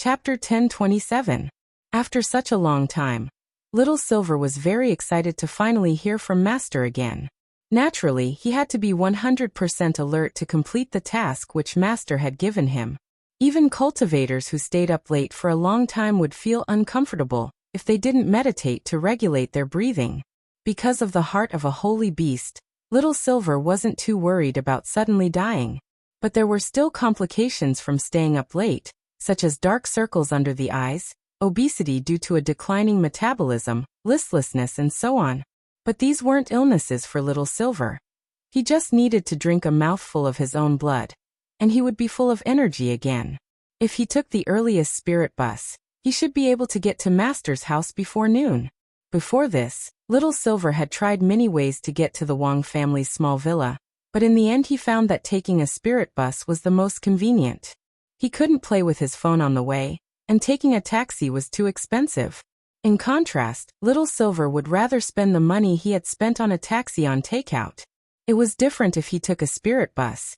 Chapter 1027. After such a long time, Little Silver was very excited to finally hear from Master again. Naturally, he had to be 100% alert to complete the task which Master had given him. Even cultivators who stayed up late for a long time would feel uncomfortable if they didn't meditate to regulate their breathing. Because of the heart of a holy beast, Little Silver wasn't too worried about suddenly dying. But there were still complications from staying up late, such as dark circles under the eyes, obesity due to a declining metabolism, listlessness and so on. But these weren't illnesses for Little Silver. He just needed to drink a mouthful of his own blood, and he would be full of energy again. If he took the earliest spirit bus, he should be able to get to Master's house before noon. Before this, Little Silver had tried many ways to get to the Wang family's small villa, but in the end he found that taking a spirit bus was the most convenient. He couldn't play with his phone on the way, and taking a taxi was too expensive. In contrast, Little Silver would rather spend the money he had spent on a taxi on takeout. It was different if he took a spirit bus.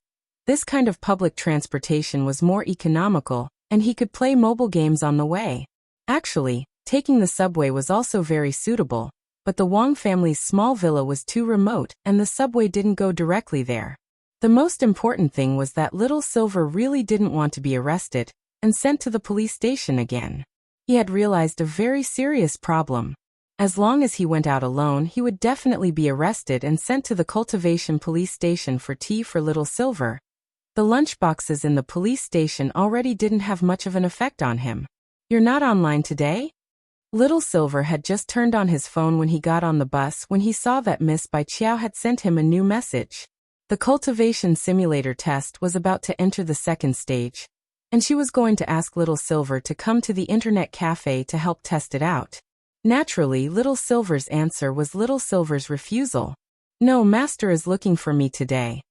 This kind of public transportation was more economical, and he could play mobile games on the way. Actually, taking the subway was also very suitable, but the Wang family's small villa was too remote and the subway didn't go directly there. The most important thing was that Little Silver really didn't want to be arrested and sent to the police station again. He had realized a very serious problem. As long as he went out alone, he would definitely be arrested and sent to the cultivation police station for tea for Little Silver. The lunchboxes in the police station already didn't have much of an effect on him. "You're not online today?" Little Silver had just turned on his phone when he got on the bus when he saw that Miss Bai Chiao had sent him a new message. The cultivation simulator test was about to enter the second stage, and she was going to ask Little Silver to come to the internet cafe to help test it out. Naturally, Little Silver's answer was Little Silver's refusal. "No, Master is looking for me today."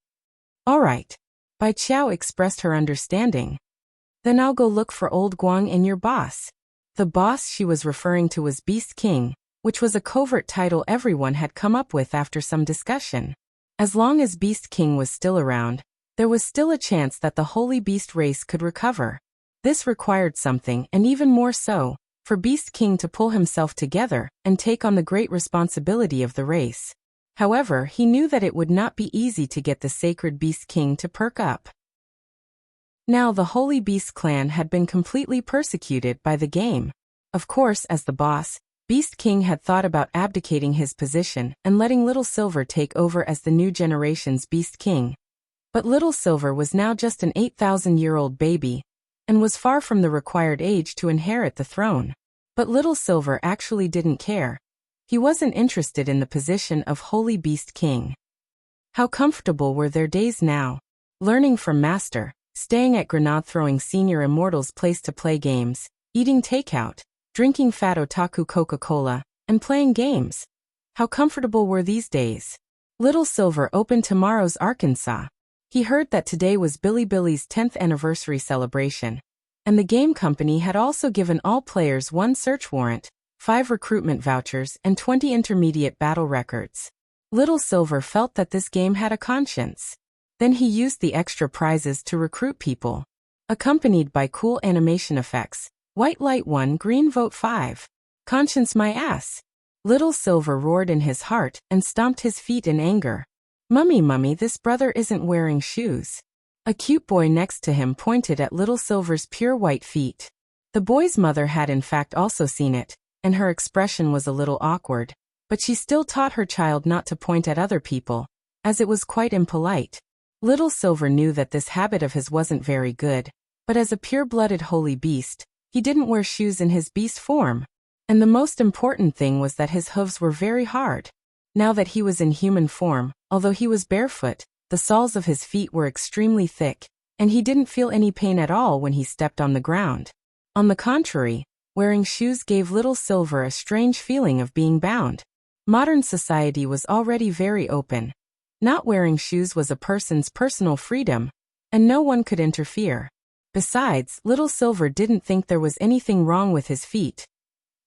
"All right." Bai Chiao expressed her understanding. "Then I'll go look for old Guang and your boss." The boss she was referring to was Beast King, which was a covert title everyone had come up with after some discussion. As long as Beast King was still around, there was still a chance that the Holy Beast race could recover. This required something, and even more so, for Beast King to pull himself together and take on the great responsibility of the race. However, he knew that it would not be easy to get the sacred Beast King to perk up. Now the Holy Beast clan had been completely persecuted by the game. Of course, as the boss, Beast King had thought about abdicating his position and letting Little Silver take over as the new generation's Beast King. But Little Silver was now just an 8,000-year-old baby, and was far from the required age to inherit the throne. But Little Silver actually didn't care. He wasn't interested in the position of Holy Beast King. How comfortable were their days now, learning from Master, staying at grenade-throwing senior immortals' place to play games, eating takeout, drinking fat otaku Coca-Cola, and playing games. How comfortable were these days? Little Silver opened tomorrow's Arkansas. He heard that today was Billy's 10th anniversary celebration, and the game company had also given all players 1 search warrant, 5 recruitment vouchers, and 20 intermediate battle records. Little Silver felt that this game had a conscience. Then he used the extra prizes to recruit people. Accompanied by cool animation effects. White light 1, green vote 5. Conscience my ass. Little Silver roared in his heart and stomped his feet in anger. Mummy, this brother isn't wearing shoes." A cute boy next to him pointed at Little Silver's pure white feet. The boy's mother had in fact also seen it, and her expression was a little awkward, but she still taught her child not to point at other people, as it was quite impolite. Little Silver knew that this habit of his wasn't very good, but as a pure-blooded holy beast, he didn't wear shoes in his beast form. And the most important thing was that his hooves were very hard. Now that he was in human form, although he was barefoot, the soles of his feet were extremely thick, and he didn't feel any pain at all when he stepped on the ground. On the contrary, wearing shoes gave Little Silver a strange feeling of being bound. Modern society was already very open. Not wearing shoes was a person's personal freedom, and no one could interfere. Besides, Little Silver didn't think there was anything wrong with his feet.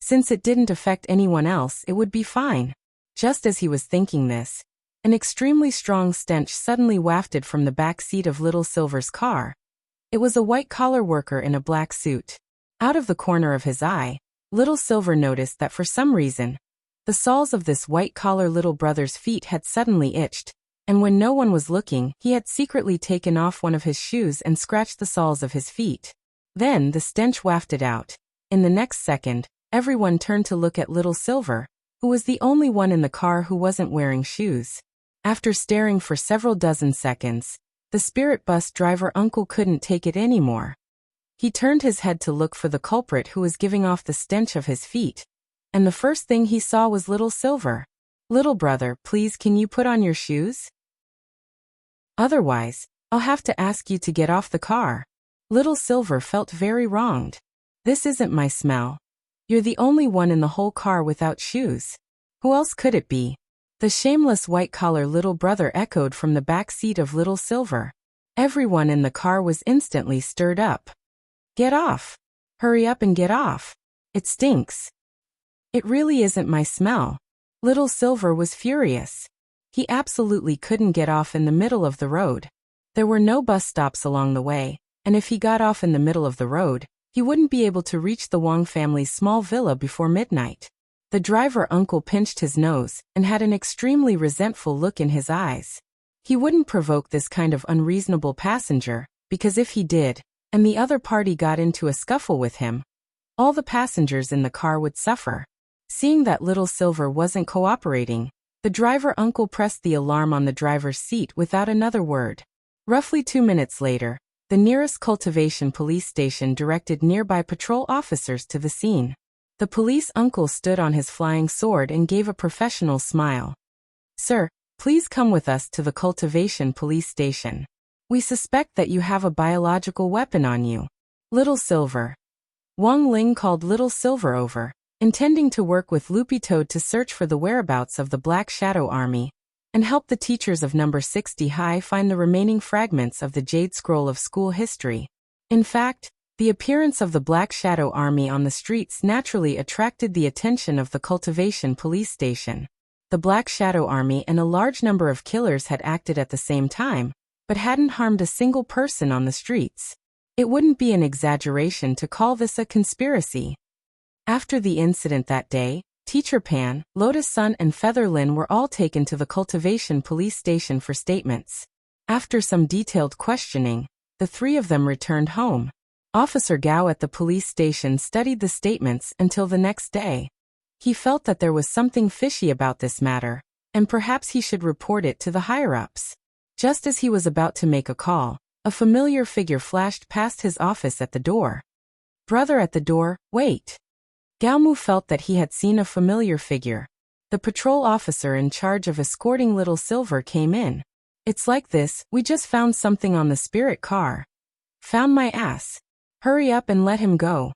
Since it didn't affect anyone else, it would be fine. Just as he was thinking this, an extremely strong stench suddenly wafted from the back seat of Little Silver's car. It was a white-collar worker in a black suit. Out of the corner of his eye, Little Silver noticed that for some reason, the soles of this white-collar little brother's feet had suddenly itched, and when no one was looking, he had secretly taken off one of his shoes and scratched the soles of his feet. Then the stench wafted out. In the next second, everyone turned to look at Little Silver, who was the only one in the car who wasn't wearing shoes. After staring for several dozen seconds, the spirit bus driver uncle couldn't take it anymore. He turned his head to look for the culprit who was giving off the stench of his feet, and the first thing he saw was Little Silver. "Little brother, please can you put on your shoes? Otherwise, I'll have to ask you to get off the car." Little Silver felt very wronged. "This isn't my smell. You're the only one in the whole car without shoes. Who else could it be?" The shameless white-collar little brother echoed from the back seat of Little Silver. Everyone in the car was instantly stirred up. "Get off! Hurry up and get off! It stinks! It really isn't my smell." Little Silver was furious. He absolutely couldn't get off in the middle of the road. There were no bus stops along the way, and if he got off in the middle of the road, he wouldn't be able to reach the Wong family's small villa before midnight. The driver uncle pinched his nose and had an extremely resentful look in his eyes. He wouldn't provoke this kind of unreasonable passenger, because if he did, and the other party got into a scuffle with him, all the passengers in the car would suffer. Seeing that Little Silver wasn't cooperating, the driver uncle pressed the alarm on the driver's seat without another word. Roughly 2 minutes later, the nearest cultivation police station directed nearby patrol officers to the scene. The police uncle stood on his flying sword and gave a professional smile. "Sir, please come with us to the cultivation police station. We suspect that you have a biological weapon on you." Little Silver. Wang Ling called Little Silver over, intending to work with Loopy Toad to search for the whereabouts of the Black Shadow Army, and help the teachers of number 60 High find the remaining fragments of the Jade Scroll of school history. In fact, the appearance of the Black Shadow Army on the streets naturally attracted the attention of the cultivation police station. The Black Shadow Army and a large number of killers had acted at the same time, but hadn't harmed a single person on the streets. It wouldn't be an exaggeration to call this a conspiracy. After the incident that day, Teacher Pan, Lotus Sun and Feather Lin were all taken to the cultivation police station for statements. After some detailed questioning, the three of them returned home. Officer Gao at the police station studied the statements until the next day. He felt that there was something fishy about this matter, and perhaps he should report it to the higher-ups. Just as he was about to make a call, a familiar figure flashed past his office at the door. "Brother at the door, wait." Gao Mu felt that he had seen a familiar figure. The patrol officer in charge of escorting Little Silver came in. "It's like this, we just found something on the spirit car." "Found my ass. Hurry up and let him go."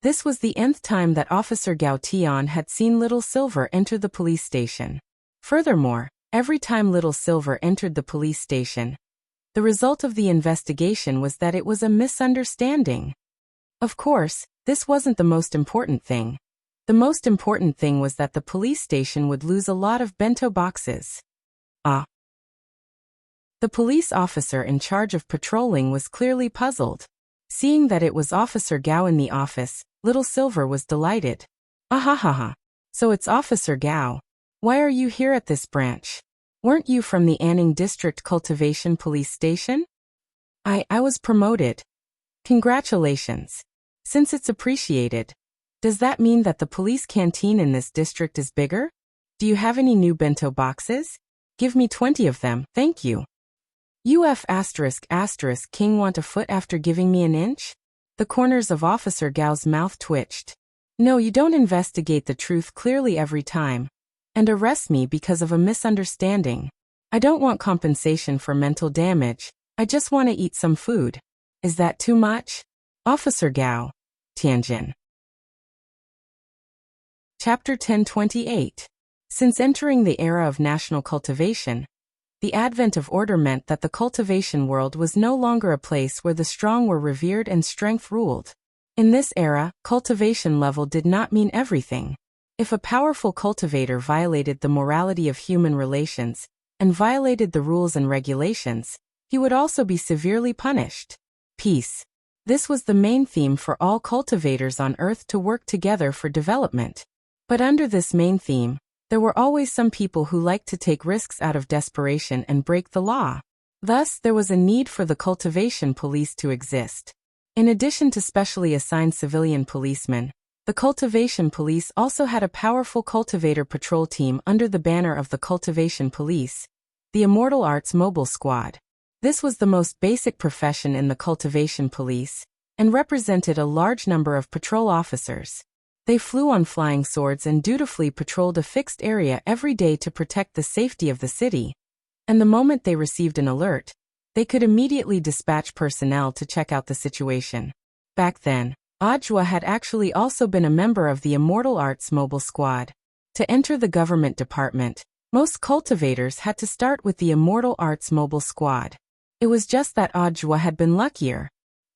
This was the nth time that Officer Gao Tian had seen Little Silver enter the police station. Furthermore, every time Little Silver entered the police station, the result of the investigation was that it was a misunderstanding. Of course, this wasn't the most important thing. The most important thing was that the police station would lose a lot of bento boxes. The police officer in charge of patrolling was clearly puzzled. Seeing that it was Officer Gao in the office, Little Silver was delighted. "Ahahaha. So it's Officer Gao. Why are you here at this branch? Weren't you from the Anning District Cultivation Police Station?" I was promoted." "Congratulations. Since it's appreciated. Does that mean that the police canteen in this district is bigger? Do you have any new bento boxes? Give me 20 of them, thank you." King want a foot after giving me an inch? The corners of Officer Gao's mouth twitched. "No, you don't investigate the truth clearly every time, and arrest me because of a misunderstanding. I don't want compensation for mental damage, I just want to eat some food. Is that too much? Officer Gao. Tianjin." Chapter 1028. Since entering the era of national cultivation, the advent of order meant that the cultivation world was no longer a place where the strong were revered and strength ruled. In this era, cultivation level did not mean everything. If a powerful cultivator violated the morality of human relations, and violated the rules and regulations, he would also be severely punished. Peace. This was the main theme for all cultivators on Earth to work together for development. But under this main theme, there were always some people who liked to take risks out of desperation and break the law. Thus, there was a need for the cultivation police to exist. In addition to specially assigned civilian policemen, the cultivation police also had a powerful cultivator patrol team under the banner of the cultivation police, the Immortal Arts Mobile Squad. This was the most basic profession in the cultivation police, and represented a large number of patrol officers. They flew on flying swords and dutifully patrolled a fixed area every day to protect the safety of the city. And the moment they received an alert, they could immediately dispatch personnel to check out the situation. Back then, Audiobook had actually also been a member of the Immortal Arts Mobile Squad. To enter the government department, most cultivators had to start with the Immortal Arts Mobile Squad. It was just that Audiobook had been luckier.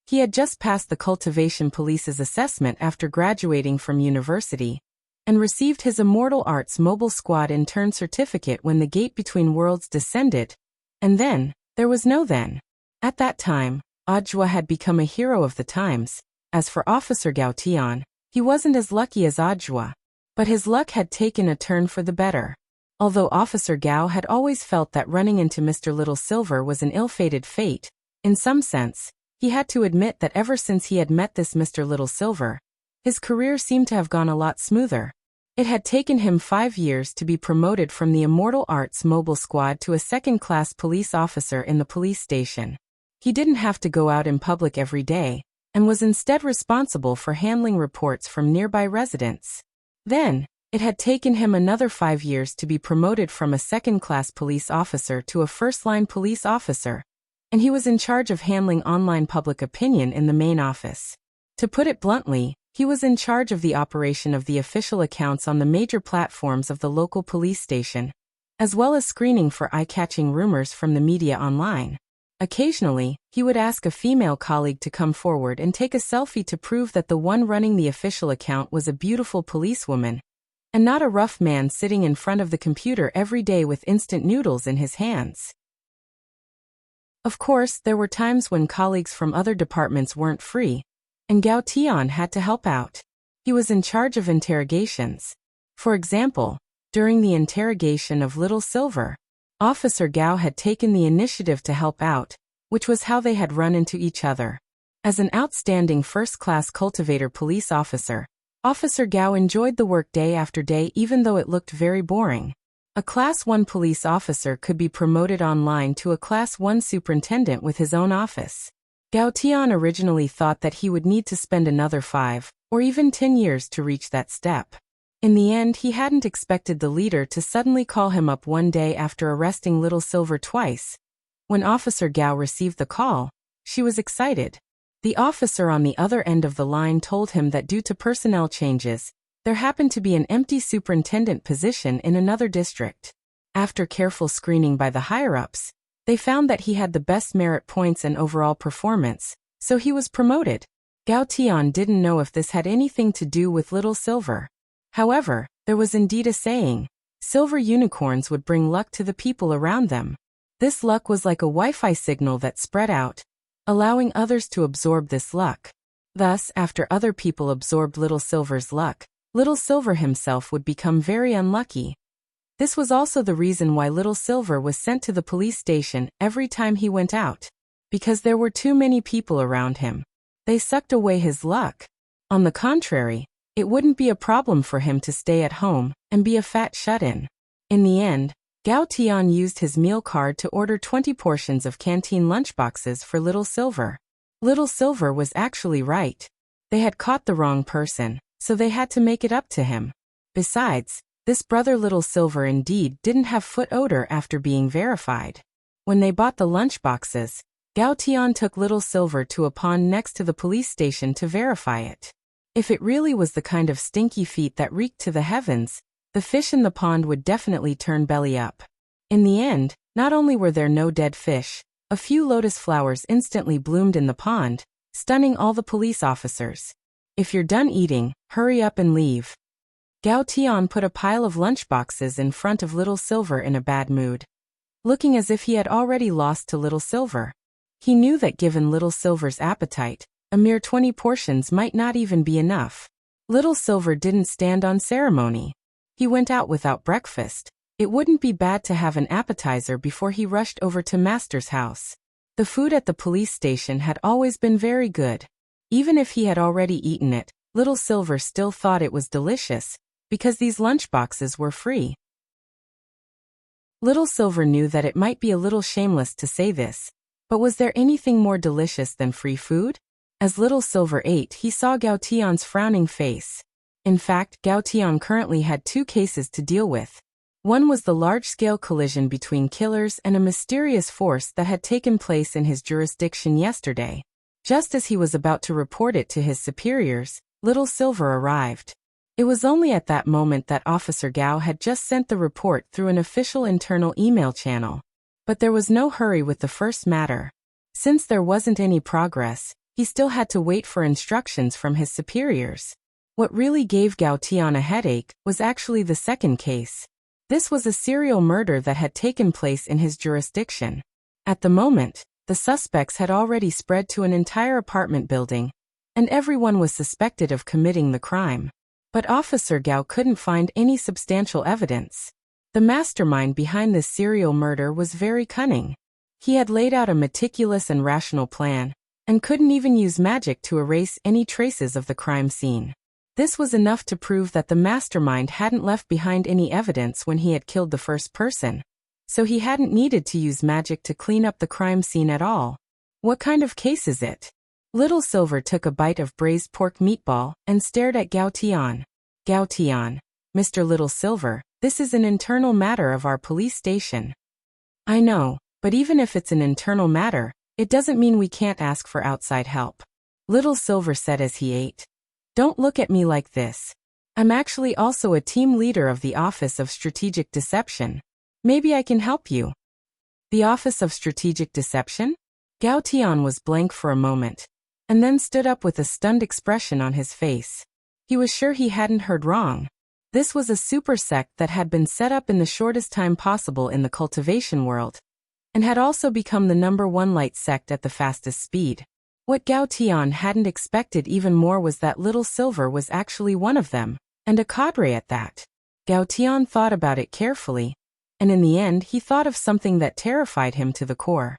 He had just passed the cultivation police's assessment after graduating from university, and received his Immortal Arts Mobile Squad intern certificate when the gate between worlds descended. And then, there was no then. At that time, Audiobook had become a hero of the times. As for Officer Gao Tian, he wasn't as lucky as Audiobook, but his luck had taken a turn for the better. Although Officer Gao had always felt that running into Mr. Little Silver was an ill-fated fate, in some sense, he had to admit that ever since he had met this Mr. Little Silver, his career seemed to have gone a lot smoother. It had taken him 5 years to be promoted from the Immortal Arts Mobile Squad to a second-class police officer in the police station. He didn't have to go out in public every day, and was instead responsible for handling reports from nearby residents. Then, it had taken him another 5 years to be promoted from a second-class police officer to a first-line police officer, and he was in charge of handling online public opinion in the main office. To put it bluntly, he was in charge of the operation of the official accounts on the major platforms of the local police station, as well as screening for eye-catching rumors from the media online. Occasionally, he would ask a female colleague to come forward and take a selfie to prove that the one running the official account was a beautiful policewoman, and not a rough man sitting in front of the computer every day with instant noodles in his hands. Of course, there were times when colleagues from other departments weren't free, and Gao Tian had to help out. He was in charge of interrogations. For example, during the interrogation of Little Silver, Officer Gao had taken the initiative to help out, which was how they had run into each other. As an outstanding first-class cultivator police officer, Officer Gao enjoyed the work day after day even though it looked very boring. A Class 1 police officer could be promoted online to a Class 1 superintendent with his own office. Gao Tian originally thought that he would need to spend another 5 or even 10 years to reach that step. In the end, he hadn't expected the leader to suddenly call him up one day after arresting Little Silver twice. When Officer Gao received the call, she was excited. The officer on the other end of the line told him that due to personnel changes, there happened to be an empty superintendent position in another district. After careful screening by the higher-ups, they found that he had the best merit points and overall performance, so he was promoted. Gao Tian didn't know if this had anything to do with Little Silver. However, there was indeed a saying, silver unicorns would bring luck to the people around them. This luck was like a Wi-Fi signal that spread out, allowing others to absorb this luck. Thus, after other people absorbed Little Silver's luck, Little Silver himself would become very unlucky. This was also the reason why Little Silver was sent to the police station every time he went out. Because there were too many people around him. They sucked away his luck. On the contrary, it wouldn't be a problem for him to stay at home and be a fat shut-in. In the end, Gao Tian used his meal card to order 20 portions of canteen lunchboxes for Little Silver. Little Silver was actually right. They had caught the wrong person, so they had to make it up to him. Besides, this brother Little Silver indeed didn't have foot odor after being verified. When they bought the lunchboxes, Gao Tian took Little Silver to a pond next to the police station to verify it. If it really was the kind of stinky feet that reeked to the heavens, the fish in the pond would definitely turn belly up. In the end, not only were there no dead fish, a few lotus flowers instantly bloomed in the pond, stunning all the police officers. If you're done eating, hurry up and leave. Gao Tian put a pile of lunchboxes in front of Little Silver in a bad mood, looking as if he had already lost to Little Silver. He knew that given Little Silver's appetite, A mere 20 portions might not even be enough. Little Silver didn't stand on ceremony. He went out without breakfast. It wouldn't be bad to have an appetizer before he rushed over to Master's house. The food at the police station had always been very good. Even if he had already eaten it, Little Silver still thought it was delicious, because these lunchboxes were free. Little Silver knew that it might be a little shameless to say this, but was there anything more delicious than free food? As Little Silver ate, he saw Gao Tian's frowning face. In fact, Gao Tian currently had 2 cases to deal with. One was the large-scale collision between killers and a mysterious force that had taken place in his jurisdiction yesterday. Just as he was about to report it to his superiors, Little Silver arrived. It was only at that moment that Officer Gao had just sent the report through an official internal email channel. But there was no hurry with the first matter. Since there wasn't any progress, he still had to wait for instructions from his superiors. What really gave Gao Tian a headache was actually the second case. This was a serial murder that had taken place in his jurisdiction. At the moment, the suspects had already spread to an entire apartment building, and everyone was suspected of committing the crime. But Officer Gao couldn't find any substantial evidence. The mastermind behind this serial murder was very cunning. He had laid out a meticulous and rational plan, and couldn't even use magic to erase any traces of the crime scene. This was enough to prove that the mastermind hadn't left behind any evidence when he had killed the first person, so he hadn't needed to use magic to clean up the crime scene at all. What kind of case is it? Little Silver took a bite of braised pork meatball and stared at Gao Tian. Gao Tian, Mr. Little Silver, this is an internal matter of our police station. I know, but even if it's an internal matter, it doesn't mean we can't ask for outside help. Little Silver said as he ate. Don't look at me like this. I'm actually also a team leader of the Office of Strategic Deception. Maybe I can help you. The Office of Strategic Deception? Gao Tian was blank for a moment, and then stood up with a stunned expression on his face. He was sure he hadn't heard wrong. This was a super sect that had been set up in the shortest time possible in the cultivation world, and had also become the #1 light sect at the fastest speed. What Gao Tian hadn't expected even more was that Little Silver was actually one of them, and a cadre at that. Gao Tian thought about it carefully, and in the end he thought of something that terrified him to the core.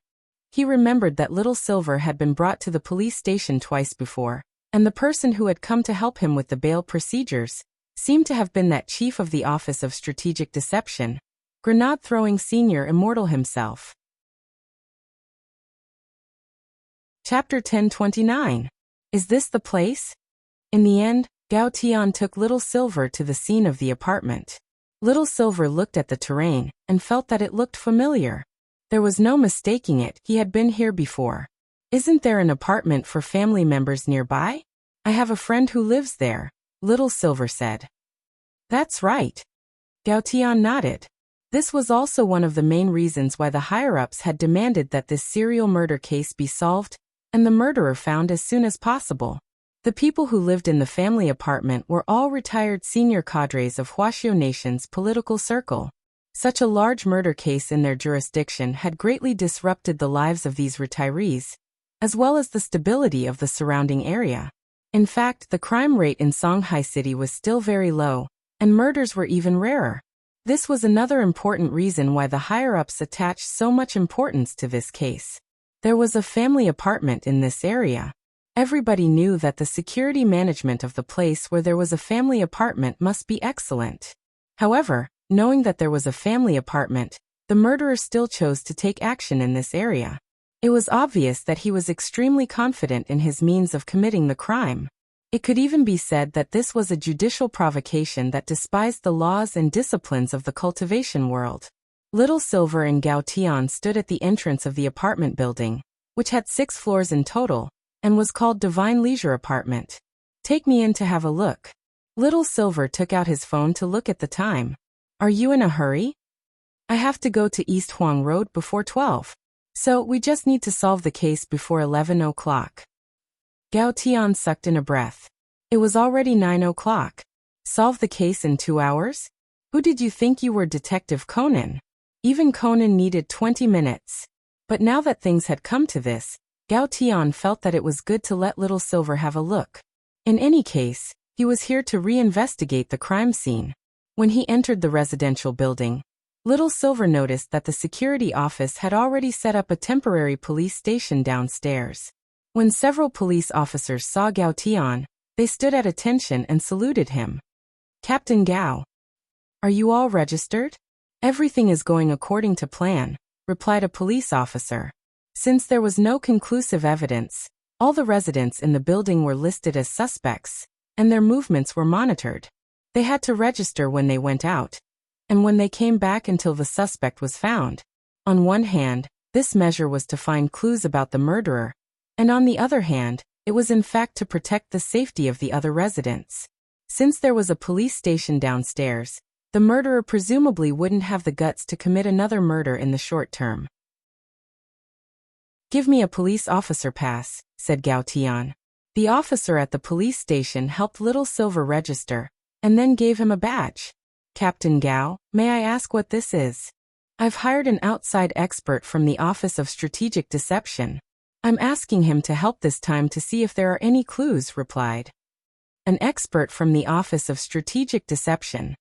He remembered that Little Silver had been brought to the police station twice before, and the person who had come to help him with the bail procedures seemed to have been that chief of the Office of Strategic Deception, grenade-throwing senior immortal himself. Chapter 1029. Is this the place? In the end, Gao Tian took Little Silver to the scene of the apartment. Little Silver looked at the terrain and felt that it looked familiar. There was no mistaking it, he had been here before. Isn't there an apartment for family members nearby? I have a friend who lives there, Little Silver said. That's right. Gao Tian nodded. This was also one of the main reasons why the higher-ups had demanded that this serial murder case be solved and the murderer found as soon as possible. The people who lived in the family apartment were all retired senior cadres of Wuxia Nation's political circle. Such a large murder case in their jurisdiction had greatly disrupted the lives of these retirees, as well as the stability of the surrounding area. In fact, the crime rate in Songhai City was still very low, and murders were even rarer. This was another important reason why the higher-ups attached so much importance to this case. There was a family apartment in this area. Everybody knew that the security management of the place where there was a family apartment must be excellent. However, knowing that there was a family apartment, the murderer still chose to take action in this area. It was obvious that he was extremely confident in his means of committing the crime. It could even be said that this was a judicial provocation that despised the laws and disciplines of the cultivation world. Little Silver and Gao Tian stood at the entrance of the apartment building, which had 6 floors in total, and was called Divine Leisure Apartment. Take me in to have a look. Little Silver took out his phone to look at the time. Are you in a hurry? I have to go to East Huang Road before 12. So we just need to solve the case before 11 o'clock. Gao Tian sucked in a breath. It was already 9 o'clock. Solve the case in 2 hours? Who did you think you were, Detective Conan? Even Conan needed 20 minutes. But now that things had come to this, Gao Tian felt that it was good to let Little Silver have a look. In any case, he was here to reinvestigate the crime scene. When he entered the residential building, Little Silver noticed that the security office had already set up a temporary police station downstairs. When several police officers saw Gao Tian, they stood at attention and saluted him. "Captain Gao, are you all registered?" "Everything is going according to plan," replied a police officer. Since there was no conclusive evidence, all the residents in the building were listed as suspects, and their movements were monitored. They had to register when they went out, and when they came back until the suspect was found. On one hand, this measure was to find clues about the murderer, and on the other hand, it was in fact to protect the safety of the other residents. Since there was a police station downstairs, the murderer presumably wouldn't have the guts to commit another murder in the short term. "Give me a police officer pass," said Gao Tian. The officer at the police station helped Little Silver register, and then gave him a badge. "Captain Gao, may I ask what this is?" "I've hired an outside expert from the Office of Strategic Deception. I'm asking him to help this time to see if there are any clues," replied. An expert from the Office of Strategic Deception.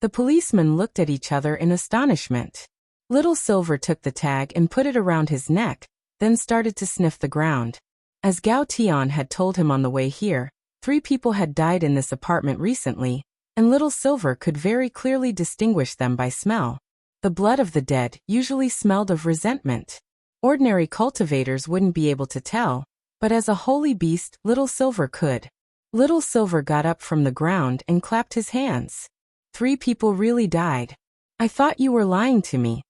The policemen looked at each other in astonishment. Little Silver took the tag and put it around his neck, then started to sniff the ground. As Gao Tian had told him on the way here, 3 people had died in this apartment recently, and Little Silver could very clearly distinguish them by smell. The blood of the dead usually smelled of resentment. Ordinary cultivators wouldn't be able to tell, but as a holy beast, Little Silver could. Little Silver got up from the ground and clapped his hands. 3 people really died. I thought you were lying to me.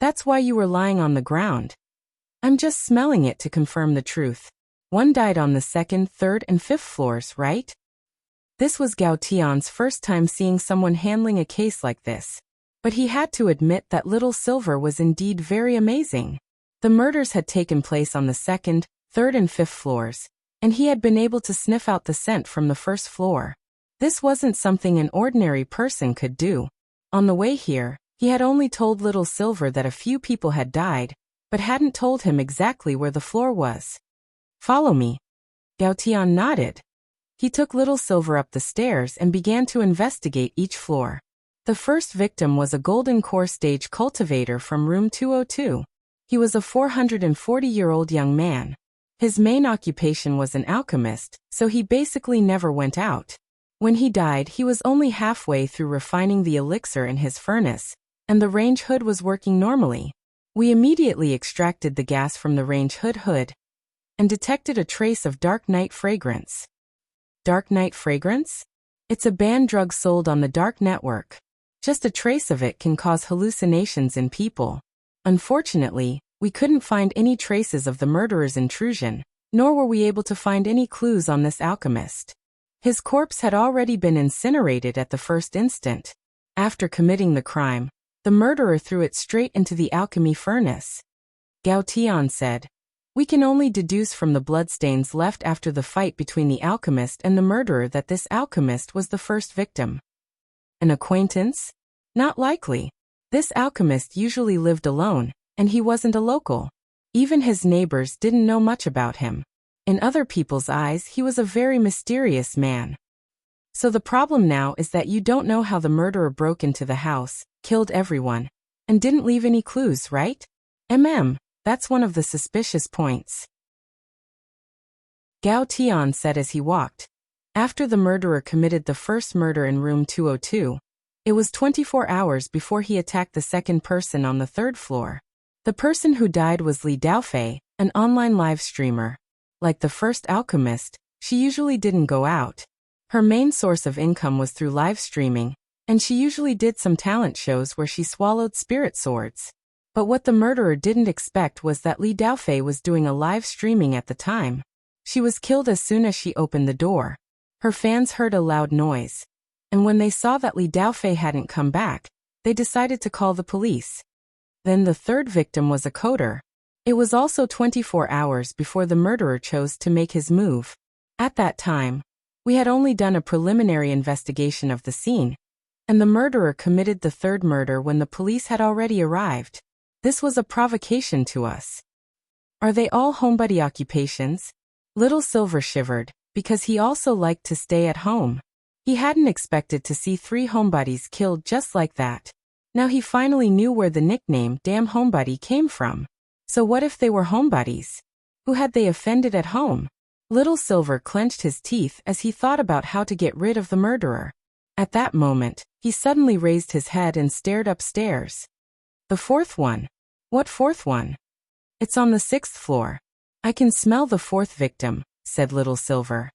That's why you were lying on the ground. I'm just smelling it to confirm the truth. 1 died on the 2nd, 3rd, and 5th floors, right? This was Gao Tian's first time seeing someone handling a case like this. But he had to admit that Little Silver was indeed very amazing. The murders had taken place on the 2nd, 3rd, and 5th floors, and he had been able to sniff out the scent from the 1st floor. This wasn't something an ordinary person could do. On the way here, he had only told Little Silver that a few people had died, but hadn't told him exactly where the floor was. "Follow me." Gao Tian nodded. He took Little Silver up the stairs and began to investigate each floor. The first victim was a golden core stage cultivator from room 202. He was a 440-year-old young man. His main occupation was an alchemist, so he basically never went out. When he died, he was only halfway through refining the elixir in his furnace, and the range hood was working normally. We immediately extracted the gas from the range hood and detected a trace of dark night fragrance. Dark night fragrance? It's a banned drug sold on the dark network. Just a trace of it can cause hallucinations in people. Unfortunately, we couldn't find any traces of the murderer's intrusion, nor were we able to find any clues on this alchemist. His corpse had already been incinerated at the first instant. After committing the crime, the murderer threw it straight into the alchemy furnace. Gao Tian said, "We can only deduce from the bloodstains left after the fight between the alchemist and the murderer that this alchemist was the first victim." "An acquaintance? Not likely. This alchemist usually lived alone, and he wasn't a local. Even his neighbors didn't know much about him. In other people's eyes, he was a very mysterious man. So the problem now is that you don't know how the murderer broke into the house, killed everyone, and didn't leave any clues, right? That's one of the suspicious points," Gao Tian said as he walked. After the murderer committed the first murder in room 202, it was 24 hours before he attacked the second person on the 3rd floor. The person who died was Li Daofei, an online live streamer. Like the first alchemist, she usually didn't go out. Her main source of income was through live streaming, and she usually did some talent shows where she swallowed spirit swords. But what the murderer didn't expect was that Li Daofei was doing a live streaming at the time. She was killed as soon as she opened the door. Her fans heard a loud noise, and when they saw that Li Daofei hadn't come back, they decided to call the police. Then the 3rd victim was a coder. It was also 24 hours before the murderer chose to make his move. At that time, we had only done a preliminary investigation of the scene, and the murderer committed the 3rd murder when the police had already arrived. This was a provocation to us. Are they all homebody occupations? Little Silver shivered, because he also liked to stay at home. He hadn't expected to see 3 homebodies killed just like that. Now he finally knew where the nickname Damn Homebody came from. So what if they were homebodies? Who had they offended at home? Little Silver clenched his teeth as he thought about how to get rid of the murderer. At that moment, he suddenly raised his head and stared upstairs. The 4th one. What 4th one? It's on the 6th floor. I can smell the 4th victim, said Little Silver.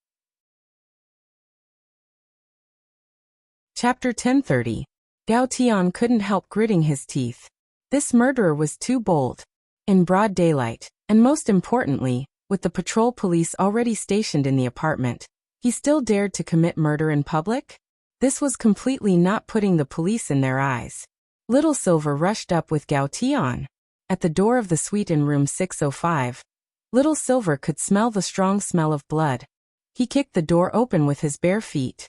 Chapter 1030. Gao Tian couldn't help gritting his teeth. This murderer was too bold. In broad daylight, and most importantly, with the patrol police already stationed in the apartment, he still dared to commit murder in public? This was completely not putting the police in their eyes. Little Silver rushed up with Gao Tian. At the door of the suite in room 605, Little Silver could smell the strong smell of blood. He kicked the door open with his bare feet.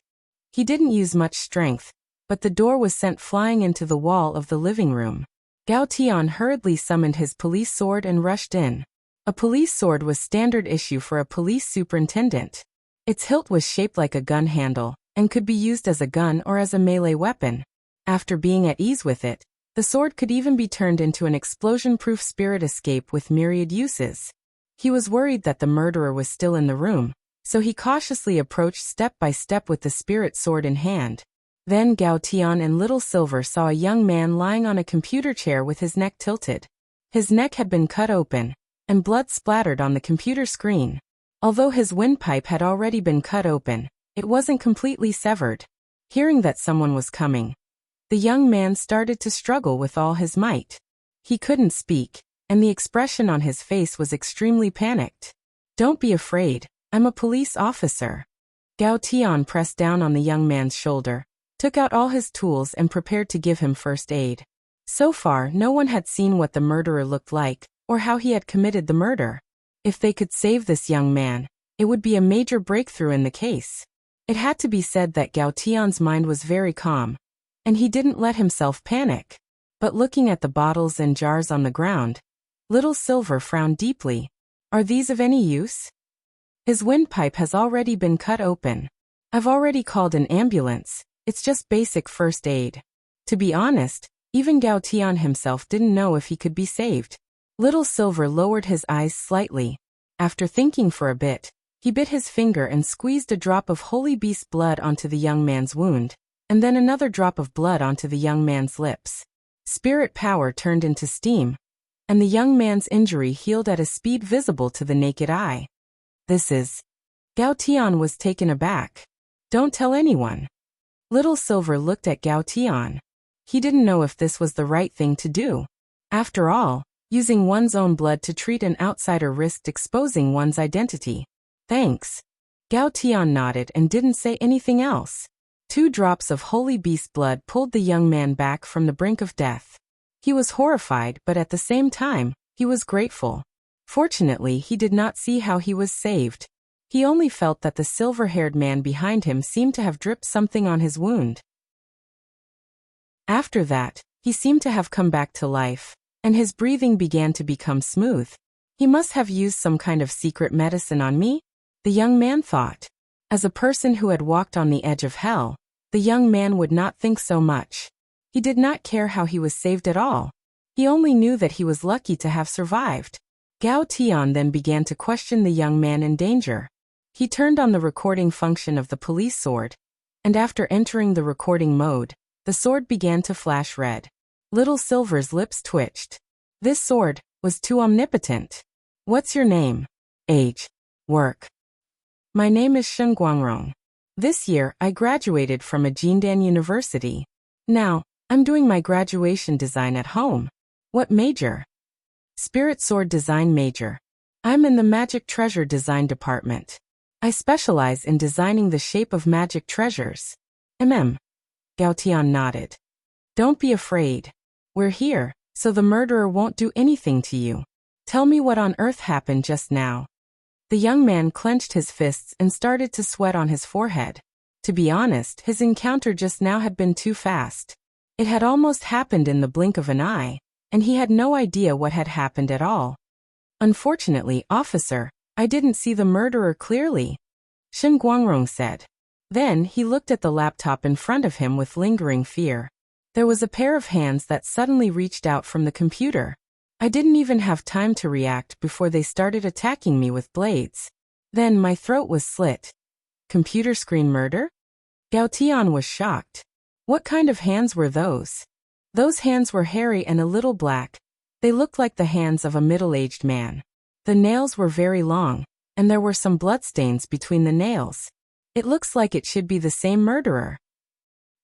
He didn't use much strength, but the door was sent flying into the wall of the living room. Gao Tian hurriedly summoned his police sword and rushed in. A police sword was standard issue for a police superintendent. Its hilt was shaped like a gun handle, and could be used as a gun or as a melee weapon. After being at ease with it, the sword could even be turned into an explosion-proof spirit escape with myriad uses. He was worried that the murderer was still in the room, so he cautiously approached step by step with the spirit sword in hand. Then Gao Tian and Little Silver saw a young man lying on a computer chair with his neck tilted. His neck had been cut open, and blood splattered on the computer screen. Although his windpipe had already been cut open, it wasn't completely severed. Hearing that someone was coming, the young man started to struggle with all his might. He couldn't speak, and the expression on his face was extremely panicked. "Don't be afraid, I'm a police officer." Gao Tian pressed down on the young man's shoulder, took out all his tools and prepared to give him first aid. So far, no one had seen what the murderer looked like, or how he had committed the murder. If they could save this young man, it would be a major breakthrough in the case. It had to be said that Gao Tian's mind was very calm, and he didn't let himself panic. But looking at the bottles and jars on the ground, Little Silver frowned deeply. Are these of any use? His windpipe has already been cut open. I've already called an ambulance. It's just basic first aid. To be honest, even Gao Tian himself didn't know if he could be saved. Little Silver lowered his eyes slightly. After thinking for a bit, he bit his finger and squeezed a drop of holy beast blood onto the young man's wound, and then another drop of blood onto the young man's lips. Spirit power turned into steam, and the young man's injury healed at a speed visible to the naked eye. This is... Gao Tian was taken aback. Don't tell anyone. Little Silver looked at Gao Tian. He didn't know if this was the right thing to do. After all, using one's own blood to treat an outsider risked exposing one's identity. Thanks. Gao Tian nodded and didn't say anything else. 2 drops of holy beast blood pulled the young man back from the brink of death. He was horrified, but at the same time, he was grateful. Fortunately, he did not see how he was saved. He only felt that the silver-haired man behind him seemed to have dripped something on his wound. After that, he seemed to have come back to life, and his breathing began to become smooth. He must have used some kind of secret medicine on me, the young man thought. As a person who had walked on the edge of hell, the young man would not think so much. He did not care how he was saved at all. He only knew that he was lucky to have survived. Gao Tian then began to question the young man in danger. He turned on the recording function of the police sword, and after entering the recording mode, the sword began to flash red. Little Silver's lips twitched. This sword was too omnipotent. What's your name? Age? Work? My name is Shen Guangrong. This year, I graduated from a Jindan University. Now, I'm doing my graduation design at home. What major? Spirit Sword Design major. I'm in the Magic Treasure Design department. I specialize in designing the shape of magic treasures. Gao Tian nodded. Don't be afraid. We're here, so the murderer won't do anything to you. Tell me what on earth happened just now. The young man clenched his fists and started to sweat on his forehead. To be honest, his encounter just now had been too fast. It had almost happened in the blink of an eye, and he had no idea what had happened at all. Unfortunately, officer, I didn't see the murderer clearly, Shen Guangrong said. Then he looked at the laptop in front of him with lingering fear. There was a pair of hands that suddenly reached out from the computer. I didn't even have time to react before they started attacking me with blades. Then my throat was slit. Computer screen murder? Gao Tian was shocked. What kind of hands were those? Those hands were hairy and a little black. They looked like the hands of a middle-aged man. The nails were very long, and there were some bloodstains between the nails. It looks like it should be the same murderer.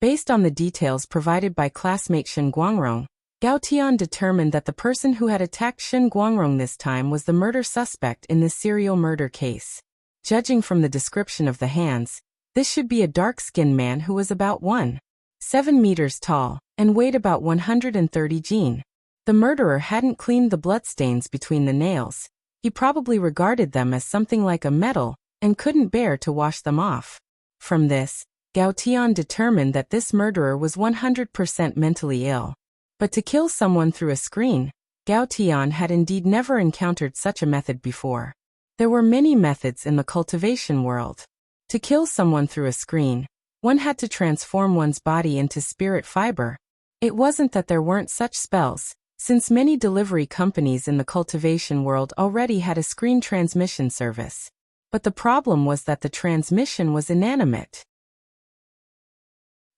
Based on the details provided by classmate Shen Guangrong, Gao Tian determined that the person who had attacked Shen Guangrong this time was the murder suspect in this serial murder case. Judging from the description of the hands, this should be a dark-skinned man who was about 1.7 meters tall and weighed about 130 kg. The murderer hadn't cleaned the bloodstains between the nails. He probably regarded them as something like a metal and couldn't bear to wash them off. From this, Gao Tian determined that this murderer was 100% mentally ill. But to kill someone through a screen, Gao Tian had indeed never encountered such a method before. There were many methods in the cultivation world. To kill someone through a screen, one had to transform one's body into spirit fiber. It wasn't that there weren't such spells, since many delivery companies in the cultivation world already had a screen transmission service. But the problem was that the transmission was inanimate.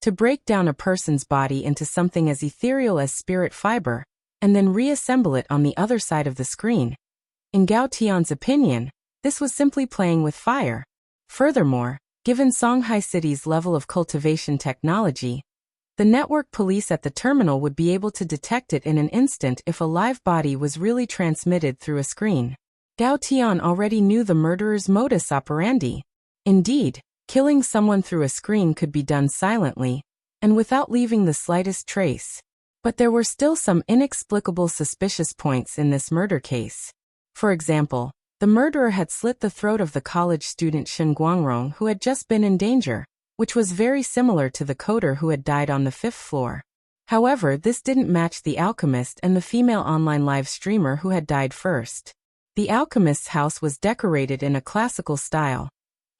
To break down a person's body into something as ethereal as spirit fiber, and then reassemble it on the other side of the screen. In Gao Tian's opinion, this was simply playing with fire. Furthermore, given Songhai City's level of cultivation technology, the network police at the terminal would be able to detect it in an instant if a live body was really transmitted through a screen. Gao Tian already knew the murderer's modus operandi. Indeed, killing someone through a screen could be done silently, and without leaving the slightest trace. But there were still some inexplicable suspicious points in this murder case. For example, the murderer had slit the throat of the college student Shen Guangrong who had just been in danger, which was very similar to the coder who had died on the 5th floor. However, this didn't match the alchemist and the female online live streamer who had died first. The alchemist's house was decorated in a classical style,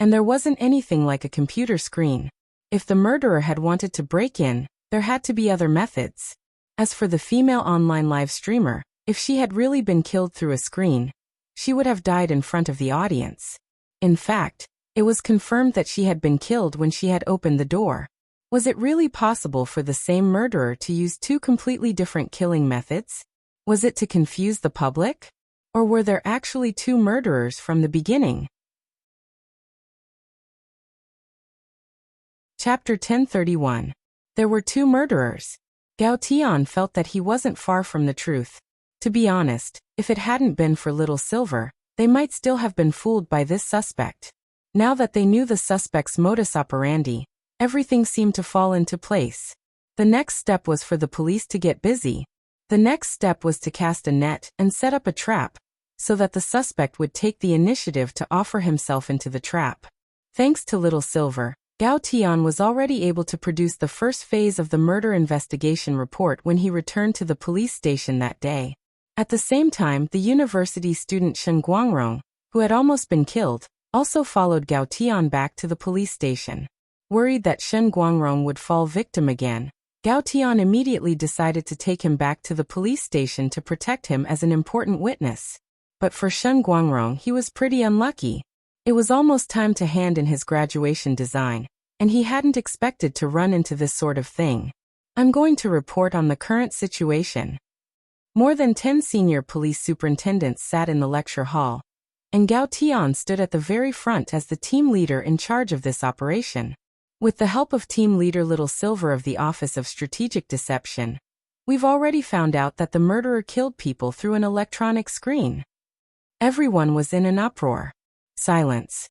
and there wasn't anything like a computer screen. If the murderer had wanted to break in, there had to be other methods. As for the female online live streamer, if she had really been killed through a screen, she would have died in front of the audience. In fact, it was confirmed that she had been killed when she had opened the door. Was it really possible for the same murderer to use two completely different killing methods? Was it to confuse the public? Or were there actually two murderers from the beginning? Chapter 1031. There were two murderers. Gao Tian felt that he wasn't far from the truth. To be honest, if it hadn't been for Little Silver, they might still have been fooled by this suspect. Now that they knew the suspect's modus operandi, everything seemed to fall into place. The next step was for the police to get busy. The next step was to cast a net and set up a trap, so that the suspect would take the initiative to offer himself into the trap. Thanks to Little Silver, Gao Tian was already able to produce the first phase of the murder investigation report when he returned to the police station that day. At the same time, the university student Shen Guangrong, who had almost been killed, also followed Gao Tian back to the police station. Worried that Shen Guangrong would fall victim again, Gao Tian immediately decided to take him back to the police station to protect him as an important witness. But for Shen Guangrong, he was pretty unlucky. It was almost time to hand in his graduation design, and he hadn't expected to run into this sort of thing. I'm going to report on the current situation. More than 10 senior police superintendents sat in the lecture hall, and Gao Tian stood at the very front as the team leader in charge of this operation. With the help of team leader Little Silver of the Office of Strategic Deception, we've already found out that the murderer killed people through an electronic screen. Everyone was in an uproar. Silence.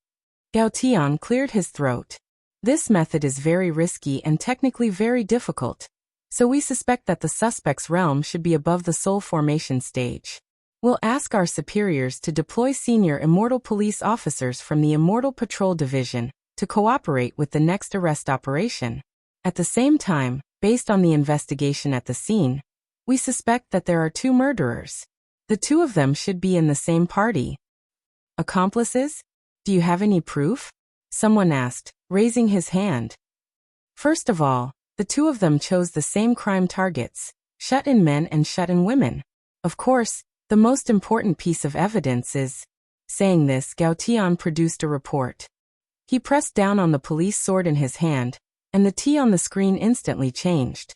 Gao Tian cleared his throat. This method is very risky and technically very difficult, so we suspect that the suspect's realm should be above the soul formation stage. We'll ask our superiors to deploy senior Immortal Police officers from the Immortal Patrol Division to cooperate with the next arrest operation. At the same time, based on the investigation at the scene, we suspect that there are two murderers. The two of them should be in the same party. Accomplices? Do you have any proof? Someone asked, raising his hand. First of all, the two of them chose the same crime targets, shut-in men and shut-in women. Of course, the most important piece of evidence is... Saying this, Gao Tian produced a report. He pressed down on the police sword in his hand, and the T on the screen instantly changed.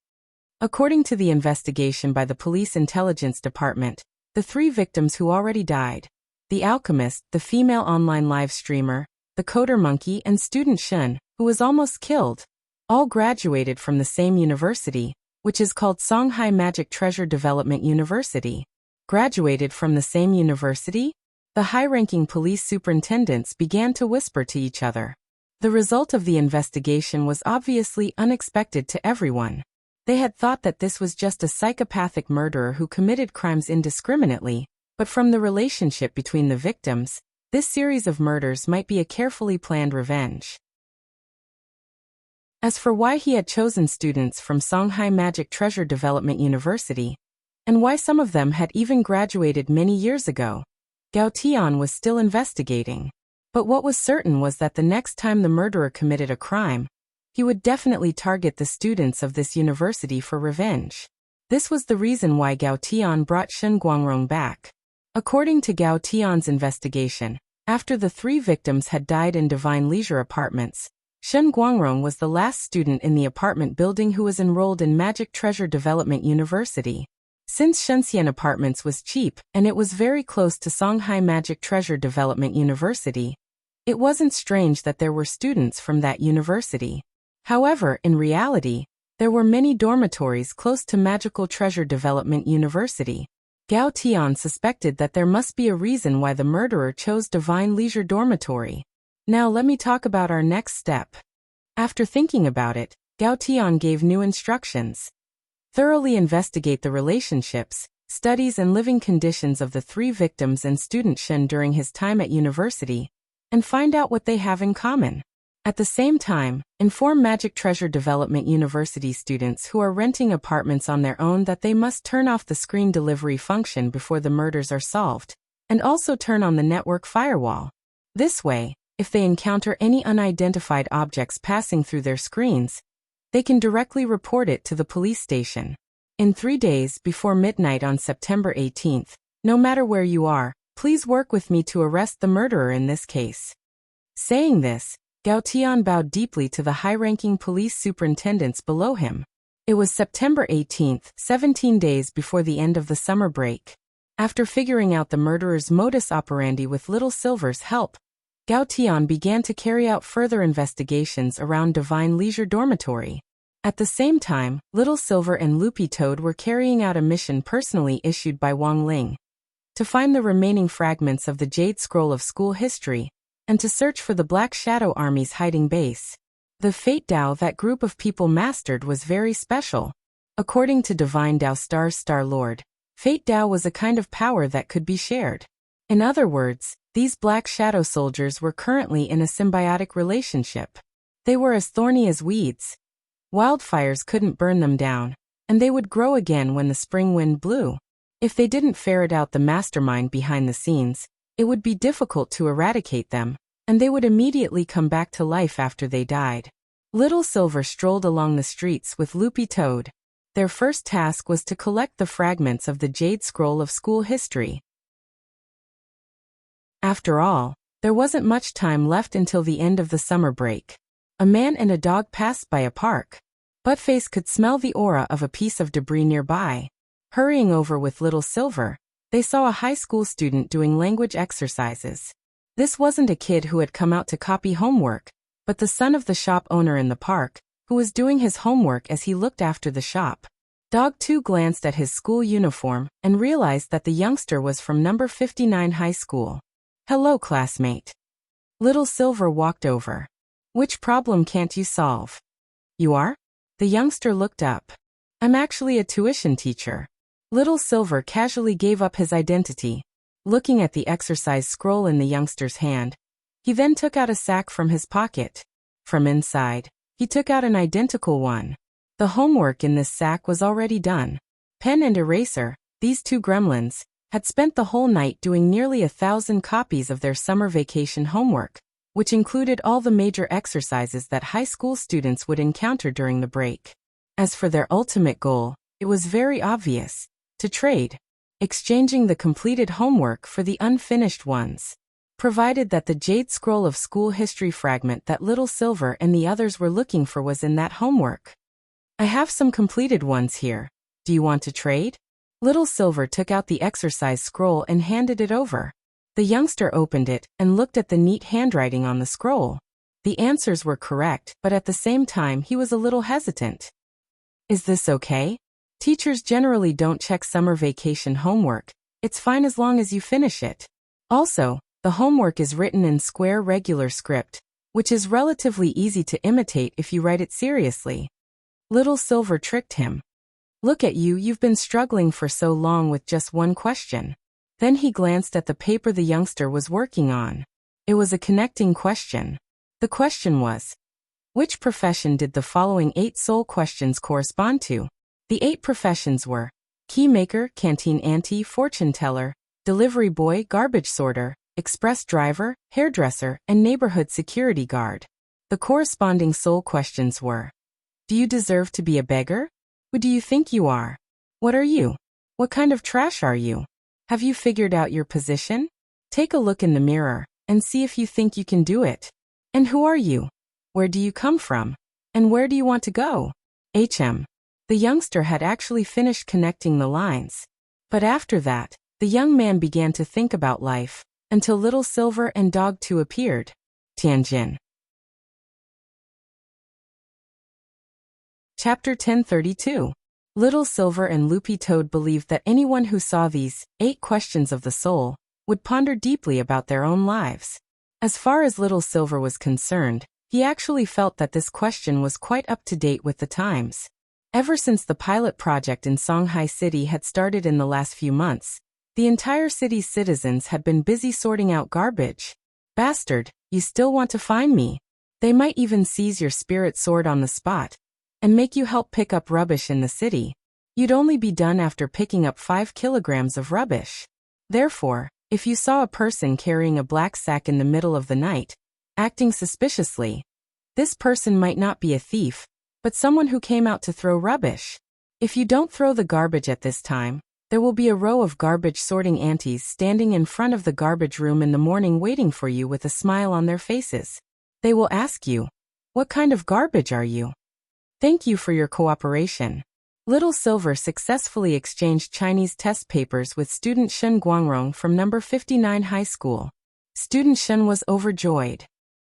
According to the investigation by the Police Intelligence Department, the three victims who already died, the alchemist, the female online live streamer, the coder monkey and student Shen, who was almost killed, all graduated from the same university, which is called Songhai Magic Treasure Development University. Graduated from the same university? The high-ranking police superintendents began to whisper to each other. The result of the investigation was obviously unexpected to everyone. They had thought that this was just a psychopathic murderer who committed crimes indiscriminately, but from the relationship between the victims, this series of murders might be a carefully planned revenge. As for why he had chosen students from Songhai Magic Treasure Development University, and why some of them had even graduated many years ago, Gao Tian was still investigating. But what was certain was that the next time the murderer committed a crime, he would definitely target the students of this university for revenge. This was the reason why Gao Tian brought Shen Guangrong back. According to Gao Tian's investigation, after the three victims had died in Divine Leisure Apartments, Shen Guangrong was the last student in the apartment building who was enrolled in Magic Treasure Development University. Since Shenxian Apartments was cheap and it was very close to Songhai Magic Treasure Development University, it wasn't strange that there were students from that university. However, in reality, there were many dormitories close to Magical Treasure Development University. Gao Tian suspected that there must be a reason why the murderer chose Divine Leisure Dormitory. Now let me talk about our next step. After thinking about it, Gao Tian gave new instructions. Thoroughly investigate the relationships, studies and living conditions of the three victims and student Shen during his time at university, and find out what they have in common. At the same time, inform Magic Treasure Development University students who are renting apartments on their own that they must turn off the screen delivery function before the murders are solved, and also turn on the network firewall. This way, if they encounter any unidentified objects passing through their screens, they can directly report it to the police station. In 3 days before midnight on September 18th, no matter where you are, please work with me to arrest the murderer in this case. Saying this, Gao Tian bowed deeply to the high-ranking police superintendents below him. It was September 18th, 17 days before the end of the summer break. After figuring out the murderer's modus operandi with Little Silver's help, Gao Tian began to carry out further investigations around Divine Leisure Dormitory. At the same time, Little Silver and Loopy Toad were carrying out a mission personally issued by Wang Ling to find the remaining fragments of the Jade Scroll of school history, and to search for the Black Shadow Army's hiding base. The Fate Dao that group of people mastered was very special. According to Divine Dao Star's Star Lord, Fate Dao was a kind of power that could be shared. In other words, these Black Shadow soldiers were currently in a symbiotic relationship. They were as thorny as weeds. Wildfires couldn't burn them down, and they would grow again when the spring wind blew. If they didn't ferret out the mastermind behind the scenes, it would be difficult to eradicate them, and they would immediately come back to life after they died. Little Silver strolled along the streets with Loopy Toad. Their first task was to collect the fragments of the Jade Scroll of school history. After all, there wasn't much time left until the end of the summer break. A man and a dog passed by a park. Buttface could smell the aura of a piece of debris nearby. Hurrying over with Little Silver, they saw a high school student doing language exercises. This wasn't a kid who had come out to copy homework, but the son of the shop owner in the park, who was doing his homework as he looked after the shop. Dog 2 glanced at his school uniform and realized that the youngster was from number 59 high school. "Hello, classmate." Little Silver walked over. "Which problem can't you solve?" "You are?" The youngster looked up. "I'm actually a tuition teacher." Little Silver casually gave up his identity. Looking at the exercise scroll in the youngster's hand, he then took out a sack from his pocket. From inside, he took out an identical one. The homework in this sack was already done. Pen and eraser, these two gremlins, had spent the whole night doing nearly 1,000 copies of their summer vacation homework, which included all the major exercises that high school students would encounter during the break. As for their ultimate goal, it was very obvious: to trade, exchanging the completed homework for the unfinished ones. Provided that the jade scroll of school history fragment that Little Silver and the others were looking for was in that homework. I have some completed ones here. Do you want to trade? Little Silver took out the exercise scroll and handed it over. The youngster opened it and looked at the neat handwriting on the scroll. The answers were correct, but at the same time he was a little hesitant. Is this okay? Teachers generally don't check summer vacation homework. It's fine as long as you finish it. Also, the homework is written in square regular script, which is relatively easy to imitate if you write it seriously. Little Silver tricked him. Look at you, you've been struggling for so long with just one question. Then he glanced at the paper the youngster was working on. It was a connecting question. The question was, which profession did the following 8 soul questions correspond to? The 8 professions were keymaker, canteen auntie, fortune teller, delivery boy, garbage sorter, express driver, hairdresser, and neighborhood security guard. The corresponding soul questions were: do you deserve to be a beggar? Who do you think you are? What are you? What kind of trash are you? Have you figured out your position? Take a look in the mirror and see if you think you can do it. And who are you? Where do you come from? And where do you want to go? The youngster had actually finished connecting the lines. But after that, the young man began to think about life, until Little Silver and Dog 2 appeared. Tianjin. Chapter 1032. Little Silver and Loopy Toad believed that anyone who saw these 8 questions of the soul would ponder deeply about their own lives. As far as Little Silver was concerned, he actually felt that this question was quite up to date with the times. Ever since the pilot project in Songhai City had started in the last few months, the entire city's citizens had been busy sorting out garbage. Bastard, you still want to find me? They might even seize your spirit sword on the spot and make you help pick up rubbish in the city. You'd only be done after picking up 5 kilograms of rubbish. Therefore, if you saw a person carrying a black sack in the middle of the night, acting suspiciously, this person might not be a thief, but someone who came out to throw rubbish. If you don't throw the garbage at this time, there will be a row of garbage sorting aunties standing in front of the garbage room in the morning waiting for you with a smile on their faces. They will ask you, "What kind of garbage are you?" Thank you for your cooperation. Little Silver successfully exchanged Chinese test papers with student Shen Guangrong from number 59 high school. Student Shen was overjoyed.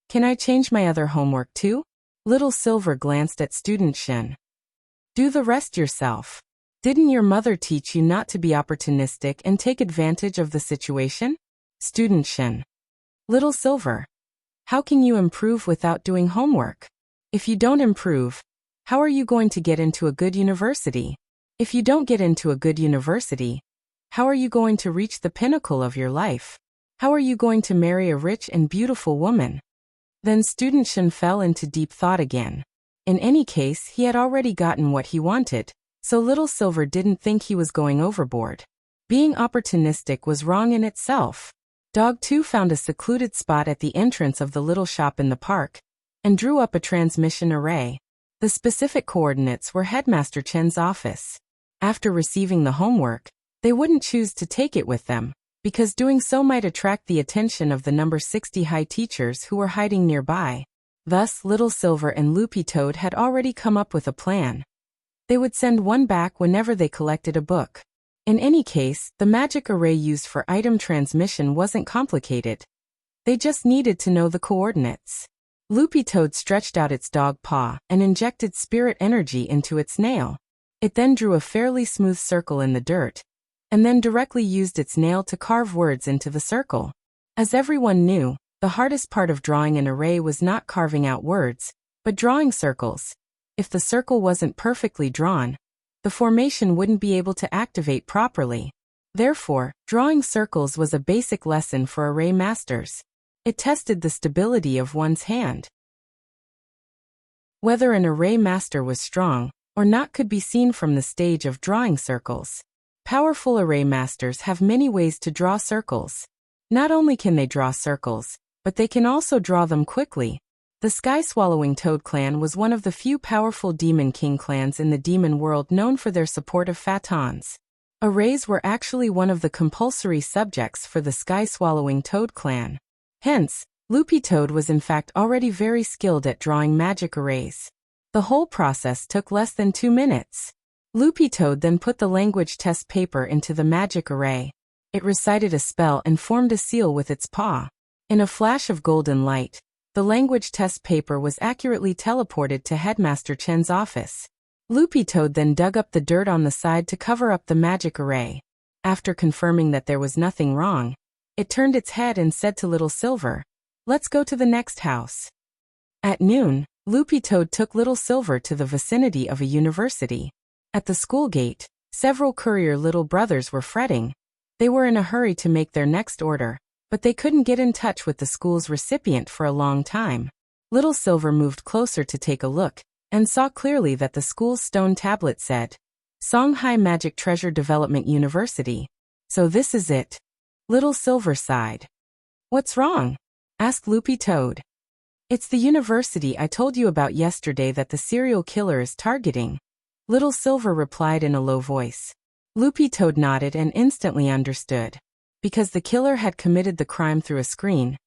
Can I change my other homework too? Little Silver glanced at student Shen. Do the rest yourself. Didn't your mother teach you not to be opportunistic and take advantage of the situation? Student Shen. Little Silver. How can you improve without doing homework? If you don't improve, how are you going to get into a good university? If you don't get into a good university, how are you going to reach the pinnacle of your life? How are you going to marry a rich and beautiful woman? Then student Shen fell into deep thought again. In any case, he had already gotten what he wanted, so Little Silver didn't think he was going overboard. Being opportunistic was wrong in itself. Dog 2 found a secluded spot at the entrance of the little shop in the park and drew up a transmission array. The specific coordinates were Headmaster Chen's office. After receiving the homework, they wouldn't choose to take it with them, because doing so might attract the attention of the number 60 high teachers who were hiding nearby. Thus, Little Silver and Loopy Toad had already come up with a plan. They would send one back whenever they collected a book. In any case, the magic array used for item transmission wasn't complicated. They just needed to know the coordinates. Loopy Toad stretched out its dog paw and injected spirit energy into its nail. It then drew a fairly smooth circle in the dirt, and then directly used its nail to carve words into the circle. As everyone knew, the hardest part of drawing an array was not carving out words, but drawing circles. If the circle wasn't perfectly drawn, the formation wouldn't be able to activate properly. Therefore, drawing circles was a basic lesson for array masters. It tested the stability of one's hand. Whether an array master was strong or not could be seen from the stage of drawing circles. Powerful array masters have many ways to draw circles. Not only can they draw circles, but they can also draw them quickly. The Sky-Swallowing Toad clan was one of the few powerful Demon King clans in the demon world known for their support of phantons. Arrays were actually one of the compulsory subjects for the Sky-Swallowing Toad clan. Hence, Loopy Toad was in fact already very skilled at drawing magic arrays. The whole process took less than 2 minutes. Loopy Toad then put the language test paper into the magic array. It recited a spell and formed a seal with its paw. In a flash of golden light, the language test paper was accurately teleported to Headmaster Chen's office. Loopy Toad then dug up the dirt on the side to cover up the magic array. After confirming that there was nothing wrong, it turned its head and said to Little Silver, "Let's go to the next house." At noon, Loopy Toad took Little Silver to the vicinity of a university. At the school gate, several courier little brothers were fretting. They were in a hurry to make their next order, but they couldn't get in touch with the school's recipient for a long time. Little Silver moved closer to take a look, and saw clearly that the school's stone tablet said, Songhai Magic Treasure Development University. So this is it. Little Silver sighed. "What's wrong?" asked Loopy Toad. "It's the university I told you about yesterday that the serial killer is targeting," Little Silver replied in a low voice. Loopy Toad nodded and instantly understood. Because the killer had committed the crime through a screen,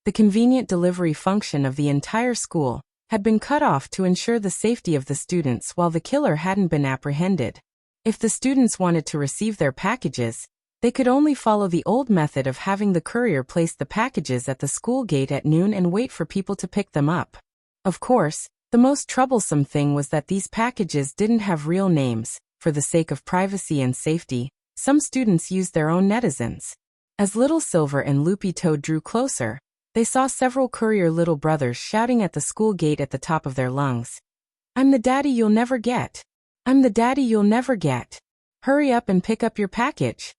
the convenient delivery function of the entire school had been cut off to ensure the safety of the students while the killer hadn't been apprehended. If the students wanted to receive their packages, they could only follow the old method of having the courier place the packages at the school gate at noon and wait for people to pick them up. Of course, the most troublesome thing was that these packages didn't have real names. For the sake of privacy and safety, some students used their own netizens. As Little Silver and Loopy Toad drew closer, they saw several courier little brothers shouting at the school gate at the top of their lungs. "I'm the daddy you'll never get. I'm the daddy you'll never get. Hurry up and pick up your package.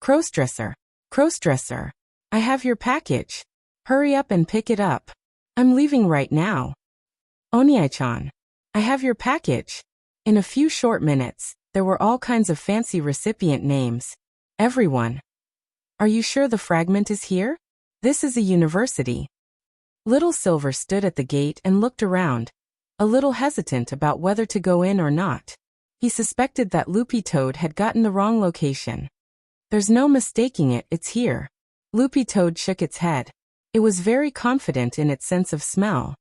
Crossdresser, Crossdresser, I have your package. Hurry up and pick it up. I'm leaving right now. Oniai-chan, I have your package." In a few short minutes, there were all kinds of fancy recipient names. Everyone. "Are you sure the fragment is here? This is a university." Little Silver stood at the gate and looked around, a little hesitant about whether to go in or not. He suspected that Loopy Toad had gotten the wrong location. "There's no mistaking it, it's here." Loopy Toad shook its head. It was very confident in its sense of smell.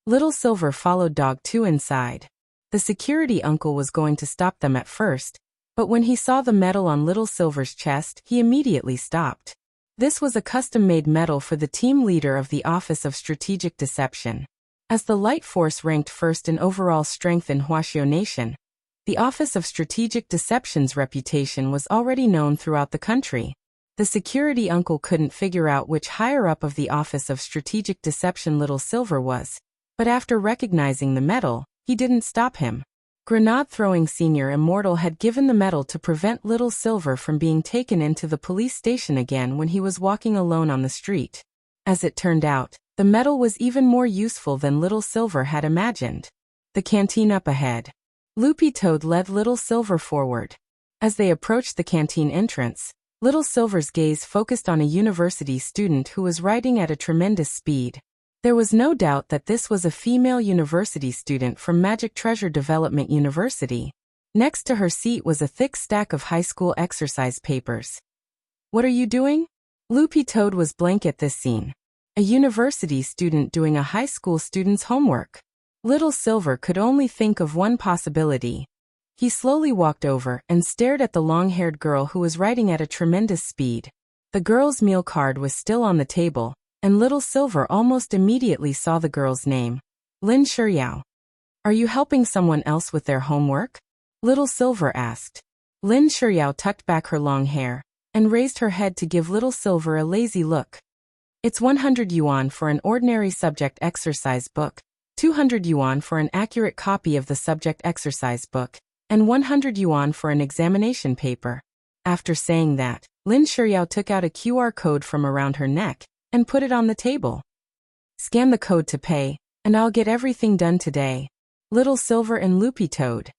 Little Silver followed Dog 2 inside. The security uncle was going to stop them at first, but when he saw the medal on Little Silver's chest, he immediately stopped. This was a custom-made medal for the team leader of the Office of Strategic Deception. As the Light Force ranked first in overall strength in Wuxia Nation, the Office of Strategic Deception's reputation was already known throughout the country. The security uncle couldn't figure out which higher-up of the Office of Strategic Deception Little Silver was, but after recognizing the medal, he didn't stop him. Grenade-throwing Senior Immortal had given the medal to prevent Little Silver from being taken into the police station again when he was walking alone on the street. As it turned out, the medal was even more useful than Little Silver had imagined. The canteen up ahead. Loopy Toad led Little Silver forward. As they approached the canteen entrance, Little Silver's gaze focused on a university student who was riding at a tremendous speed. There was no doubt that this was a female university student from Magic Treasure Development University. Next to her seat was a thick stack of high school exercise papers. "What are you doing?" Loopy Toad was blank at this scene. A university student doing a high school student's homework. Little Silver could only think of one possibility. He slowly walked over and stared at the long-haired girl who was riding at a tremendous speed. The girl's meal card was still on the table, and Little Silver almost immediately saw the girl's name. Lin Shiryao. "Are you helping someone else with their homework?" Little Silver asked. Lin Shiryao tucked back her long hair and raised her head to give Little Silver a lazy look. "It's 100 yuan for an ordinary subject exercise book, 200 yuan for an accurate copy of the subject exercise book, and 100 yuan for an examination paper." After saying that, Lin Shiryao took out a QR code from around her neck and put it on the table. "Scan the code to pay, and I'll get everything done today." Little Silver and Loopy Toad.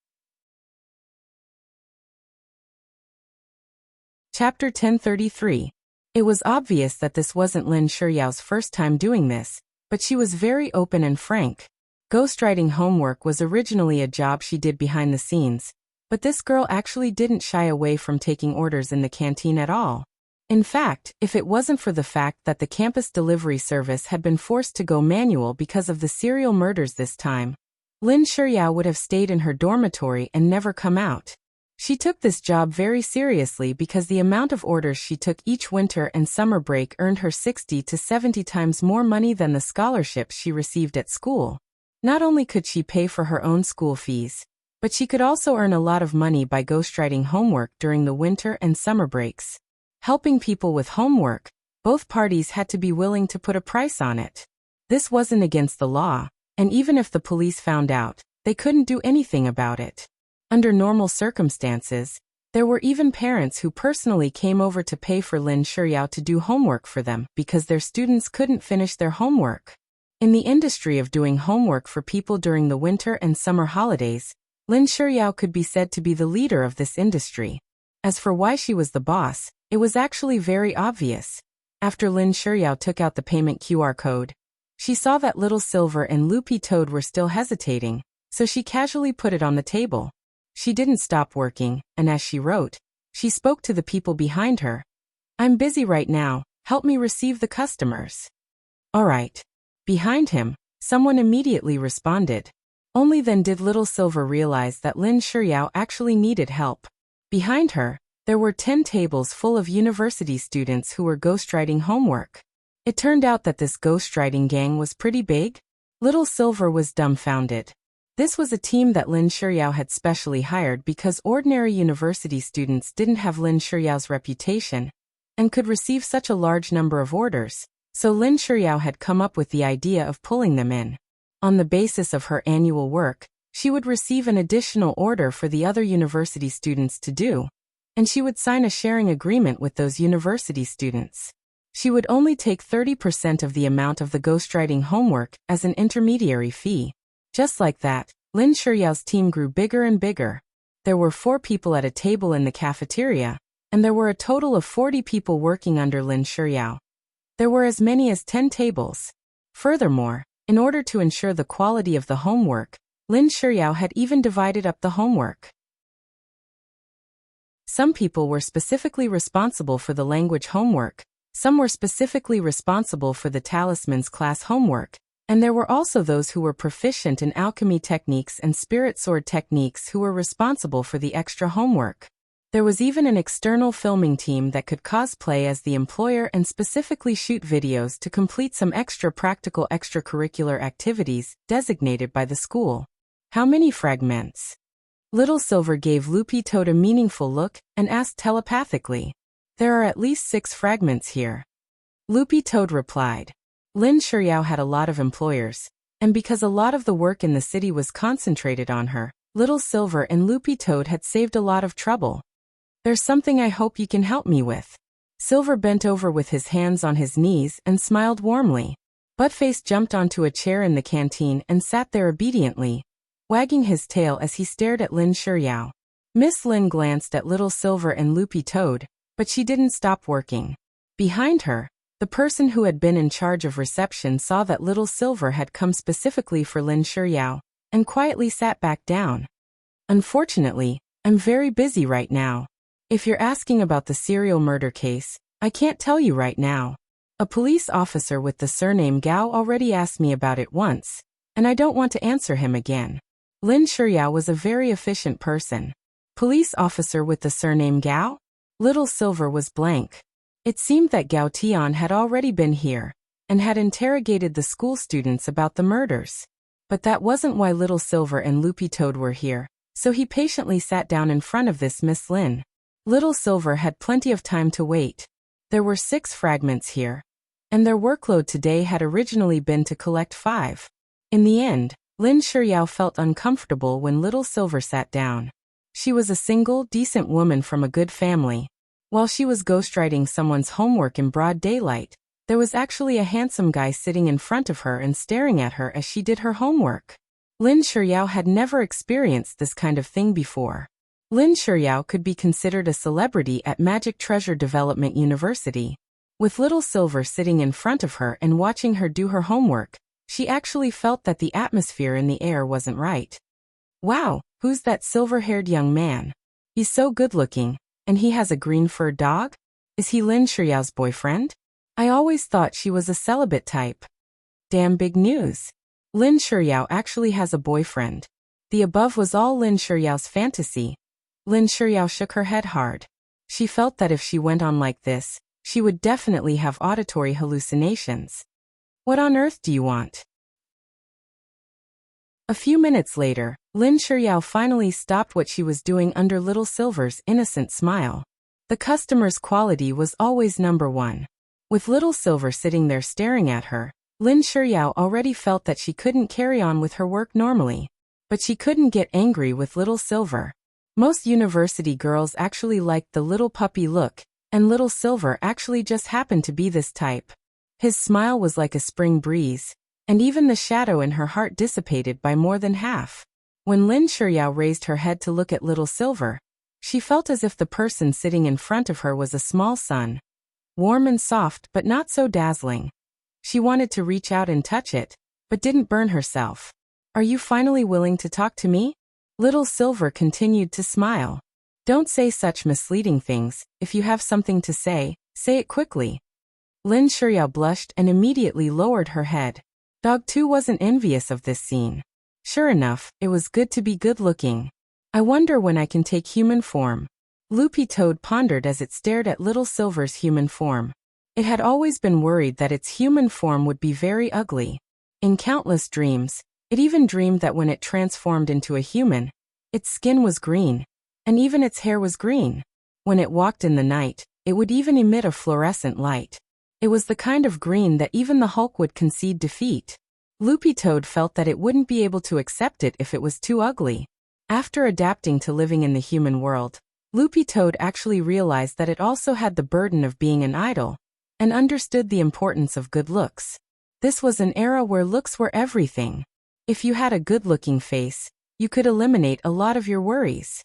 Chapter 1033. It was obvious that this wasn't Lin Shiyao's first time doing this, but she was very open and frank. Ghostwriting homework was originally a job she did behind the scenes, but this girl actually didn't shy away from taking orders in the canteen at all. In fact, if it wasn't for the fact that the campus delivery service had been forced to go manual because of the serial murders this time, Lin Shiyao would have stayed in her dormitory and never come out. She took this job very seriously because the amount of orders she took each winter and summer break earned her 60 to 70 times more money than the scholarships she received at school. Not only could she pay for her own school fees, but she could also earn a lot of money by ghostwriting homework during the winter and summer breaks. Helping people with homework, both parties had to be willing to put a price on it. This wasn't against the law, and even if the police found out, they couldn't do anything about it. Under normal circumstances, there were even parents who personally came over to pay for Lin Shiyao to do homework for them because their students couldn't finish their homework. In the industry of doing homework for people during the winter and summer holidays, Lin Shiyao could be said to be the leader of this industry. As for why she was the boss, it was actually very obvious. After Lin Shiyao took out the payment QR code, she saw that Little Silver and Loopy Toad were still hesitating, so she casually put it on the table. She didn't stop working, and as she wrote, she spoke to the people behind her. "I'm busy right now, help me receive the customers." "All right." Behind him, someone immediately responded. Only then did Little Silver realize that Lin Shiyao actually needed help. Behind her, there were 10 tables full of university students who were ghostwriting homework. It turned out that this ghostwriting gang was pretty big. Little Silver was dumbfounded. This was a team that Lin Shiyao had specially hired because ordinary university students didn't have Lin Shiyao's reputation and could receive such a large number of orders, so Lin Shiyao had come up with the idea of pulling them in. On the basis of her annual work, she would receive an additional order for the other university students to do, and she would sign a sharing agreement with those university students. She would only take 30% of the amount of the ghostwriting homework as an intermediary fee. Just like that, Lin Shiyao's team grew bigger and bigger. There were 4 people at a table in the cafeteria, and there were a total of 40 people working under Lin Shiyao. There were as many as 10 tables. Furthermore, in order to ensure the quality of the homework, Lin Shiyao had even divided up the homework. Some people were specifically responsible for the language homework, some were specifically responsible for the talismans class homework, and there were also those who were proficient in alchemy techniques and spirit sword techniques who were responsible for the extra homework. There was even an external filming team that could cosplay as the employer and specifically shoot videos to complete some extra practical extracurricular activities designated by the school. How many fragments? Little Silver gave Loopy Toad a meaningful look and asked telepathically. "There are at least 6 fragments here." Loopy Toad replied. Lin Shiyao had a lot of employers, and because a lot of the work in the city was concentrated on her, Little Silver and Loopy Toad had saved a lot of trouble. "There's something I hope you can help me with." Silver bent over with his hands on his knees and smiled warmly. Buttface jumped onto a chair in the canteen and sat there obediently, wagging his tail as he stared at Lin Shiyao. Miss Lin glanced at Little Silver and Loopy Toad, but she didn't stop working. Behind her, the person who had been in charge of reception saw that Little Silver had come specifically for Lin Shiyao, and quietly sat back down. "Unfortunately, I'm very busy right now. If you're asking about the serial murder case, I can't tell you right now. A police officer with the surname Gao already asked me about it once, and I don't want to answer him again." Lin Shiyao was a very efficient person. Police officer with the surname Gao? Little Silver was blank. It seemed that Gao Tian had already been here, and had interrogated the school students about the murders. But that wasn't why Little Silver and Loopy Toad were here, so he patiently sat down in front of this Miss Lin. Little Silver had plenty of time to wait. There were 6 fragments here, and their workload today had originally been to collect 5. In the end, Lin Shiyao felt uncomfortable when Little Silver sat down. She was a single, decent woman from a good family. While she was ghostwriting someone's homework in broad daylight, there was actually a handsome guy sitting in front of her and staring at her as she did her homework. Lin Shiyao had never experienced this kind of thing before. Lin Shiryao could be considered a celebrity at Magic Treasure Development University. With little Silver sitting in front of her and watching her do her homework, she actually felt that the atmosphere in the air wasn't right. Wow, who's that silver-haired young man? He's so good-looking, and he has a green-furred dog? Is he Lin Shiryao's boyfriend? I always thought she was a celibate type. Damn big news. Lin Shiryao actually has a boyfriend. The above was all Lin Shiryao's fantasy. Lin Shiryao shook her head hard. She felt that if she went on like this, she would definitely have auditory hallucinations. What on earth do you want? A few minutes later, Lin Shiryao finally stopped what she was doing under little Silver's innocent smile. The customer's quality was always number one. With little Silver sitting there staring at her, Lin Shiryao already felt that she couldn't carry on with her work normally. But she couldn't get angry with little Silver. Most university girls actually liked the little puppy look, and little Silver actually just happened to be this type. His smile was like a spring breeze, and even the shadow in her heart dissipated by more than half. When Lin Shiryao raised her head to look at little Silver, she felt as if the person sitting in front of her was a small sun. Warm and soft but not so dazzling. She wanted to reach out and touch it, but didn't burn herself. Are you finally willing to talk to me? Little Silver continued to smile. Don't say such misleading things. If you have something to say it quickly. Lin Shiryao blushed and immediately lowered her head. Dog 2 wasn't envious of this scene. Sure enough, it was good to be good-looking. I wonder when I can take human form. Loopy Toad pondered as it stared at little Silver's human form. It had always been worried that its human form would be very ugly. In countless dreams, it even dreamed that when it transformed into a human, its skin was green, and even its hair was green. When it walked in the night, it would even emit a fluorescent light. It was the kind of green that even the Hulk would concede defeat. Loopy Toad felt that it wouldn't be able to accept it if it was too ugly. After adapting to living in the human world, Loopy Toad actually realized that it also had the burden of being an idol, and understood the importance of good looks. This was an era where looks were everything. If you had a good-looking face, you could eliminate a lot of your worries.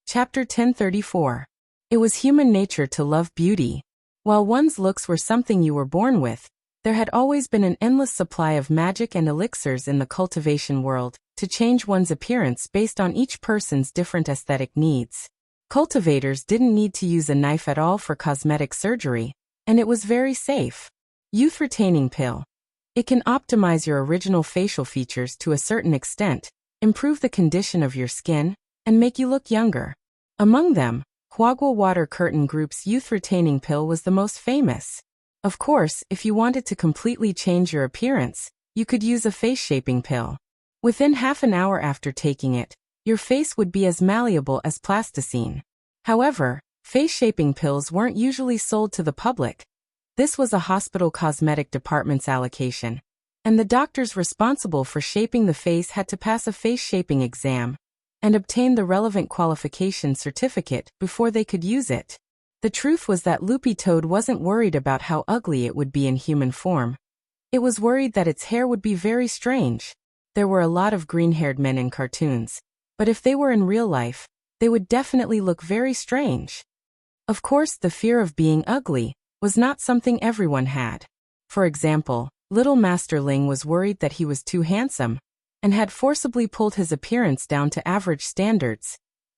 Chapter 1034. It was human nature to love beauty. While one's looks were something you were born with, there had always been an endless supply of magic and elixirs in the cultivation world to change one's appearance based on each person's different aesthetic needs. Cultivators didn't need to use a knife at all for cosmetic surgery, and it was very safe. Youth Retaining Pill. It can optimize your original facial features to a certain extent, improve the condition of your skin, and make you look younger. Among them, Huagua Water Curtain Group's Youth Retaining Pill was the most famous. Of course, if you wanted to completely change your appearance, you could use a face-shaping pill. Within half an hour after taking it, your face would be as malleable as plasticine. However, face-shaping pills weren't usually sold to the public. This was a hospital cosmetic department's allocation, and the doctors responsible for shaping the face had to pass a face-shaping exam and obtain the relevant qualification certificate before they could use it. The truth was that Loopy Toad wasn't worried about how ugly it would be in human form. It was worried that its hair would be very strange. There were a lot of green-haired men in cartoons, but if they were in real life, they would definitely look very strange. Of course, the fear of being ugly was not something everyone had. For example, little Master Ling was worried that he was too handsome, and had forcibly pulled his appearance down to average standards.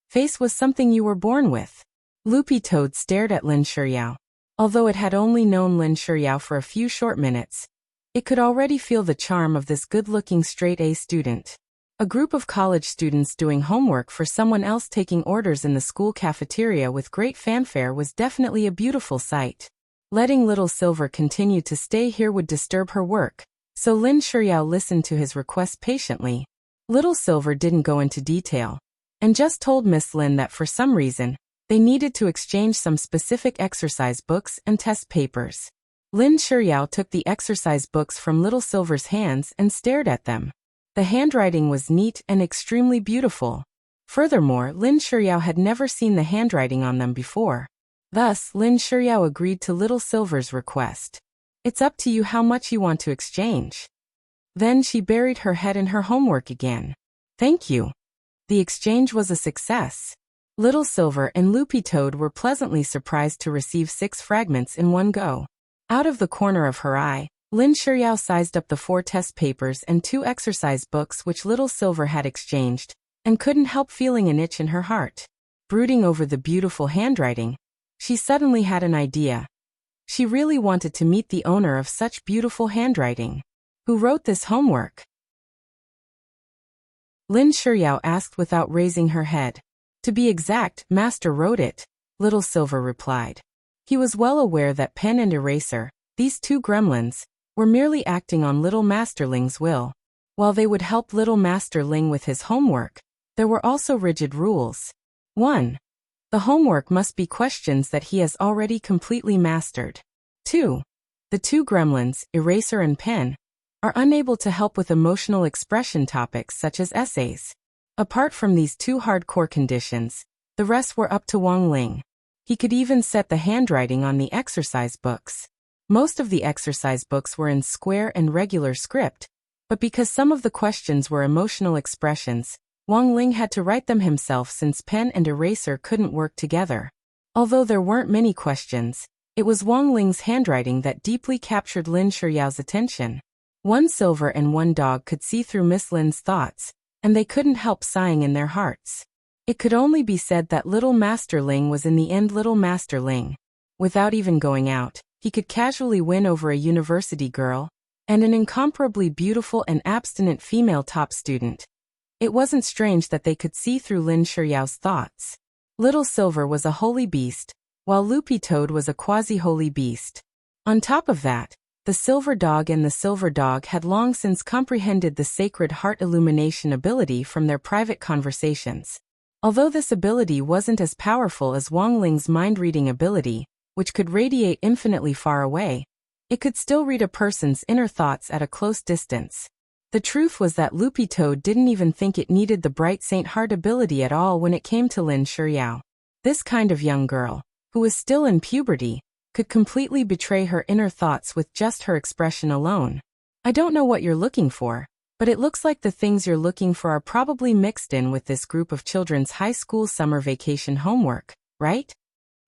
Face was something you were born with. Loopy Toad stared at Lin Shiryao. Although it had only known Lin Shiryao for a few short minutes, it could already feel the charm of this good-looking straight-A student. A group of college students doing homework for someone else taking orders in the school cafeteria with great fanfare was definitely a beautiful sight. Letting little Silver continue to stay here would disturb her work, so Lin Shiryao listened to his request patiently. Little Silver didn't go into detail, and just told Miss Lin that for some reason, they needed to exchange some specific exercise books and test papers. Lin Shiryao took the exercise books from little Silver's hands and stared at them. The handwriting was neat and extremely beautiful. Furthermore, Lin Shiryao had never seen the handwriting on them before. Thus, Lin Shiryao agreed to little Silver's request. It's up to you how much you want to exchange. Then she buried her head in her homework again. Thank you. The exchange was a success. Little Silver and Loopy Toad were pleasantly surprised to receive 6 fragments in one go. Out of the corner of her eye, Lin Shiryao sized up the 4 test papers and 2 exercise books which Little Silver had exchanged, and couldn't help feeling an itch in her heart. Brooding over the beautiful handwriting, she suddenly had an idea. She really wanted to meet the owner of such beautiful handwriting. Who wrote this homework? Lin Shiryao asked without raising her head. To be exact, Master wrote it, Little Silver replied. He was well aware that pen and eraser, these 2 gremlins, were merely acting on Little Master Ling's will. While they would help Little Master Ling with his homework, there were also rigid rules. 1. The homework must be questions that he has already completely mastered. 2. The 2 gremlins, eraser and pen, are unable to help with emotional expression topics such as essays. Apart from these 2 hardcore conditions, the rest were up to Wang Ling. He could even set the handwriting on the exercise books. Most of the exercise books were in square and regular script, but because some of the questions were emotional expressions, Wang Ling had to write them himself since pen and eraser couldn't work together. Although there weren't many questions, it was Wang Ling's handwriting that deeply captured Lin Shiryao's attention. 1 Silver and 1 Dog could see through Miss Lin's thoughts, and they couldn't help sighing in their hearts. It could only be said that Little Master Ling was in the end Little Master Ling. Without even going out, he could casually win over a university girl, and an incomparably beautiful and abstinent female top student. It wasn't strange that they could see through Lin Shiryao's thoughts. Little Silver was a holy beast, while Loopy Toad was a quasi-holy beast. On top of that, the Silver Dog and the Silver Dog had long since comprehended the sacred heart illumination ability from their private conversations. Although this ability wasn't as powerful as Wang Ling's mind-reading ability, which could radiate infinitely far away, it could still read a person's inner thoughts at a close distance. The truth was that Loopy Toad didn't even think it needed the bright Saint Heart ability at all when it came to Lin Shiryao. This kind of young girl, who was still in puberty, could completely betray her inner thoughts with just her expression alone. I don't know what you're looking for, but it looks like the things you're looking for are probably mixed in with this group of children's high school summer vacation homework, right?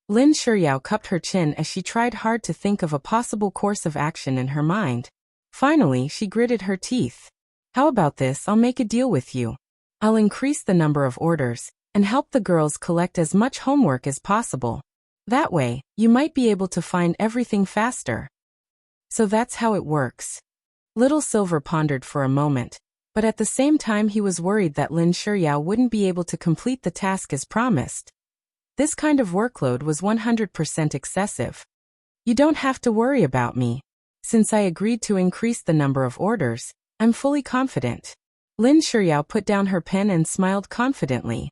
Lin Shiryao cupped her chin as she tried hard to think of a possible course of action in her mind. Finally, she gritted her teeth. How about this? I'll make a deal with you. I'll increase the number of orders, and help the girls collect as much homework as possible. That way, you might be able to find everything faster. So that's how it works. Little Silver pondered for a moment, but at the same time he was worried that Lin Shiryao wouldn't be able to complete the task as promised. This kind of workload was 100% excessive. You don't have to worry about me. Since I agreed to increase the number of orders, I'm fully confident. Lin Shiryao put down her pen and smiled confidently.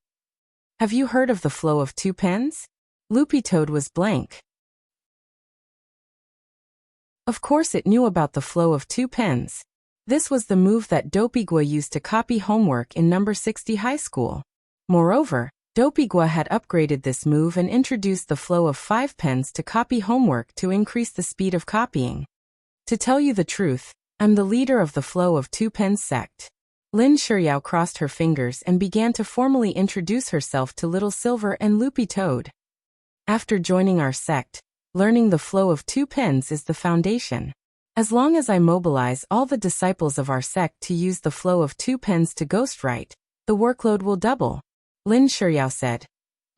Have you heard of the flow of 2 pens? Loopy Toad was blank. Of course it knew about the flow of 2 pens. This was the move that Dopigua used to copy homework in number 60 high school. Moreover, Dopigua had upgraded this move and introduced the flow of 5 pens to copy homework to increase the speed of copying. To tell you the truth, I'm the leader of the flow of 2 pens sect. Lin Shiryao crossed her fingers and began to formally introduce herself to Little Silver and Loopy Toad. After joining our sect, learning the flow of 2 pens is the foundation. As long as I mobilize all the disciples of our sect to use the flow of 2 pens to ghostwrite, the workload will double, Lin Shiryao said.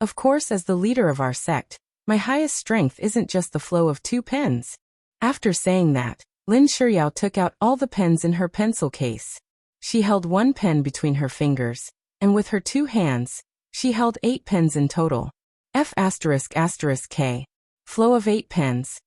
Of course, as the leader of our sect, my highest strength isn't just the flow of 2 pens. After saying that, Lin Shiryao took out all the pens in her pencil case. She held 1 pen between her fingers, and with her 2 hands, she held 8 pens in total. F***K. Flow of 8 pens.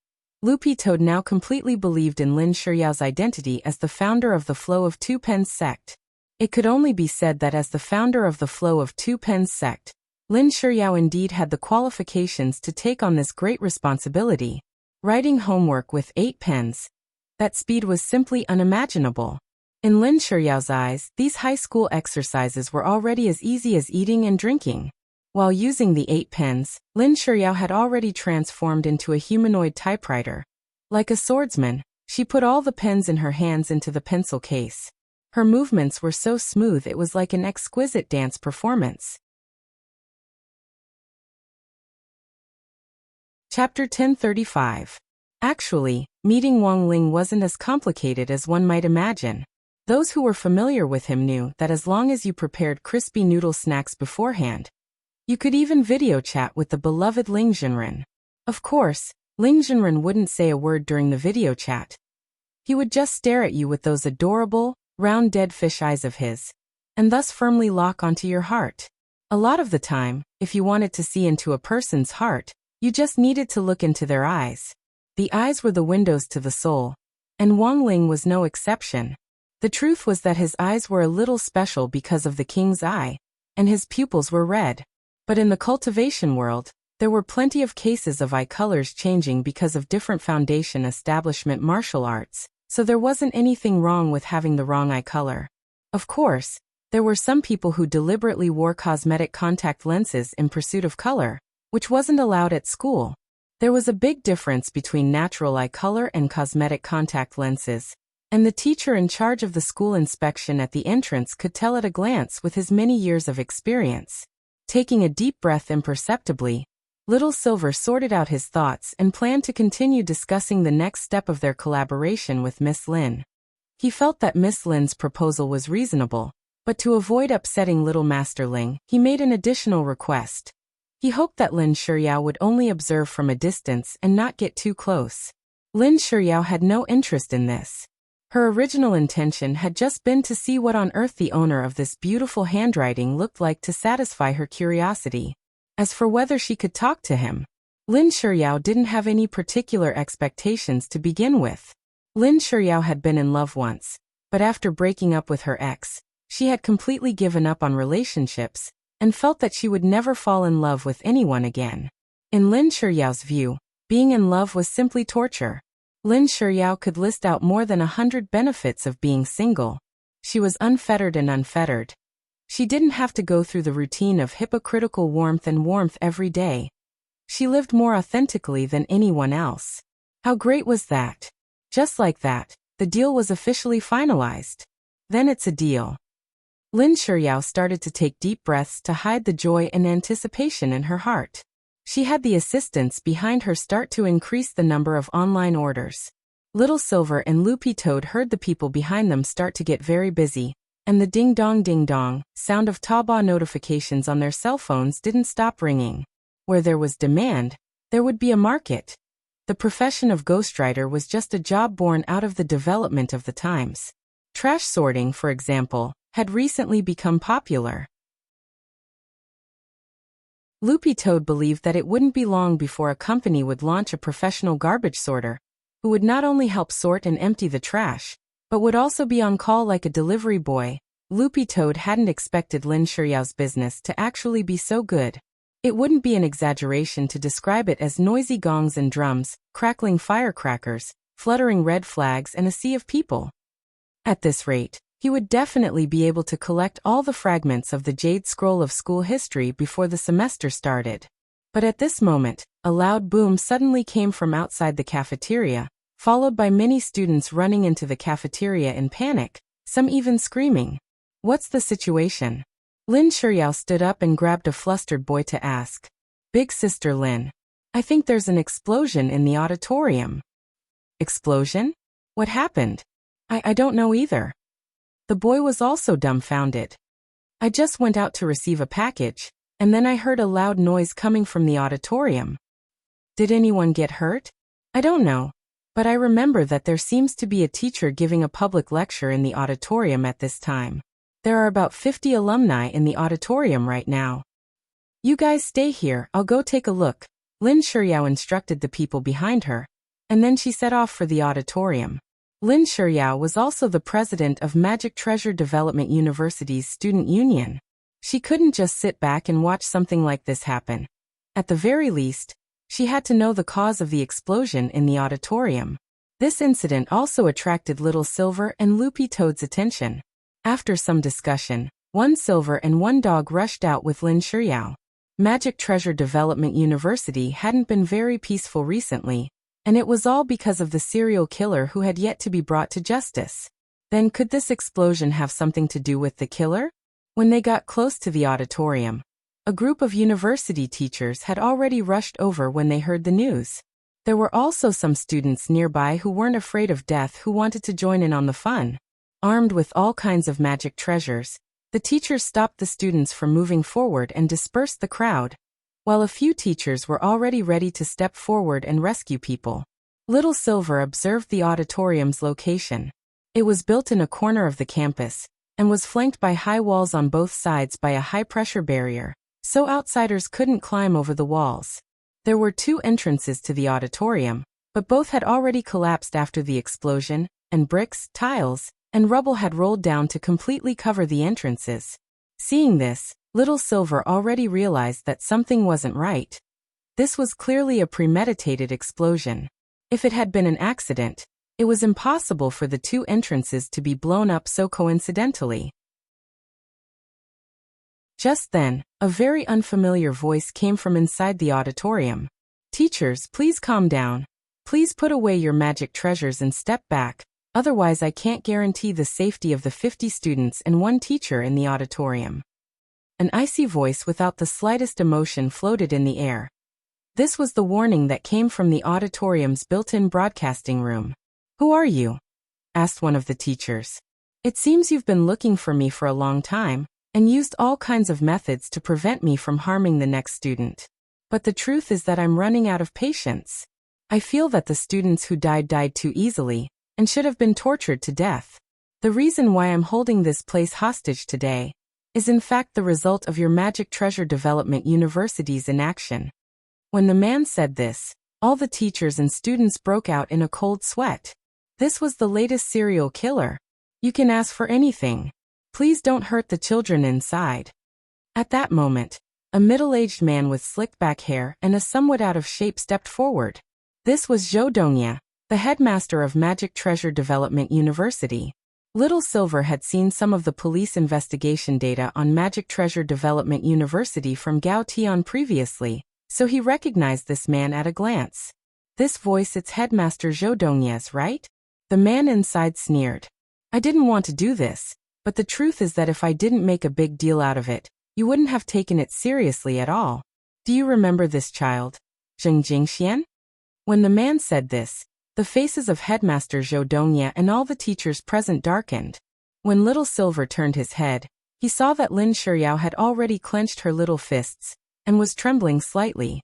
Loopy Toad now completely believed in Lin Shiryao's identity as the founder of the Flow of 2 Pens sect. It could only be said that as the founder of the Flow of 2 Pens sect, Lin Shiryao indeed had the qualifications to take on this great responsibility. Writing homework with 8 pens. That speed was simply unimaginable. In Lin Shiryao's eyes, these high school exercises were already as easy as eating and drinking. While using the 8 pens, Lin Shiryao had already transformed into a humanoid typewriter. Like a swordsman, She put all the pens in her hands into the pencil case. Her movements were so smooth it was like an exquisite dance performance. Chapter 1035. Actually, meeting Wang Ling wasn't as complicated as one might imagine. Those who were familiar with him knew that as long as you prepared crispy noodle snacks beforehand, you could even video chat with the beloved Ling Zhenren. Of course, Ling Zhenren wouldn't say a word during the video chat. He would just stare at you with those adorable, round dead fish eyes of his, and thus firmly lock onto your heart. A lot of the time, if you wanted to see into a person's heart, you just needed to look into their eyes. The eyes were the windows to the soul, and Wang Ling was no exception. The truth was that his eyes were a little special because of the king's eye, and his pupils were red. But in the cultivation world, there were plenty of cases of eye colors changing because of different foundation establishment martial arts, so there wasn't anything wrong with having the wrong eye color. Of course, there were some people who deliberately wore cosmetic contact lenses in pursuit of color, which wasn't allowed at school. There was a big difference between natural eye color and cosmetic contact lenses, and the teacher in charge of the school inspection at the entrance could tell at a glance with his many years of experience. Taking a deep breath imperceptibly, Little Silver sorted out his thoughts and planned to continue discussing the next step of their collaboration with Miss Lin. He felt that Miss Lin's proposal was reasonable, but to avoid upsetting Little Master Ling, he made an additional request. He hoped that Lin Shiyao would only observe from a distance and not get too close. Lin Shiyao had no interest in this. Her original intention had just been to see what on earth the owner of this beautiful handwriting looked like to satisfy her curiosity. As for whether she could talk to him, Lin Shiyao didn't have any particular expectations to begin with. Lin Shiyao had been in love once, but after breaking up with her ex, she had completely given up on relationships and felt that she would never fall in love with anyone again. In Lin Shiyao's view, being in love was simply torture. Lin Shiyao could list out more than 100 benefits of being single. She was unfettered and unfettered. She didn't have to go through the routine of hypocritical warmth and warmth every day. She lived more authentically than anyone else. How great was that? Just like that, the deal was officially finalized. Then it's a deal. Lin Shiyao started to take deep breaths to hide the joy and anticipation in her heart. She had the assistants behind her start to increase the number of online orders. Little Silver and Loopy Toad heard the people behind them start to get very busy, and the ding-dong sound of Taobao notifications on their cell phones didn't stop ringing. Where there was demand, there would be a market. The profession of ghostwriter was just a job born out of the development of the times. Trash sorting, for example, had recently become popular. Loopy Toad believed that it wouldn't be long before a company would launch a professional garbage sorter, who would not only help sort and empty the trash, but would also be on call like a delivery boy. Loopy Toad hadn't expected Lin Shiyao's business to actually be so good. It wouldn't be an exaggeration to describe it as noisy gongs and drums, crackling firecrackers, fluttering red flags, and a sea of people. At this rate, he would definitely be able to collect all the fragments of the Jade Scroll of school history before the semester started. But at this moment, a loud boom suddenly came from outside the cafeteria, followed by many students running into the cafeteria in panic, some even screaming. "What's the situation?" Lin Shiyao stood up and grabbed a flustered boy to ask. "Big Sister Lin, I think there's an explosion in the auditorium." "Explosion? What happened?" I don't know either." The boy was also dumbfounded. "I just went out to receive a package, and then I heard a loud noise coming from the auditorium." "Did anyone get hurt?" "I don't know. But I remember that there seems to be a teacher giving a public lecture in the auditorium at this time. There are about 50 alumni in the auditorium right now." "You guys stay here, I'll go take a look," Lin Shiyao instructed the people behind her, and then she set off for the auditorium. Lin Shiyao was also the president of Magic Treasure Development University's student union. She couldn't just sit back and watch something like this happen. At the very least, she had to know the cause of the explosion in the auditorium. This incident also attracted Little Silver and Loopy Toad's attention. After some discussion, one Silver and one Dog rushed out with Lin Shiyao. Magic Treasure Development University hadn't been very peaceful recently, And it was all because of the serial killer who had yet to be brought to justice. Then could this explosion have something to do with the killer? When they got close to the auditorium, a group of university teachers had already rushed over when they heard the news. There were also some students nearby who weren't afraid of death who wanted to join in on the fun. Armed with all kinds of magic treasures, the teachers stopped the students from moving forward and dispersed the crowd, while a few teachers were already ready to step forward and rescue people. Little Silver observed the auditorium's location. It was built in a corner of the campus, and was flanked by high walls on both sides by a high-pressure barrier, so outsiders couldn't climb over the walls. There were 2 entrances to the auditorium, but both had already collapsed after the explosion, and bricks, tiles, and rubble had rolled down to completely cover the entrances. Seeing this, Little Silver already realized that something wasn't right. This was clearly a premeditated explosion. If it had been an accident, it was impossible for the 2 entrances to be blown up so coincidentally. Just then, a very unfamiliar voice came from inside the auditorium. "Teachers, please calm down. Please put away your magic treasures and step back, otherwise I can't guarantee the safety of the 50 students and 1 teacher in the auditorium." An icy voice without the slightest emotion floated in the air. This was the warning that came from the auditorium's built-in broadcasting room. "Who are you?" asked one of the teachers. "It seems you've been looking for me for a long time, and used all kinds of methods to prevent me from harming the next student. But the truth is that I'm running out of patience. I feel that the students who died too easily, and should have been tortured to death. The reason why I'm holding this place hostage today is in fact the result of your Magic Treasure Development University's inaction." When the man said this, all the teachers and students broke out in a cold sweat. This was the latest serial killer. You can ask for anything. Please don't hurt the children inside. At that moment, a middle-aged man with slicked back hair and a somewhat out of shape stepped forward. This was Zhou Dongya, the headmaster of Magic Treasure Development University. Little Silver had seen some of the police investigation data on Magic Treasure Development University from Gao Tian previously, so he recognized this man at a glance. "This voice, it's Headmaster Zhou Dongya's, right?" The man inside sneered. "I didn't want to do this, but the truth is that if I didn't make a big deal out of it, you wouldn't have taken it seriously at all. Do you remember this child, Zheng Jingxian?" When the man said this, the faces of Headmaster Zhou Dongya and all the teachers present darkened. When Little Silver turned his head, he saw that Lin Shiyao had already clenched her little fists, and was trembling slightly.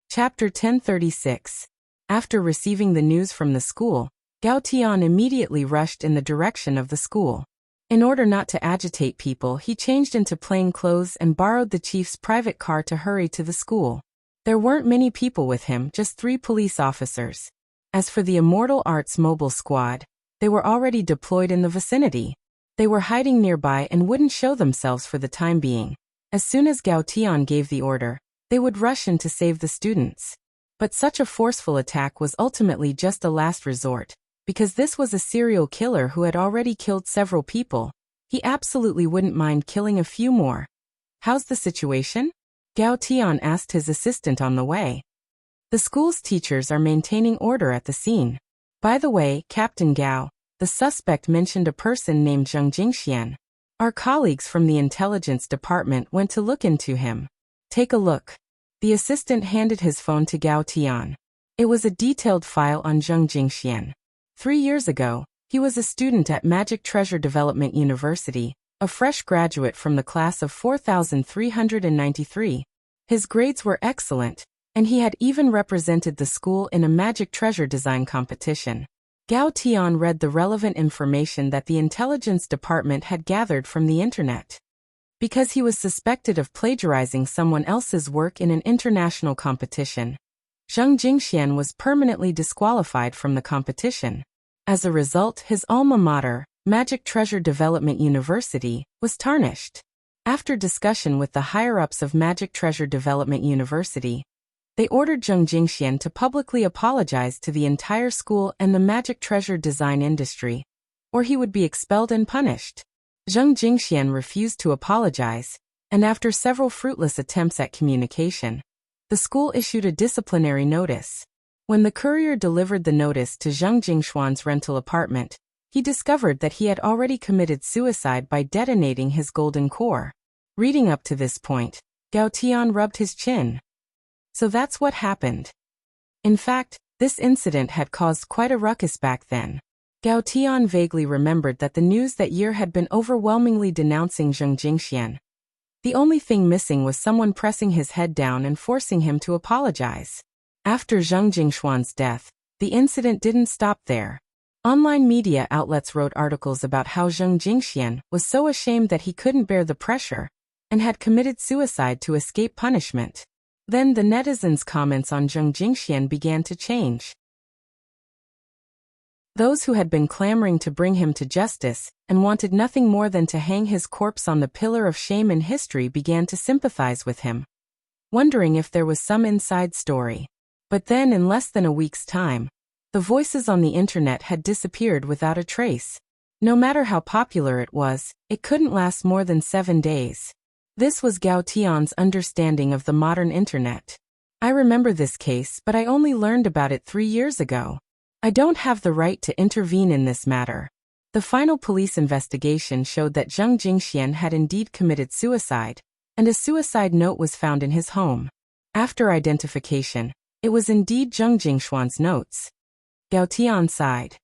Chapter 1036. After receiving the news from the school, Gao Tian immediately rushed in the direction of the school. In order not to agitate people, he changed into plain clothes and borrowed the chief's private car to hurry to the school. There weren't many people with him, just 3 police officers. As for the Immortal Arts mobile squad, they were already deployed in the vicinity. They were hiding nearby and wouldn't show themselves for the time being. As soon as Gao Tian gave the order, they would rush in to save the students. But such a forceful attack was ultimately just a last resort, because this was a serial killer who had already killed several people. He absolutely wouldn't mind killing a few more. "How's the situation?" Gao Tian asked his assistant on the way. "The school's teachers are maintaining order at the scene. By the way, Captain Gao, the suspect mentioned a person named Zheng Jingxian. Our colleagues from the intelligence department went to look into him. Take a look." The assistant handed his phone to Gao Tian. It was a detailed file on Zheng Jingxian. 3 years ago, he was a student at Magic Treasure Development University, a fresh graduate from the class of 4393. His grades were excellent, and he had even represented the school in a magic treasure design competition. Gao Tian read the relevant information that the intelligence department had gathered from the internet. Because he was suspected of plagiarizing someone else's work in an international competition, Zheng Jingxian was permanently disqualified from the competition. As a result, his alma mater, Magic Treasure Development University, was tarnished. After discussion with the higher-ups of Magic Treasure Development University, they ordered Zheng Jingxian to publicly apologize to the entire school and the magic treasure design industry, or he would be expelled and punished. Zheng Jingxian refused to apologize, and after several fruitless attempts at communication, the school issued a disciplinary notice. When the courier delivered the notice to Zhang Jingshuan's rental apartment, he discovered that he had already committed suicide by detonating his golden core. Reading up to this point, Gao Tian rubbed his chin. So that's what happened. In fact, this incident had caused quite a ruckus back then. Gao Tian vaguely remembered that the news that year had been overwhelmingly denouncing Zhang Jingxian. The only thing missing was someone pressing his head down and forcing him to apologize. After Zhang Jingshuan's death, the incident didn't stop there. Online media outlets wrote articles about how Zhang Jingxian was so ashamed that he couldn't bear the pressure and had committed suicide to escape punishment. Then the netizens' comments on Zhang Jingxian began to change. Those who had been clamoring to bring him to justice and wanted nothing more than to hang his corpse on the pillar of shame in history began to sympathize with him, wondering if there was some inside story. But then in less than a week's time, the voices on the internet had disappeared without a trace. No matter how popular it was, it couldn't last more than 7 days. This was Gao Tian's understanding of the modern internet. I remember this case, but I only learned about it 3 years ago. I don't have the right to intervene in this matter. The final police investigation showed that Zhang Jingxian had indeed committed suicide, and a suicide note was found in his home. After identification, it was indeed Zhang Jingshuan's notes. Gao Tian sighed.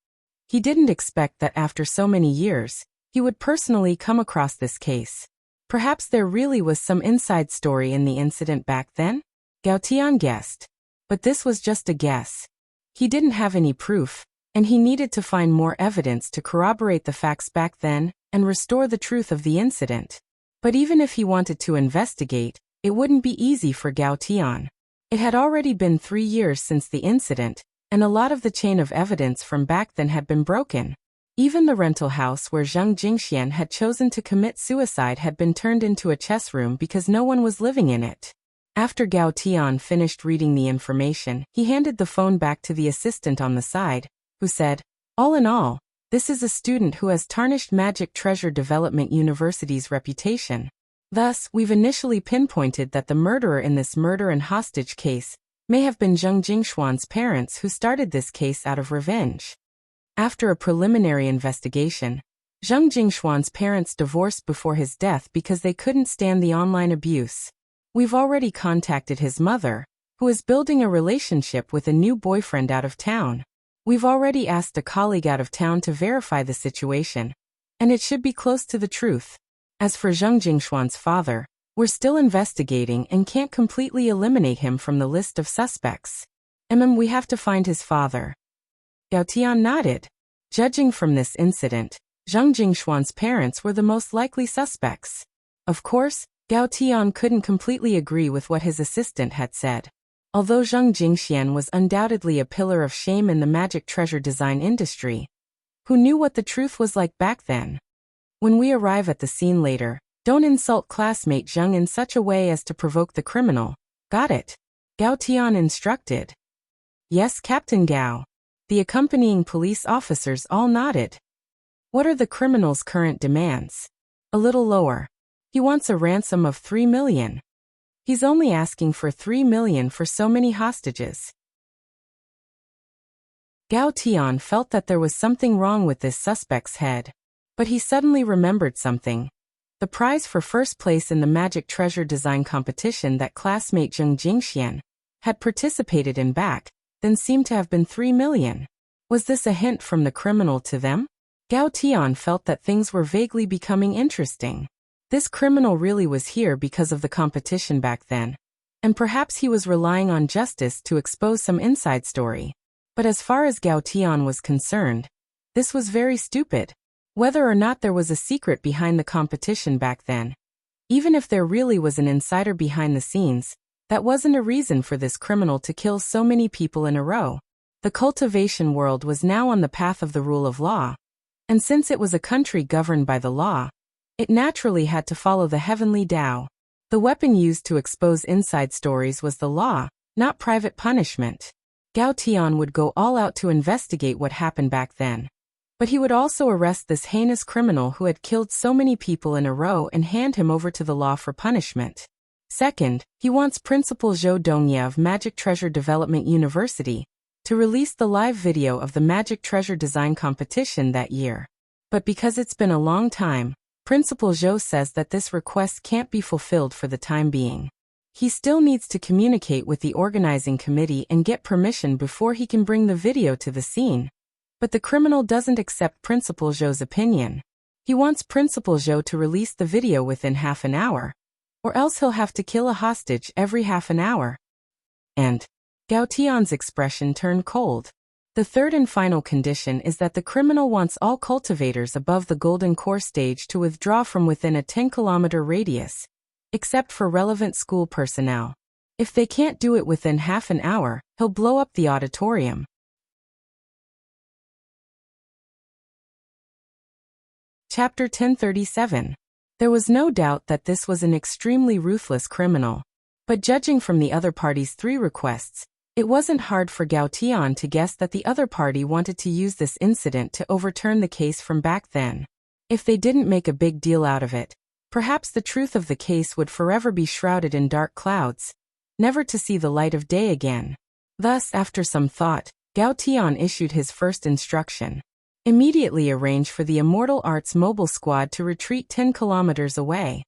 He didn't expect that after so many years, he would personally come across this case. Perhaps there really was some inside story in the incident back then? Gao Tian guessed. But this was just a guess. He didn't have any proof, and he needed to find more evidence to corroborate the facts back then and restore the truth of the incident. But even if he wanted to investigate, it wouldn't be easy for Gao Tian. It had already been 3 years since the incident, and a lot of the chain of evidence from back then had been broken. Even the rental house where Zhang Jingxian had chosen to commit suicide had been turned into a chess room because no one was living in it. After Gao Tian finished reading the information, he handed the phone back to the assistant on the side, who said, "All in all, this is a student who has tarnished Magic Treasure Development University's reputation. Thus, we've initially pinpointed that the murderer in this murder and hostage case may have been Zhang Jingshuan's parents who started this case out of revenge." After a preliminary investigation, Zhang Jingshuan's parents divorced before his death because they couldn't stand the online abuse. We've already contacted his mother, who is building a relationship with a new boyfriend out of town. We've already asked a colleague out of town to verify the situation, and it should be close to the truth. As for Zhang Jingshuan's father, we're still investigating and can't completely eliminate him from the list of suspects. We have to find his father. Gao Tian nodded. Judging from this incident, Zhang Jingshuan's parents were the most likely suspects. Of course, Gao Tian couldn't completely agree with what his assistant had said. Although Zhang Jingxian was undoubtedly a pillar of shame in the magic treasure design industry, who knew what the truth was like back then? When we arrive at the scene later, don't insult classmate Zhang in such a way as to provoke the criminal. Got it? Gao Tian instructed. Yes, Captain Gao. The accompanying police officers all nodded. What are the criminal's current demands? A little lower. He wants a ransom of 3 million. He's only asking for 3 million for so many hostages. Gao Tian felt that there was something wrong with this suspect's head. But he suddenly remembered something. The prize for first place in the Magic Treasure Design competition that classmate Zhang Jingxian had participated in back then seemed to have been 3 million. Was this a hint from the criminal to them? Gao Tian felt that things were vaguely becoming interesting. This criminal really was here because of the competition back then, and perhaps he was relying on justice to expose some inside story. But as far as Gao Tian was concerned, this was very stupid. Whether or not there was a secret behind the competition back then, even if there really was an insider behind the scenes, that wasn't a reason for this criminal to kill so many people in a row. The cultivation world was now on the path of the rule of law, and since it was a country governed by the law, it naturally had to follow the heavenly Tao. The weapon used to expose inside stories was the law, not private punishment. Gao Tian would go all out to investigate what happened back then. But he would also arrest this heinous criminal who had killed so many people in a row and hand him over to the law for punishment. Second, he wants Principal Zhou Dongye of Magic Treasure Development University to release the live video of the Magic Treasure Design competition that year. But because it's been a long time, Principal Zhou says that this request can't be fulfilled for the time being. He still needs to communicate with the organizing committee and get permission before he can bring the video to the scene. But the criminal doesn't accept Principal Zhou's opinion. He wants Principal Zhou to release the video within half an hour, or else he'll have to kill a hostage every half an hour. And Gao Tian's expression turned cold. The third and final condition is that the criminal wants all cultivators above the Golden Core stage to withdraw from within a 10-kilometer radius, except for relevant school personnel. If they can't do it within half an hour, he'll blow up the auditorium. Chapter 1037. There was no doubt that this was an extremely ruthless criminal. But judging from the other party's 3 requests, it wasn't hard for Gao Tian to guess that the other party wanted to use this incident to overturn the case from back then. If they didn't make a big deal out of it, perhaps the truth of the case would forever be shrouded in dark clouds, never to see the light of day again. Thus, after some thought, Gao Tian issued his first instruction. Immediately arrange for the Immortal Arts mobile squad to retreat 10 kilometers away.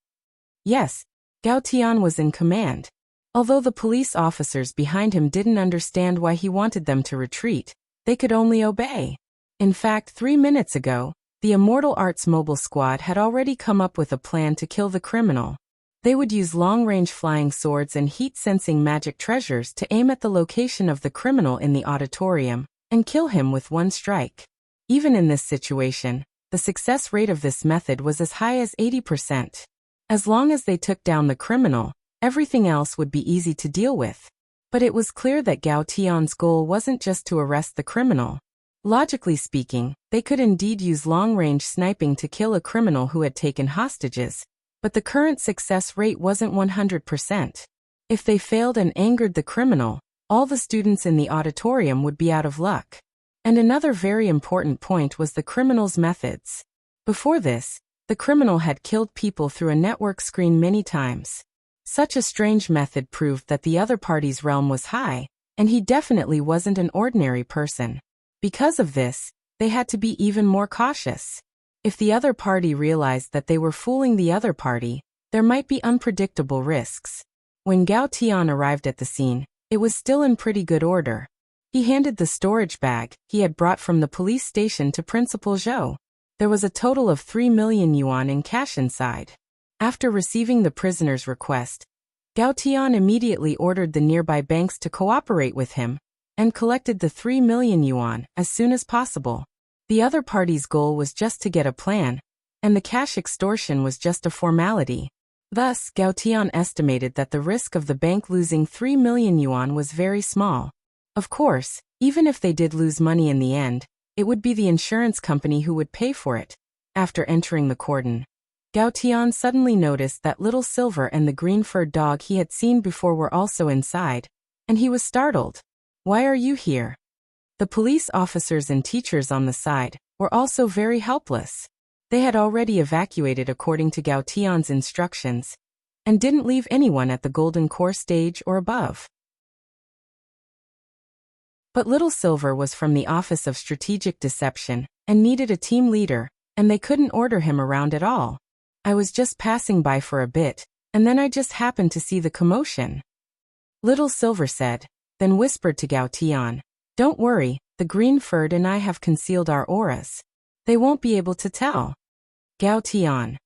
Yes, Gao Tian was in command. Although the police officers behind him didn't understand why he wanted them to retreat, they could only obey. In fact, 3 minutes ago, the Immortal Arts mobile squad had already come up with a plan to kill the criminal. They would use long-range flying swords and heat-sensing magic treasures to aim at the location of the criminal in the auditorium and kill him with one strike. Even in this situation, the success rate of this method was as high as 80%. As long as they took down the criminal, everything else would be easy to deal with. But it was clear that Gao Tian's goal wasn't just to arrest the criminal. Logically speaking, they could indeed use long-range sniping to kill a criminal who had taken hostages, but the current success rate wasn't 100%. If they failed and angered the criminal, all the students in the auditorium would be out of luck. And another very important point was the criminal's methods. Before this, the criminal had killed people through a network screen many times. Such a strange method proved that the other party's realm was high, and he definitely wasn't an ordinary person. Because of this, they had to be even more cautious. If the other party realized that they were fooling the other party, there might be unpredictable risks. When Gao Tian arrived at the scene, it was still in pretty good order. He handed the storage bag he had brought from the police station to Principal Zhou. There was a total of 3 million yuan in cash inside. After receiving the prisoner's request, Gao Tian immediately ordered the nearby banks to cooperate with him and collected the 3 million yuan as soon as possible. The other party's goal was just to get a plan, and the cash extortion was just a formality. Thus, Gao Tian estimated that the risk of the bank losing 3 million yuan was very small. Of course, even if they did lose money in the end, it would be the insurance company who would pay for it. After entering the cordon, Gao Tian suddenly noticed that Little Silver and the green-furred dog he had seen before were also inside, and he was startled. "Why are you here?" The police officers and teachers on the side were also very helpless. They had already evacuated according to Gao Tian's instructions, and didn't leave anyone at the Golden Core stage or above. But Little Silver was from the Office of Strategic Deception and needed a team leader, and they couldn't order him around at all. "I was just passing by for a bit, and then I just happened to see the commotion," Little Silver said, then whispered to Gao Tian, "Don't worry, the green-furred and I have concealed our auras. They won't be able to tell." Gao Tian.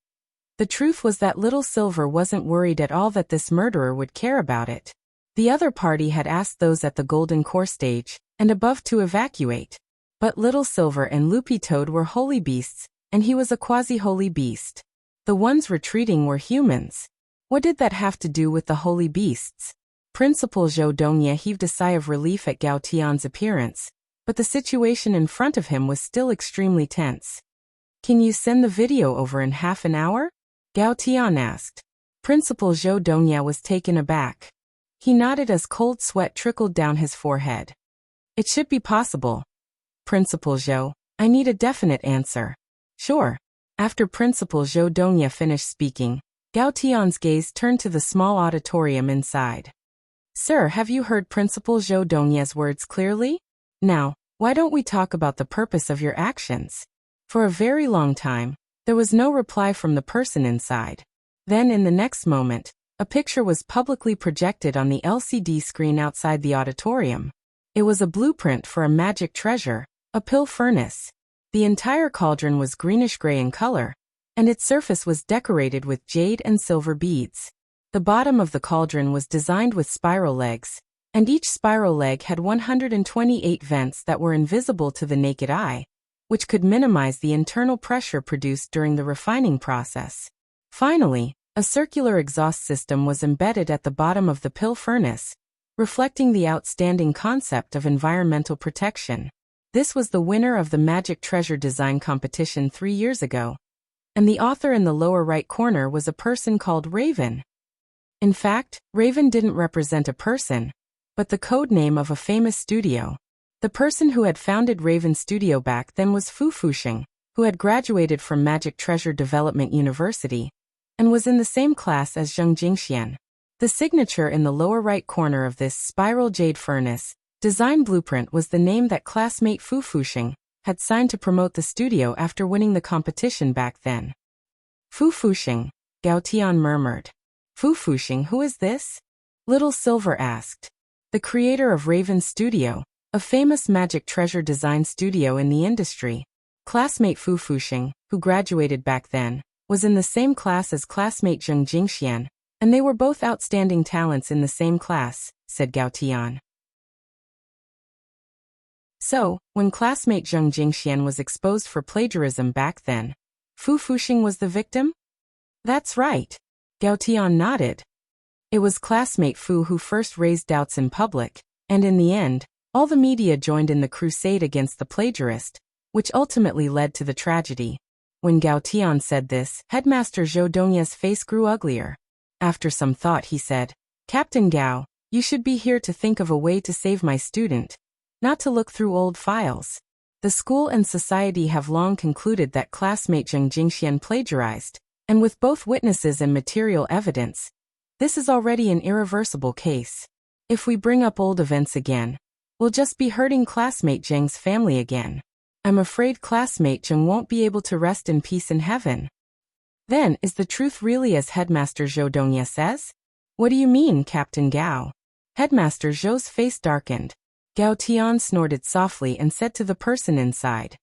The truth was that Little Silver wasn't worried at all that this murderer would care about it. The other party had asked those at the Golden Core stage and above to evacuate. But Little Silver and Loopy Toad were holy beasts, and he was a quasi-holy beast. The ones retreating were humans. What did that have to do with the holy beasts? Principal Zhou Dongye heaved a sigh of relief at Gao Tian's appearance, but the situation in front of him was still extremely tense. "Can you send the video over in half an hour?" Gao Tian asked. Principal Zhou Dongye was taken aback. He nodded as cold sweat trickled down his forehead. "It should be possible. Principal Zhou, I need a definite answer. Sure. After Principal Zhou Dongye finished speaking, Gao Tian's gaze turned to the small auditorium inside. Sir, have you heard Principal Zhou Dongye's words clearly? Now, why don't we talk about the purpose of your actions? For a very long time, there was no reply from the person inside. Then in the next moment, a picture was publicly projected on the LCD screen outside the auditorium. It was a blueprint for a magic treasure, a pill furnace. The entire cauldron was greenish-gray in color, and its surface was decorated with jade and silver beads. The bottom of the cauldron was designed with spiral legs, and each spiral leg had 128 vents that were invisible to the naked eye, which could minimize the internal pressure produced during the refining process. Finally, a circular exhaust system was embedded at the bottom of the pill furnace, reflecting the outstanding concept of environmental protection. This was the winner of the Magic Treasure Design competition 3 years ago, and the author in the lower right corner was a person called Raven. In fact, Raven didn't represent a person, but the code name of a famous studio. The person who had founded Raven Studio back then was Fu Fuxing, who had graduated from Magic Treasure Development University, and was in the same class as Zheng Jingxian. The signature in the lower right corner of this spiral jade furnace design blueprint was the name that classmate Fu Fuxing had signed to promote the studio after winning the competition back then. Fu Fuxing, Gao Tian murmured. Fu Fuxing, who is this? Little Silver asked. The creator of Raven Studio, a famous magic treasure design studio in the industry. Classmate Fu Fuxing, who graduated back then, was in the same class as classmate Zheng Jingxian, and they were both outstanding talents in the same class, said Gao Tian. So, when classmate Zheng Jingxian was exposed for plagiarism back then, Fu Fuxing was the victim? That's right. Gao Tian nodded. It was classmate Fu who first raised doubts in public, and in the end, all the media joined in the crusade against the plagiarist, which ultimately led to the tragedy. When Gao Tian said this, Headmaster Zhou Dongye's face grew uglier. After some thought he said, Captain Gao, you should be here to think of a way to save my student, not to look through old files. The school and society have long concluded that classmate Zheng Jingxian plagiarized, and with both witnesses and material evidence, this is already an irreversible case. If we bring up old events again, we'll just be hurting classmate Zheng's family again. I'm afraid classmate Zheng won't be able to rest in peace in heaven. Then, is the truth really as Headmaster Zhou Dongye says? What do you mean, Captain Gao? Headmaster Zhou's face darkened. Gao Tian snorted softly and said to the person inside,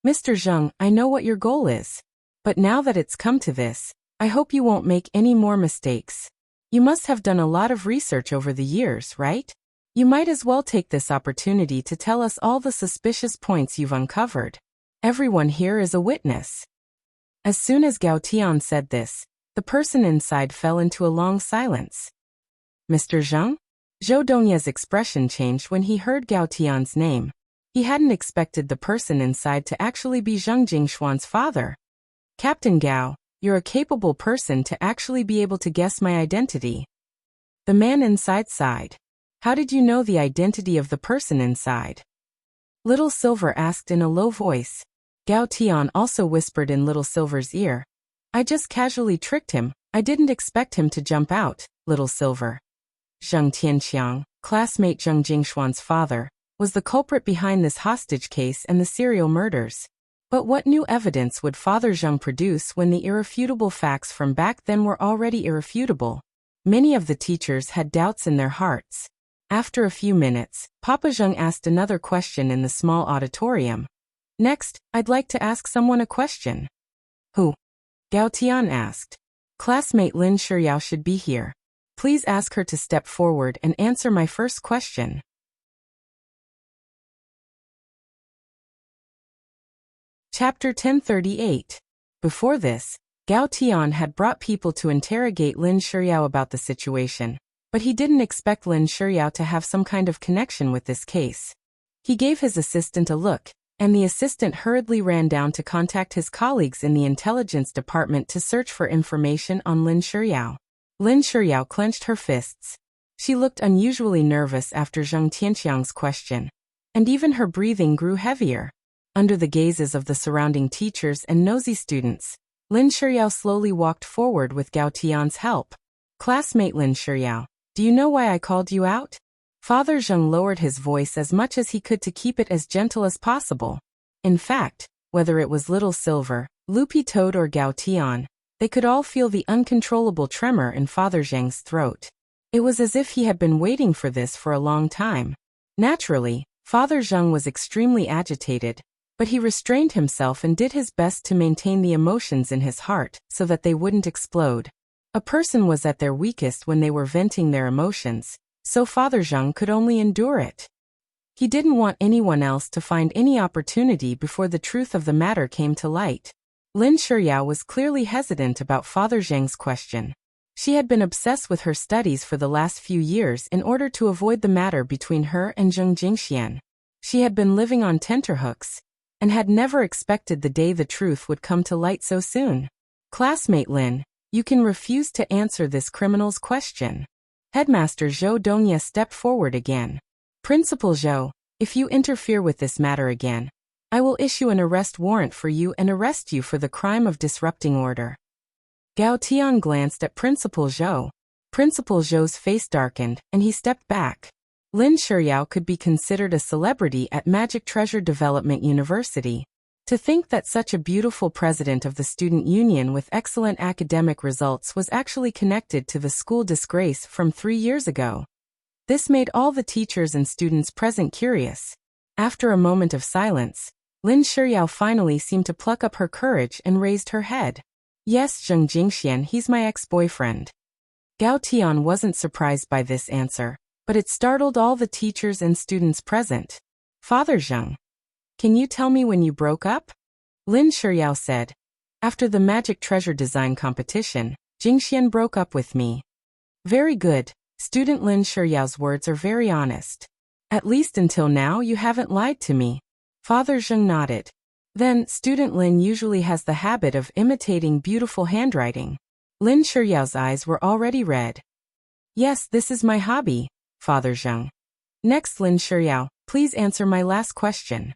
Mr. Zheng, I know what your goal is. But now that it's come to this, I hope you won't make any more mistakes. You must have done a lot of research over the years, right? You might as well take this opportunity to tell us all the suspicious points you've uncovered. Everyone here is a witness. As soon as Gao Tian said this, the person inside fell into a long silence. Mr. Zheng? Zhou Dongye's expression changed when he heard Gao Tian's name. He hadn't expected the person inside to actually be Zheng Jingshuan's father. Captain Gao, you're a capable person to actually be able to guess my identity. The man inside sighed. How did you know the identity of the person inside? Little Silver asked in a low voice. Gao Tian also whispered in Little Silver's ear. I just casually tricked him. I didn't expect him to jump out, Little Silver. Zheng Tianqiang, classmate Zheng Jingshuan's father, was the culprit behind this hostage case and the serial murders. But what new evidence would Father Zheng produce when the irrefutable facts from back then were already irrefutable? Many of the teachers had doubts in their hearts. After a few minutes, Papa Zheng asked another question in the small auditorium. Next, I'd like to ask someone a question. Who? Gao Tian asked. Classmate Lin Shiyao should be here. Please ask her to step forward and answer my first question. Chapter 1038. Before this, Gao Tian had brought people to interrogate Lin Shiyao about the situation, but he didn't expect Lin Shiyao to have some kind of connection with this case. He gave his assistant a look, and the assistant hurriedly ran down to contact his colleagues in the intelligence department to search for information on Lin Shiyao. Lin Shiyao clenched her fists. She looked unusually nervous after Zheng Tianqiang's question, and even her breathing grew heavier. Under the gazes of the surrounding teachers and nosy students, Lin Shiyao slowly walked forward with Gao Tian's help. Classmate Lin Shiyao, do you know why I called you out? Father Zheng lowered his voice as much as he could to keep it as gentle as possible. In fact, whether it was Little Silver, Loopy Toad or Gao Tian, they could all feel the uncontrollable tremor in Father Zheng's throat. It was as if he had been waiting for this for a long time. Naturally, Father Zheng was extremely agitated, but he restrained himself and did his best to maintain the emotions in his heart so that they wouldn't explode. A person was at their weakest when they were venting their emotions, so Father Zheng could only endure it. He didn't want anyone else to find any opportunity before the truth of the matter came to light. Lin Shiyao was clearly hesitant about Father Zheng's question. She had been obsessed with her studies for the last few years in order to avoid the matter between her and Zheng Jingxian. She had been living on tenterhooks, and had never expected the day the truth would come to light so soon. Classmate Lin, you can refuse to answer this criminal's question. Headmaster Zhou Dongye stepped forward again. Principal Zhou, if you interfere with this matter again, I will issue an arrest warrant for you and arrest you for the crime of disrupting order. Gao Tian glanced at Principal Zhou. Principal Zhou's face darkened, and he stepped back. Lin Shiyao could be considered a celebrity at Magic Treasure Development University. To think that such a beautiful president of the student union with excellent academic results was actually connected to the school disgrace from 3 years ago. This made all the teachers and students present curious. After a moment of silence, Lin Shiyao finally seemed to pluck up her courage and raised her head. Yes, Zheng Jingxian, he's my ex-boyfriend. Gao Tian wasn't surprised by this answer, but it startled all the teachers and students present. Father Zheng, can you tell me when you broke up? Lin Shiyao said. After the Magic Treasure Design competition, Jingxian broke up with me. Very good. Student Lin Shiyao's words are very honest. At least until now you haven't lied to me. Father Zheng nodded. Then, student Lin usually has the habit of imitating beautiful handwriting. Lin Shiyao's eyes were already red. Yes, this is my hobby, Father Zheng. Next, Lin Shiyao, please answer my last question.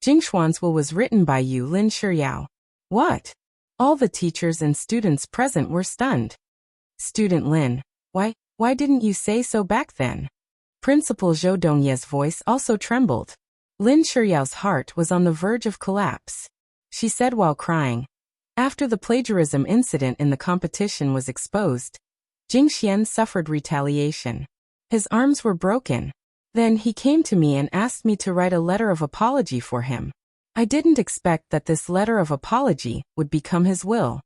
Jingshuan's will was written by you, Lin Shiyao. What? All the teachers and students present were stunned. Student Lin, why didn't you say so back then? Principal Zhou Dongye's voice also trembled. Lin Shiyao's heart was on the verge of collapse. She said while crying, after the plagiarism incident in the competition was exposed, Jingxian suffered retaliation. His arms were broken. Then he came to me and asked me to write a letter of apology for him. I didn't expect that this letter of apology would become his will.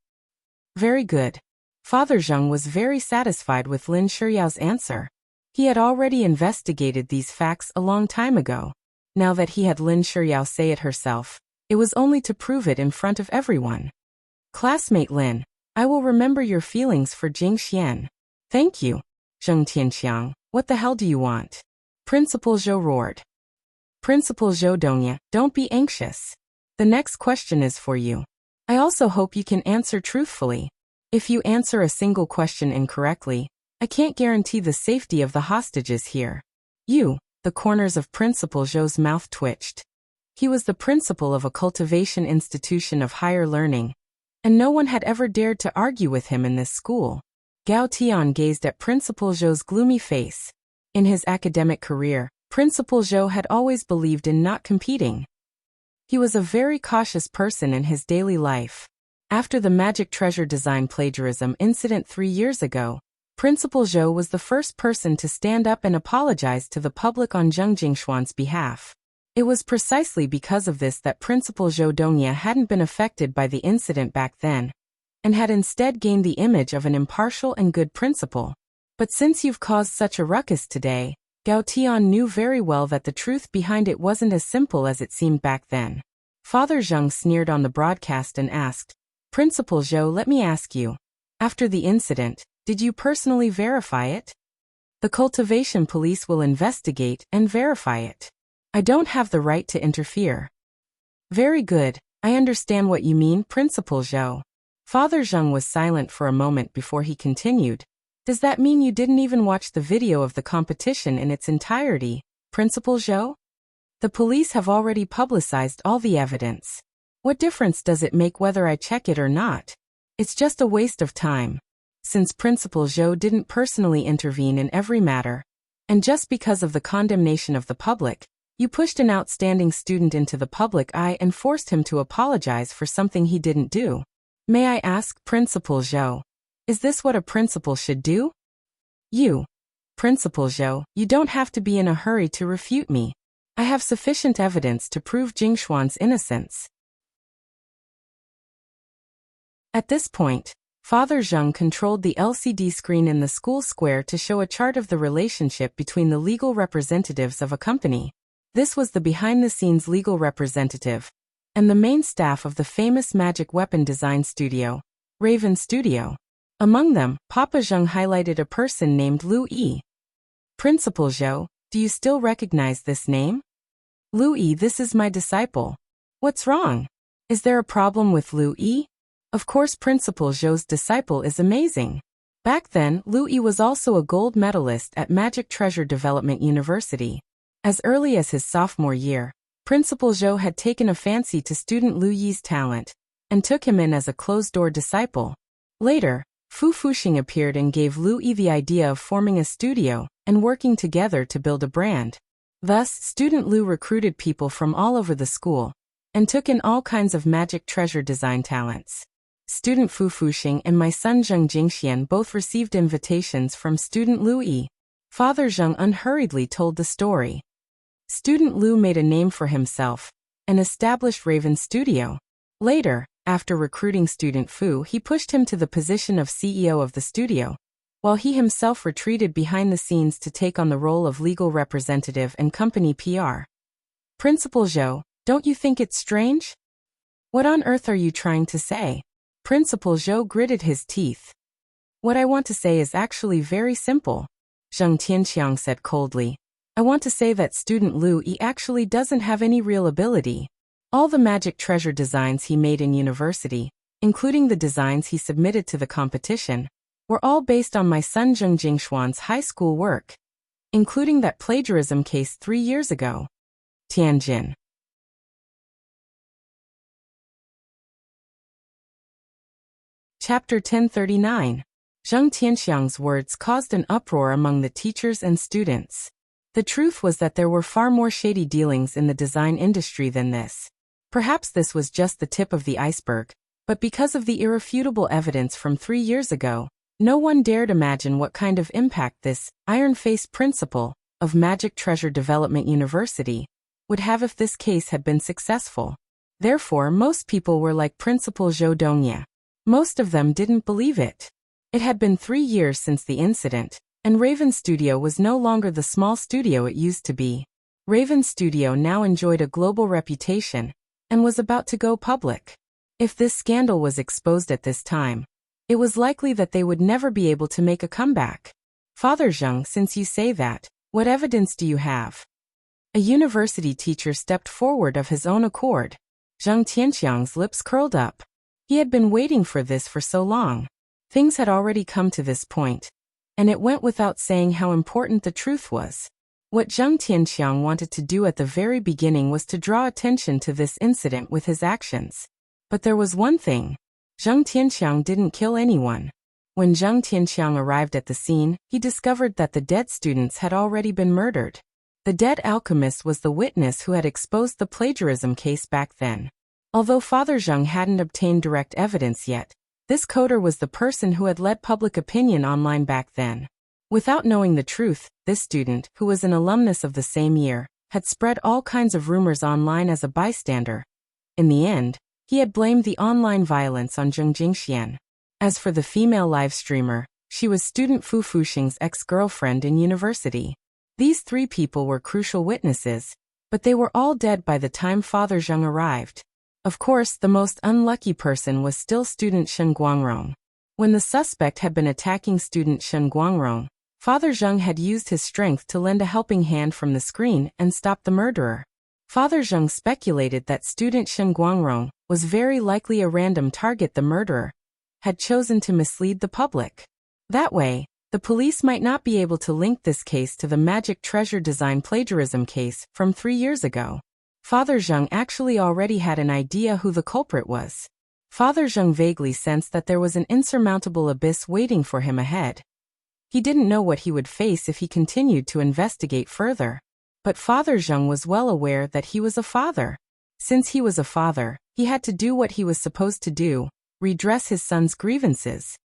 Very good. Father Zheng was very satisfied with Lin Shiyao's answer. He had already investigated these facts a long time ago. Now that he had Lin Shiyao say it herself, it was only to prove it in front of everyone. Classmate Lin, I will remember your feelings for Jingxian. Thank you. Zheng Tianqiang, what the hell do you want? Principal Zhou roared. Principal Zhou Dongye, don't be anxious. The next question is for you. I also hope you can answer truthfully. If you answer a single question incorrectly, I can't guarantee the safety of the hostages here. The corners of Principal Zhou's mouth twitched. He was the principal of a cultivation institution of higher learning, and no one had ever dared to argue with him in this school. Gao Tian gazed at Principal Zhou's gloomy face. In his academic career, Principal Zhou had always believed in not competing. He was a very cautious person in his daily life. After the Magic Treasure Design plagiarism incident 3 years ago, Principal Zhou was the first person to stand up and apologize to the public on Zheng Jingshuan's behalf. It was precisely because of this that Principal Zhou Dongye hadn't been affected by the incident back then, and had instead gained the image of an impartial and good principal. But since you've caused such a ruckus today, Gao Tian knew very well that the truth behind it wasn't as simple as it seemed back then. Father Zheng sneered on the broadcast and asked, Principal Zhou, let me ask you. After the incident, did you personally verify it? The cultivation police will investigate and verify it. I don't have the right to interfere. Very good, I understand what you mean, Principal Zhou. Father Zheng was silent for a moment before he continued. Does that mean you didn't even watch the video of the competition in its entirety, Principal Zhou? The police have already publicized all the evidence. What difference does it make whether I check it or not? It's just a waste of time. Since Principal Zhou didn't personally intervene in every matter, and just because of the condemnation of the public, you pushed an outstanding student into the public eye and forced him to apologize for something he didn't do. May I ask, Principal Zhou, is this what a principal should do? Principal Zhou, you don't have to be in a hurry to refute me. I have sufficient evidence to prove Jingshuan's innocence. At this point, Father Zheng controlled the LCD screen in the school square to show a chart of the relationship between the legal representatives of a company. This was the behind-the-scenes legal representative, and the main staff of the famous magic weapon design studio, Raven Studio. Among them, Papa Zheng highlighted a person named Lu Yi. Principal Zhou, do you still recognize this name? Lu Yi, this is my disciple. What's wrong? Is there a problem with Lu Yi? Of course, Principal Zhou's disciple is amazing. Back then, Lu Yi was also a gold medalist at Magic Treasure Development University. As early as his sophomore year, Principal Zhou had taken a fancy to student Lu Yi's talent, and took him in as a closed-door disciple. Later, Fu Fuxing appeared and gave Lu Yi the idea of forming a studio and working together to build a brand. Thus, student Lu recruited people from all over the school, and took in all kinds of magic treasure design talents. Student Fu Fuxing and my son Zheng Jingxian both received invitations from student Lu Yi. Father Zheng unhurriedly told the story. Student Lu made a name for himself, and established Raven Studio. Later, after recruiting student Fu, he pushed him to the position of CEO of the studio, while he himself retreated behind the scenes to take on the role of legal representative and company PR. Principal Zhou, don't you think it's strange? What on earth are you trying to say? Principal Zhou gritted his teeth. What I want to say is actually very simple, Zheng Tianqiang said coldly. I want to say that student Lu Yi actually doesn't have any real ability. All the magic treasure designs he made in university, including the designs he submitted to the competition, were all based on my son Zheng Jingshuan's high school work, including that plagiarism case 3 years ago. Tianjin. Chapter 1039. Zheng Tianxiang's words caused an uproar among the teachers and students. The truth was that there were far more shady dealings in the design industry than this. Perhaps this was just the tip of the iceberg, but because of the irrefutable evidence from 3 years ago, no one dared imagine what kind of impact this iron-faced principal of Magic Treasure Development University would have if this case had been successful. Therefore, most people were like Principal Zhou Dongye. Most of them didn't believe it. It had been 3 years since the incident, and Raven Studio was no longer the small studio it used to be. Raven Studio now enjoyed a global reputation, and was about to go public. If this scandal was exposed at this time, it was likely that they would never be able to make a comeback. Father Zheng, since you say that, what evidence do you have? A university teacher stepped forward of his own accord. Zheng Tianxiang's lips curled up. He had been waiting for this for so long. Things had already come to this point, and it went without saying how important the truth was. What Zheng Tianxiang wanted to do at the very beginning was to draw attention to this incident with his actions. But there was one thing. Zheng Tianxiang didn't kill anyone. When Zheng Tianxiang arrived at the scene, he discovered that the dead students had already been murdered. The dead alchemist was the witness who had exposed the plagiarism case back then. Although Father Zheng hadn't obtained direct evidence yet, this coder was the person who had led public opinion online back then. Without knowing the truth, this student, who was an alumnus of the same year, had spread all kinds of rumors online as a bystander. In the end, he had blamed the online violence on Zheng Jingxian. As for the female live streamer, she was student Fu Fuxing's ex-girlfriend in university. These 3 people were crucial witnesses, but they were all dead by the time Father Zheng arrived. Of course, the most unlucky person was still student Shen Guangrong. When the suspect had been attacking student Shen Guangrong, Father Zheng had used his strength to lend a helping hand from the screen and stop the murderer. Father Zheng speculated that student Shen Guangrong was very likely a random target the murderer had chosen to mislead the public. That way, The police might not be able to link this case to the magic treasure design plagiarism case from 3 years ago. Father Zheng actually already had an idea who the culprit was. Father Zheng vaguely sensed that there was an insurmountable abyss waiting for him ahead. He didn't know what he would face if he continued to investigate further. But Father Zheng was well aware that he was a father. Since he was a father, he had to do what he was supposed to do, redress his son's grievances.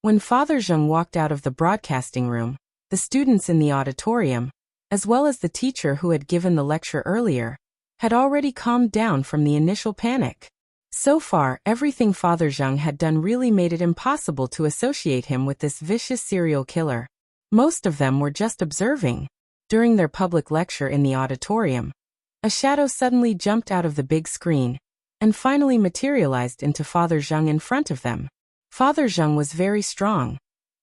When Father Zheng walked out of the broadcasting room, the students in the auditorium, as well as the teacher who had given the lecture earlier, had already calmed down from the initial panic. So far, everything Father Zheng had done really made it impossible to associate him with this vicious serial killer. Most of them were just observing. During their public lecture in the auditorium, a shadow suddenly jumped out of the big screen and finally materialized into Father Zheng in front of them. Father Zheng was very strong.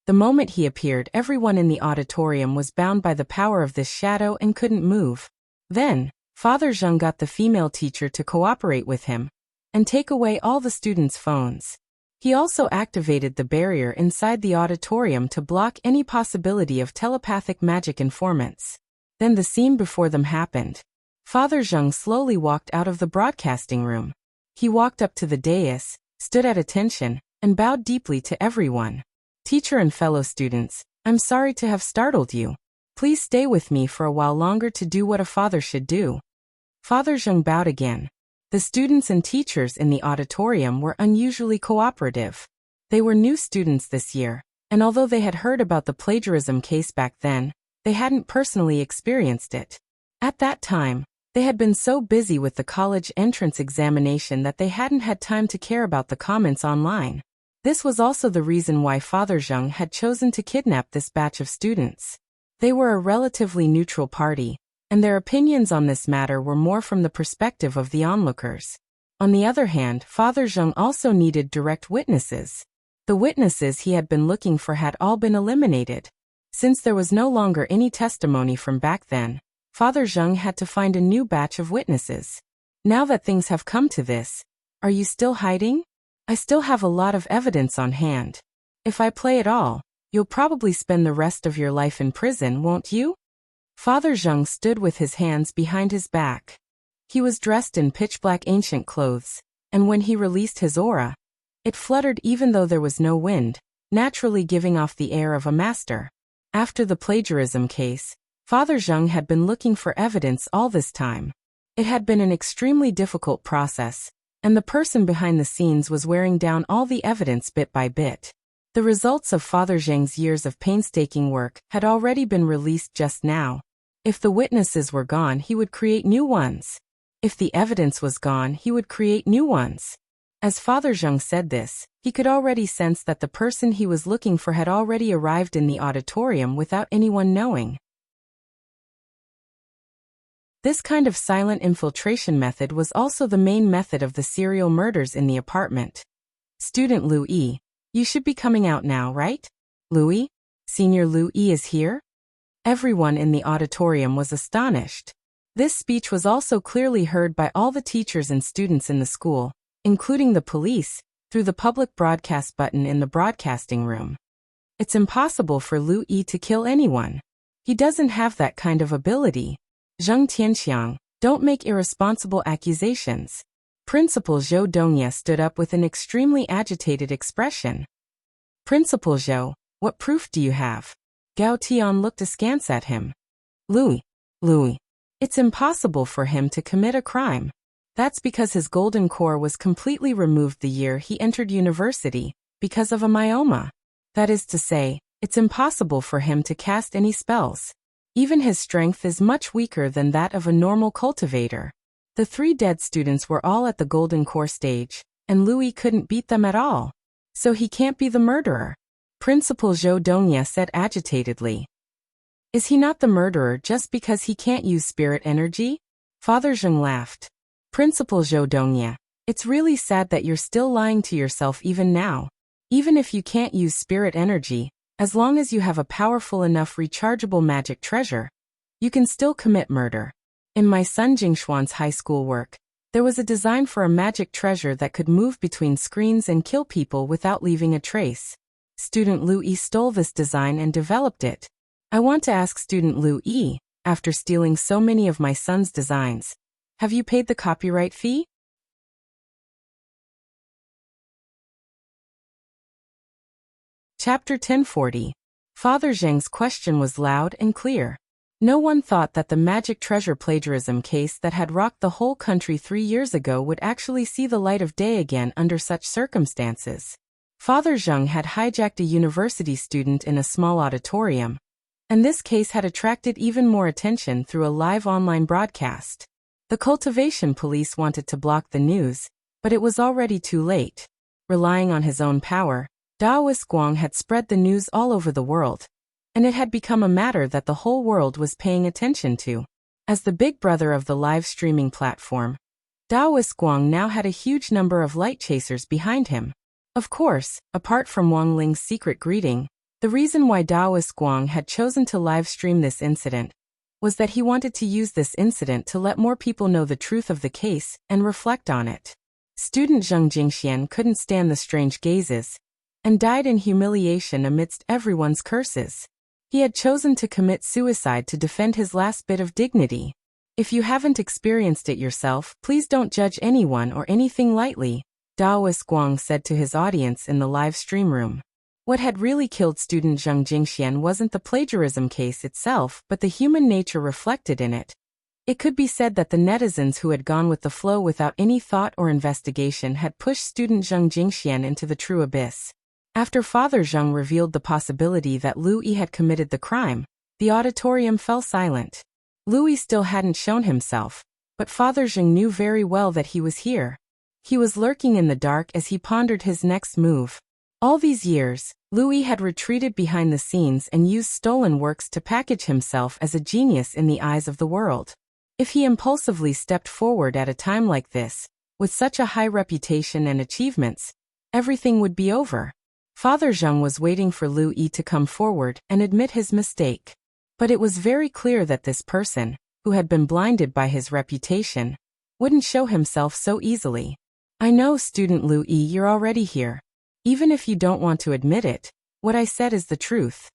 The moment he appeared, everyone in the auditorium was bound by the power of this shadow and couldn't move. Then, Father Zheng got the female teacher to cooperate with him and take away all the students' phones. He also activated the barrier inside the auditorium to block any possibility of telepathic magic informants. Then the scene before them happened. Father Zheng slowly walked out of the broadcasting room. He walked up to the dais, stood at attention, and bowed deeply to everyone. Teacher and fellow students, I'm sorry to have startled you. Please stay with me for a while longer to do what a father should do. Father Zheng bowed again. The students and teachers in the auditorium were unusually cooperative. They were new students this year, and although they had heard about the plagiarism case back then, they hadn't personally experienced it. At that time, they had been so busy with the college entrance examination that they hadn't had time to care about the comments online. This was also the reason why Father Zheng had chosen to kidnap this batch of students. They were a relatively neutral party, and their opinions on this matter were more from the perspective of the onlookers. On the other hand, Father Zheng also needed direct witnesses. The witnesses he had been looking for had all been eliminated. Since there was no longer any testimony from back then, Father Zheng had to find a new batch of witnesses. Now that things have come to this, are you still hiding? I still have a lot of evidence on hand. If I play it all, you'll probably spend the rest of your life in prison, won't you? Father Zheng stood with his hands behind his back. He was dressed in pitch-black ancient clothes, and when he released his aura, it fluttered even though there was no wind, naturally giving off the air of a master. After the plagiarism case, Father Zheng had been looking for evidence all this time. It had been an extremely difficult process, and the person behind the scenes was wearing down all the evidence bit by bit. The results of Father Zheng's years of painstaking work had already been released just now. If the witnesses were gone, he would create new ones. If the evidence was gone, he would create new ones. As Father Zheng said this, he could already sense that the person he was looking for had already arrived in the auditorium without anyone knowing. This kind of silent infiltration method was also the main method of the serial murders in the apartment. Student Louis, you should be coming out now, right? Louis? Senior Louis is here? Everyone in the auditorium was astonished. This speech was also clearly heard by all the teachers and students in the school, including the police, through the public broadcast button in the broadcasting room. It's impossible for Louis to kill anyone. He doesn't have that kind of ability. Zheng Tianxiang, don't make irresponsible accusations. Principal Zhou Dongye stood up with an extremely agitated expression. Principal Zhou, what proof do you have? Gao Tian looked askance at him. Louis, it's impossible for him to commit a crime. That's because his golden core was completely removed the year he entered university, because of a myoma. That is to say, it's impossible for him to cast any spells. Even his strength is much weaker than that of a normal cultivator. The 3 dead students were all at the golden core stage, and Louis couldn't beat them at all. So he can't be the murderer. Principal Zhou Dongye said agitatedly. Is he not the murderer just because he can't use spirit energy? Father Zheng laughed. Principal Zhou Dongye, it's really sad that you're still lying to yourself even now. Even if you can't use spirit energy, as long as you have a powerful enough rechargeable magic treasure, you can still commit murder. In my son Jingshuan's high school work, there was a design for a magic treasure that could move between screens and kill people without leaving a trace. Student Lu Yi stole this design and developed it. I want to ask Student Lu Yi, after stealing so many of my son's designs, have you paid the copyright fee? Chapter 1040. Father Zheng's question was loud and clear. No one thought that the magic treasure plagiarism case that had rocked the whole country 3 years ago would actually see the light of day again under such circumstances. Father Zheng had hijacked a university student in a small auditorium, and this case had attracted even more attention through a live online broadcast. The cultivation police wanted to block the news, but it was already too late. Relying on his own power, Daoist Guang had spread the news all over the world, and it had become a matter that the whole world was paying attention to. As the big brother of the live streaming platform, Daoist Guang now had a huge number of light chasers behind him. Of course, apart from Wang Ling's secret greeting, the reason why Daoist Guang had chosen to live stream this incident was that he wanted to use this incident to let more people know the truth of the case and reflect on it. Student Zheng Jingxian couldn't stand the strange gazes and died in humiliation amidst everyone's curses. He had chosen to commit suicide to defend his last bit of dignity. If you haven't experienced it yourself, please don't judge anyone or anything lightly, Daoist Guang said to his audience in the live stream room. What had really killed student Zheng Jingxian wasn't the plagiarism case itself, but the human nature reflected in it. It could be said that the netizens who had gone with the flow without any thought or investigation had pushed student Zheng Jingxian into the true abyss. After Father Zheng revealed the possibility that Lu Yi had committed the crime, the auditorium fell silent. Lu Yi still hadn't shown himself, but Father Zheng knew very well that he was here. He was lurking in the dark as he pondered his next move. All these years, Lu Yi had retreated behind the scenes and used stolen works to package himself as a genius in the eyes of the world. If he impulsively stepped forward at a time like this, with such a high reputation and achievements, everything would be over. Father Zheng was waiting for Lu Yi to come forward and admit his mistake. But it was very clear that this person, who had been blinded by his reputation, wouldn't show himself so easily. I know, Student Lu Yi, you're already here. Even if you don't want to admit it, what I said is the truth.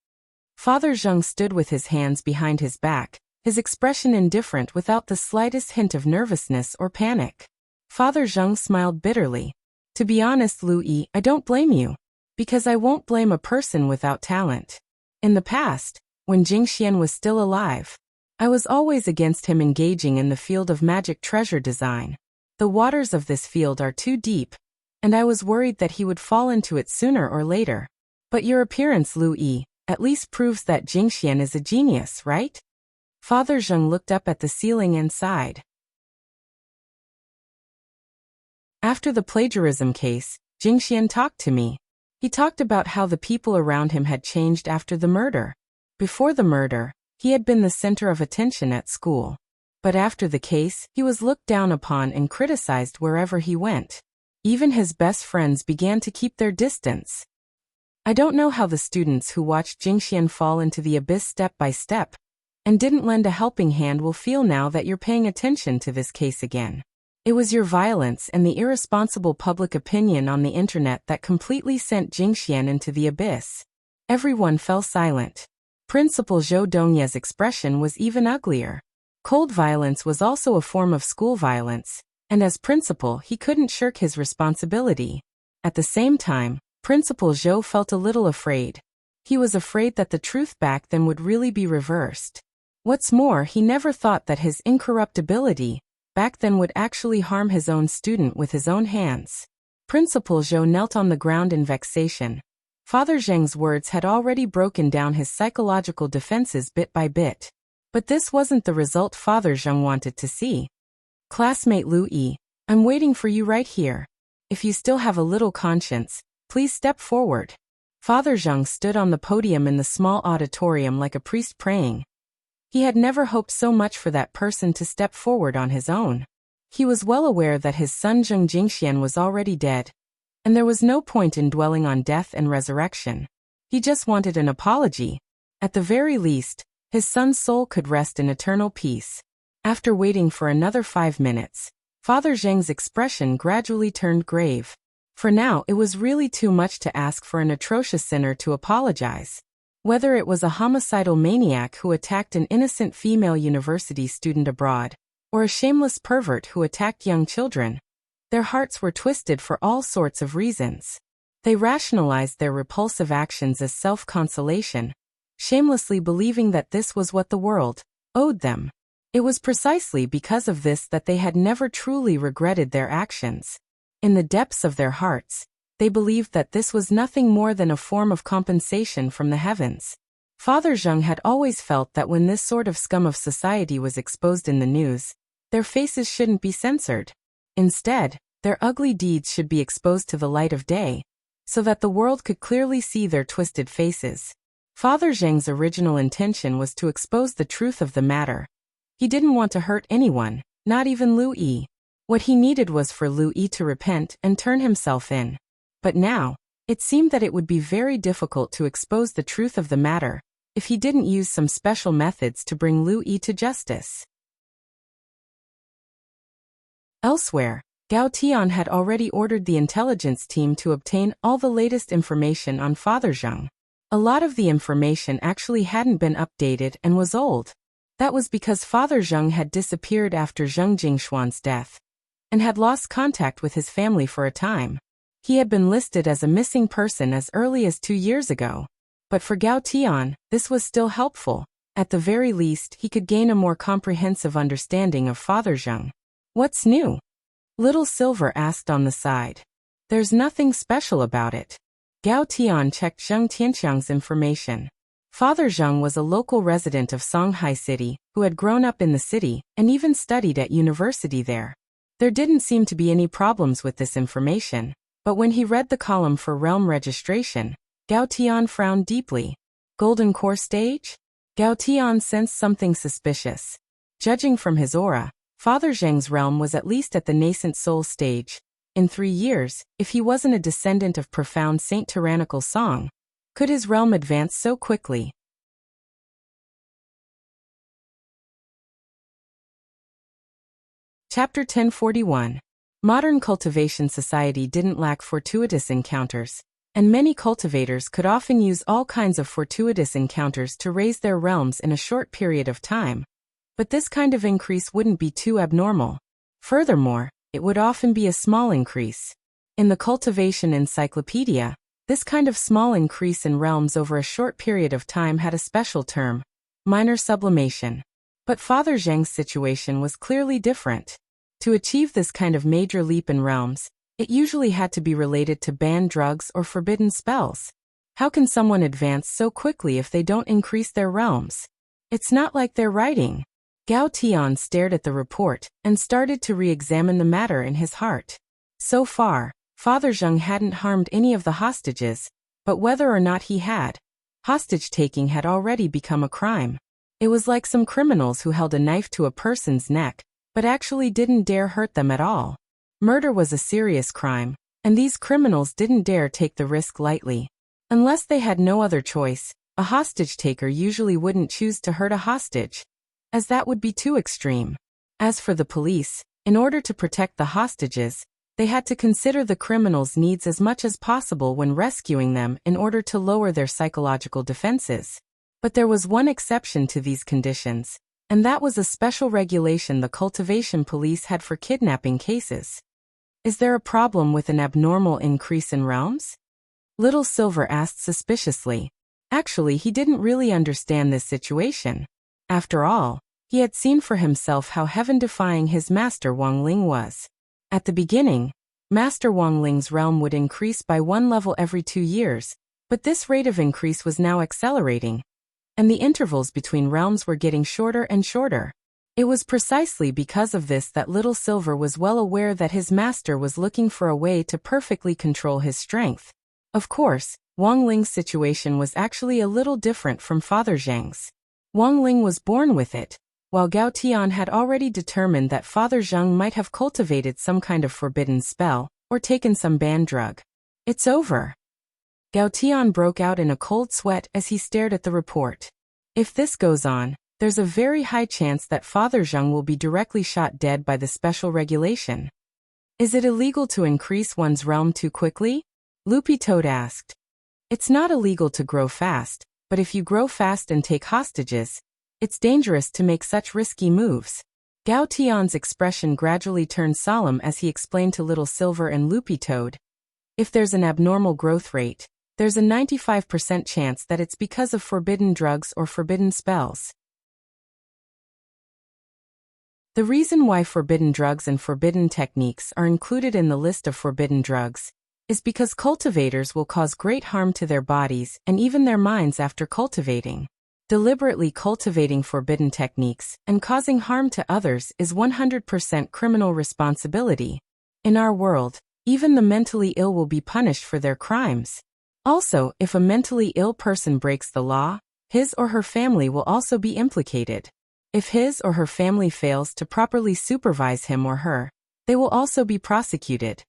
Father Zheng stood with his hands behind his back, his expression indifferent without the slightest hint of nervousness or panic. Father Zheng smiled bitterly. To be honest, Lu Yi, I don't blame you. Because I won't blame a person without talent. In the past, when Jingxian was still alive, I was always against him engaging in the field of magic treasure design. The waters of this field are too deep, and I was worried that he would fall into it sooner or later. But your appearance, Lu Yi, at least proves that Jingxian is a genius, right? Father Zheng looked up at the ceiling and sighed. After the plagiarism case, Jingxian talked to me. He talked about how the people around him had changed after the murder. Before the murder, he had been the center of attention at school. But after the case, he was looked down upon and criticized wherever he went. Even his best friends began to keep their distance. I don't know how the students who watched Jingxian fall into the abyss step by step and didn't lend a helping hand will feel now that you're paying attention to this case again. It was your violence and the irresponsible public opinion on the internet that completely sent Jingxian into the abyss. Everyone fell silent. Principal Zhou Dongye's expression was even uglier. Cold violence was also a form of school violence, and as principal he couldn't shirk his responsibility. At the same time, Principal Zhou felt a little afraid. He was afraid that the truth back then would really be reversed. What's more, he never thought that his incorruptibility back then would actually harm his own student with his own hands. Principal Zhou knelt on the ground in vexation. Father Zheng's words had already broken down his psychological defenses bit by bit. But this wasn't the result Father Zheng wanted to see. Classmate Lu Yi, I'm waiting for you right here. If you still have a little conscience, please step forward. Father Zheng stood on the podium in the small auditorium like a priest praying. He had never hoped so much for that person to step forward on his own. He was well aware that his son Zheng Jingxian was already dead, and there was no point in dwelling on death and resurrection. He just wanted an apology. At the very least, his son's soul could rest in eternal peace. After waiting for another 5 minutes, Father Zheng's expression gradually turned grave. For now, it was really too much to ask for an atrocious sinner to apologize. Whether it was a homicidal maniac who attacked an innocent female university student abroad, or a shameless pervert who attacked young children, their hearts were twisted for all sorts of reasons. They rationalized their repulsive actions as self-consolation, shamelessly believing that this was what the world owed them. It was precisely because of this that they had never truly regretted their actions. In the depths of their hearts, they believed that this was nothing more than a form of compensation from the heavens. Father Zheng had always felt that when this sort of scum of society was exposed in the news, their faces shouldn't be censored. Instead, their ugly deeds should be exposed to the light of day, so that the world could clearly see their twisted faces. Father Zheng's original intention was to expose the truth of the matter. He didn't want to hurt anyone, not even Lu Yi. What he needed was for Lu Yi to repent and turn himself in. But now, it seemed that it would be very difficult to expose the truth of the matter if he didn't use some special methods to bring Lu Yi to justice. Elsewhere, Gao Tian had already ordered the intelligence team to obtain all the latest information on Father Zheng. A lot of the information actually hadn't been updated and was old. That was because Father Zheng had disappeared after Zheng Jingshuan's death, and had lost contact with his family for a time. He had been listed as a missing person as early as 2 years ago. But for Gao Tian, this was still helpful. At the very least, he could gain a more comprehensive understanding of Father Zheng. What's new? Little Silver asked on the side. There's nothing special about it. Gao Tian checked Zheng Tianxiang's information. Father Zheng was a local resident of Songhai City, who had grown up in the city, and even studied at university there. There didn't seem to be any problems with this information, but when he read the column for realm registration, Gao Tian frowned deeply. Golden Core stage? Gao Tian sensed something suspicious. Judging from his aura, Father Zheng's realm was at least at the nascent soul stage. In 3 years, if he wasn't a descendant of profound Saint Tyrannical Song, could his realm advance so quickly? Chapter 1041. Modern cultivation society didn't lack fortuitous encounters, and many cultivators could often use all kinds of fortuitous encounters to raise their realms in a short period of time. But this kind of increase wouldn't be too abnormal. Furthermore, it would often be a small increase. In the cultivation encyclopedia, this kind of small increase in realms over a short period of time had a special term, minor sublimation. But Father Zheng's situation was clearly different. To achieve this kind of major leap in realms, it usually had to be related to banned drugs or forbidden spells. How can someone advance so quickly if they don't increase their realms? It's not like they're writing. Gao Tian stared at the report and started to re-examine the matter in his heart. So far, Father Zheng hadn't harmed any of the hostages, but whether or not he had, hostage-taking had already become a crime. It was like some criminals who held a knife to a person's neck, but actually didn't dare hurt them at all. Murder was a serious crime, and these criminals didn't dare take the risk lightly. Unless they had no other choice, a hostage-taker usually wouldn't choose to hurt a hostage, as that would be too extreme. As for the police, in order to protect the hostages, they had to consider the criminals' needs as much as possible when rescuing them in order to lower their psychological defenses. But there was one exception to these conditions, and that was a special regulation the cultivation police had for kidnapping cases. Is there a problem with an abnormal increase in realms? Little Silver asked suspiciously. Actually, he didn't really understand this situation. After all, he had seen for himself how heaven-defying his master Wang Ling was. At the beginning, Master Wang Ling's realm would increase by 1 level every 2 years, but this rate of increase was now accelerating, and the intervals between realms were getting shorter and shorter. It was precisely because of this that Little Silver was well aware that his master was looking for a way to perfectly control his strength. Of course, Wang Ling's situation was actually a little different from Father Zheng's. Wang Ling was born with it, while Gao Tian had already determined that Father Zheng might have cultivated some kind of forbidden spell, or taken some banned drug. It's over. Gao Tian broke out in a cold sweat as he stared at the report. If this goes on, there's a very high chance that Father Zheng will be directly shot dead by the special regulation. Is it illegal to increase one's realm too quickly? Loopy Toad asked. It's not illegal to grow fast, but if you grow fast and take hostages, it's dangerous to make such risky moves. Gao Tian's expression gradually turned solemn as he explained to Little Silver and Loopy Toad. If there's an abnormal growth rate, there's a 95% chance that it's because of forbidden drugs or forbidden spells. The reason why forbidden drugs and forbidden techniques are included in the list of forbidden drugs is because cultivators will cause great harm to their bodies and even their minds after cultivating. Deliberately cultivating forbidden techniques and causing harm to others is 100% criminal responsibility. In our world, even the mentally ill will be punished for their crimes. Also, if a mentally ill person breaks the law, his or her family will also be implicated. If his or her family fails to properly supervise him or her, they will also be prosecuted.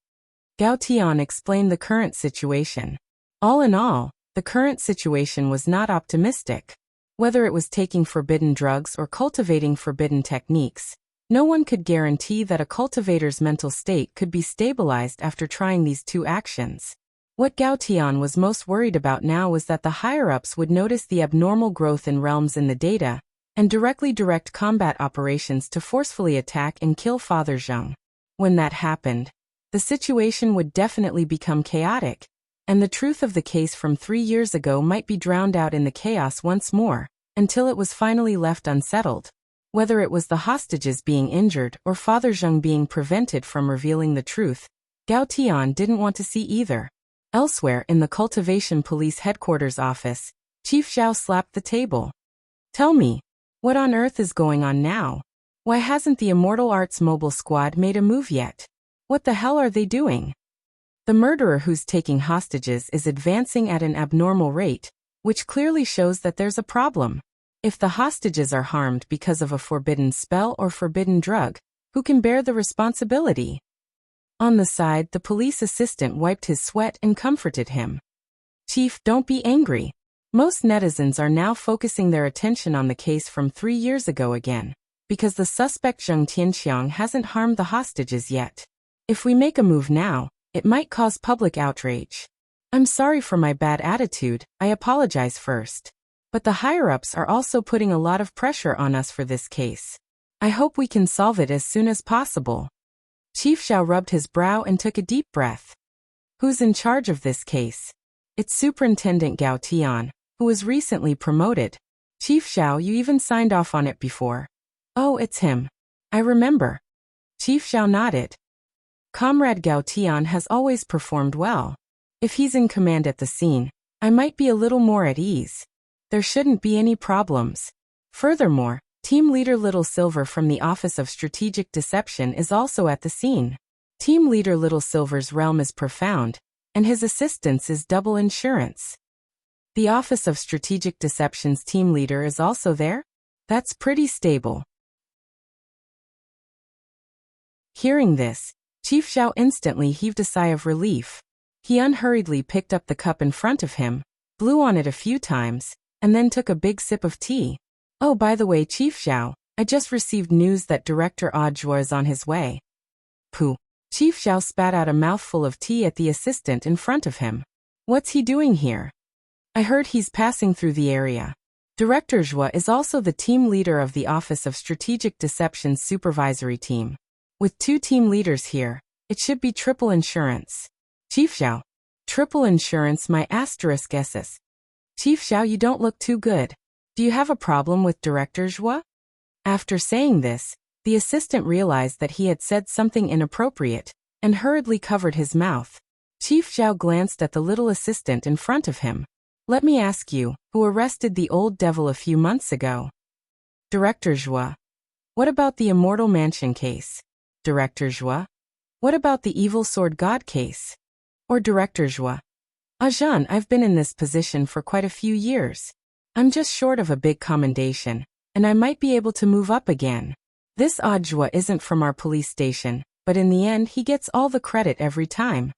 Gao Tian explained the current situation. All in all, the current situation was not optimistic. Whether it was taking forbidden drugs or cultivating forbidden techniques, no one could guarantee that a cultivator's mental state could be stabilized after trying these two actions. What Gao Tian was most worried about now was that the higher-ups would notice the abnormal growth in realms in the data, and directly direct combat operations to forcefully attack and kill Father Zheng. When that happened, the situation would definitely become chaotic, and the truth of the case from 3 years ago might be drowned out in the chaos once more, until it was finally left unsettled. Whether it was the hostages being injured or Father Zheng being prevented from revealing the truth, Gao Tian didn't want to see either. Elsewhere in the Cultivation Police Headquarters office, Chief Zhao slapped the table. Tell me, what on earth is going on now? Why hasn't the Immortal Arts Mobile Squad made a move yet? What the hell are they doing? The murderer who's taking hostages is advancing at an abnormal rate, which clearly shows that there's a problem. If the hostages are harmed because of a forbidden spell or forbidden drug, who can bear the responsibility? On the side, the police assistant wiped his sweat and comforted him. Chief, don't be angry. Most netizens are now focusing their attention on the case from 3 years ago again, because the suspect Zheng Tianxiang hasn't harmed the hostages yet. If we make a move now, it might cause public outrage. I'm sorry for my bad attitude, I apologize first. But the higher-ups are also putting a lot of pressure on us for this case. I hope we can solve it as soon as possible. Chief Zhao rubbed his brow and took a deep breath. Who's in charge of this case? It's Superintendent Gao Tian, who was recently promoted. Chief Zhao, you even signed off on it before. Oh, it's him. I remember. Chief Zhao nodded. Comrade Gao Tian has always performed well. If he's in command at the scene, I might be a little more at ease. There shouldn't be any problems. Furthermore, Team Leader Little Silver from the Office of Strategic Deception is also at the scene. Team Leader Little Silver's realm is profound, and his assistance is double insurance. The Office of Strategic Deception's team leader is also there? That's pretty stable. Hearing this, Chief Zhao instantly heaved a sigh of relief. He unhurriedly picked up the cup in front of him, blew on it a few times, and then took a big sip of tea. Oh, by the way, Chief Zhao, I just received news that Director Audiobook is on his way. Pooh. Chief Zhao spat out a mouthful of tea at the assistant in front of him. What's he doing here? I heard he's passing through the area. Director Zhua is also the team leader of the Office of Strategic Deception's supervisory team. With 2 team leaders here, it should be triple insurance. Chief Zhao. Triple insurance, my asterisk SS. Chief Zhao, you don't look too good. Do you have a problem with Director Zhua? After saying this, the assistant realized that he had said something inappropriate, and hurriedly covered his mouth. Chief Zhao glanced at the little assistant in front of him. Let me ask you, who arrested the old devil a few months ago? Director Zhua. What about the Immortal Mansion case? Director Zhua. What about the Evil Sword God case? Or Director Zhua. Ajahn, I've been in this position for quite a few years. I'm just short of a big commendation, and I might be able to move up again. This Audiobook isn't from our police station, but in the end he gets all the credit every time.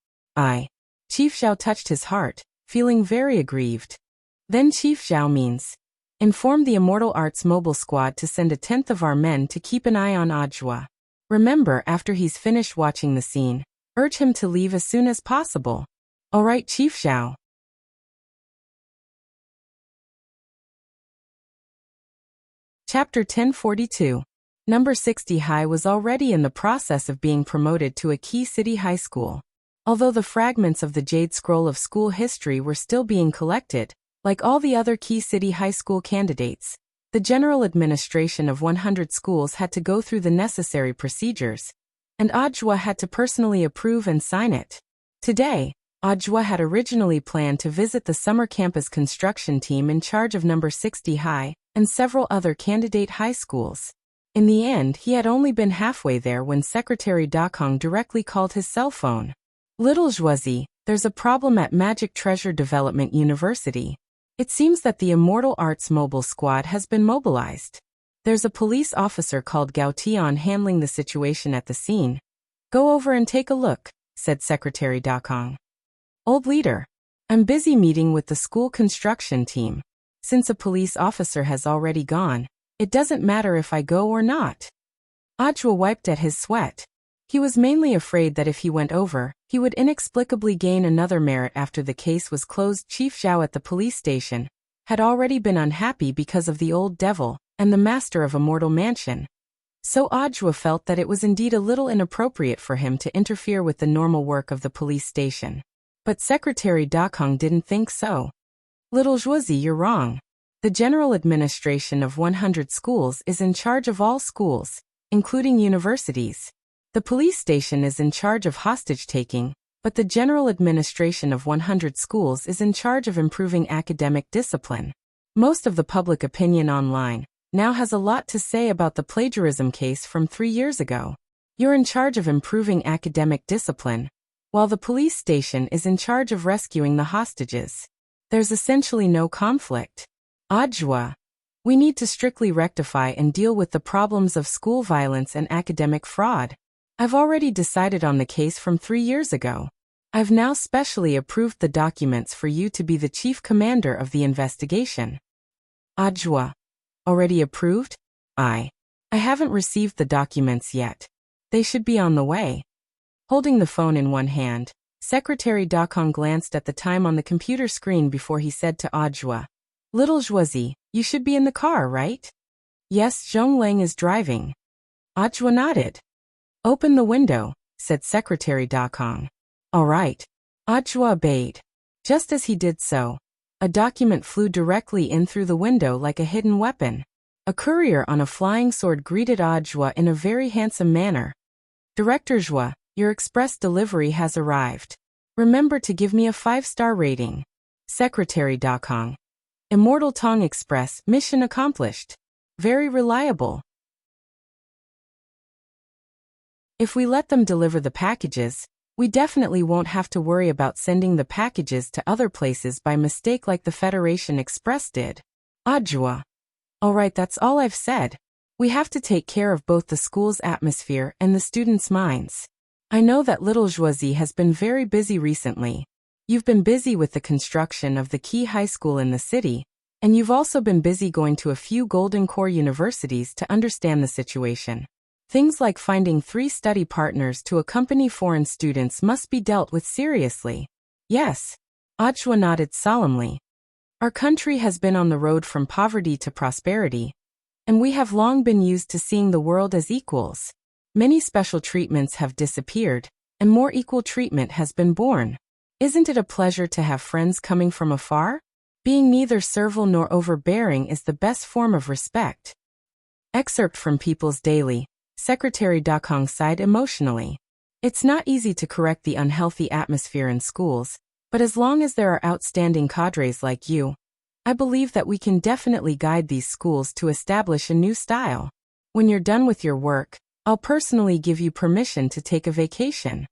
Chief Zhao touched his heart, feeling very aggrieved. Then Chief Zhao means, inform the Immortal Arts Mobile Squad to send 1/10 of our men to keep an eye on Audiobook. Remember, after he's finished watching the scene, urge him to leave as soon as possible. Alright, Chief Zhao. Chapter 1042. Number 60 High was already in the process of being promoted to a key city high school. Although the fragments of the Jade Scroll of school history were still being collected, like all the other key city high school candidates, the general administration of 100 schools had to go through the necessary procedures, and Audiobook had to personally approve and sign it. Today, Audiobook had originally planned to visit the summer campus construction team in charge of number 60 High and several other candidate high schools. In the end, he had only been halfway there when Secretary Dakong directly called his cell phone. Little Zhuozi, there's a problem at Magic Treasure Development University. It seems that the Immortal Arts Mobile Squad has been mobilized. There's a police officer called Gao Tian handling the situation at the scene. Go over and take a look, said Secretary Dakong. Old leader, I'm busy meeting with the school construction team. Since a police officer has already gone, it doesn't matter if I go or not. Audiobook wiped at his sweat. He was mainly afraid that if he went over, he would inexplicably gain another merit after the case was closed. Chief Zhao at the police station had already been unhappy because of the old devil and the master of Immortal Mansion. So Audiobook felt that it was indeed a little inappropriate for him to interfere with the normal work of the police station. But Secretary Dakong didn't think so. Little Zhuozi, you're wrong. The general administration of 100 schools is in charge of all schools, including universities. The police station is in charge of hostage-taking, but the general administration of 100 schools is in charge of improving academic discipline. Most of the public opinion online now has a lot to say about the plagiarism case from 3 years ago. You're in charge of improving academic discipline, while the police station is in charge of rescuing the hostages. There's essentially no conflict. Audiobook, we need to strictly rectify and deal with the problems of school violence and academic fraud. I've already decided on the case from 3 years ago. I've now specially approved the documents for you to be the chief commander of the investigation. Audiobook, already approved? I haven't received the documents yet. They should be on the way. Holding the phone in one hand, Secretary Dakong glanced at the time on the computer screen before he said to Audiobook, Little Zhuozi, you should be in the car, right? Yes, Zhongleng is driving. Audiobook nodded. Open the window, said Secretary Dakong. All right. Audiobook obeyed. Just as he did so, a document flew directly in through the window like a hidden weapon. A courier on a flying sword greeted Audiobook in a very handsome manner. Director Zhua, your express delivery has arrived. Remember to give me a 5-star rating. Secretary Dakong. Immortal Tong Express, mission accomplished. Very reliable. If we let them deliver the packages, we definitely won't have to worry about sending the packages to other places by mistake like the Federation Express did. Audiobook. Alright, that's all I've said. We have to take care of both the school's atmosphere and the students' minds. I know that Little Zhuozi has been very busy recently. You've been busy with the construction of the key high school in the city, and you've also been busy going to a few Golden Core universities to understand the situation. Things like finding 3 study partners to accompany foreign students must be dealt with seriously. Yes. Audiobook nodded solemnly. Our country has been on the road from poverty to prosperity, and we have long been used to seeing the world as equals. Many special treatments have disappeared, and more equal treatment has been born. Isn't it a pleasure to have friends coming from afar? Being neither servile nor overbearing is the best form of respect. Excerpt from People's Daily. Secretary Dakong sighed emotionally. It's not easy to correct the unhealthy atmosphere in schools, but as long as there are outstanding cadres like you, I believe that we can definitely guide these schools to establish a new style. When you're done with your work, I'll personally give you permission to take a vacation.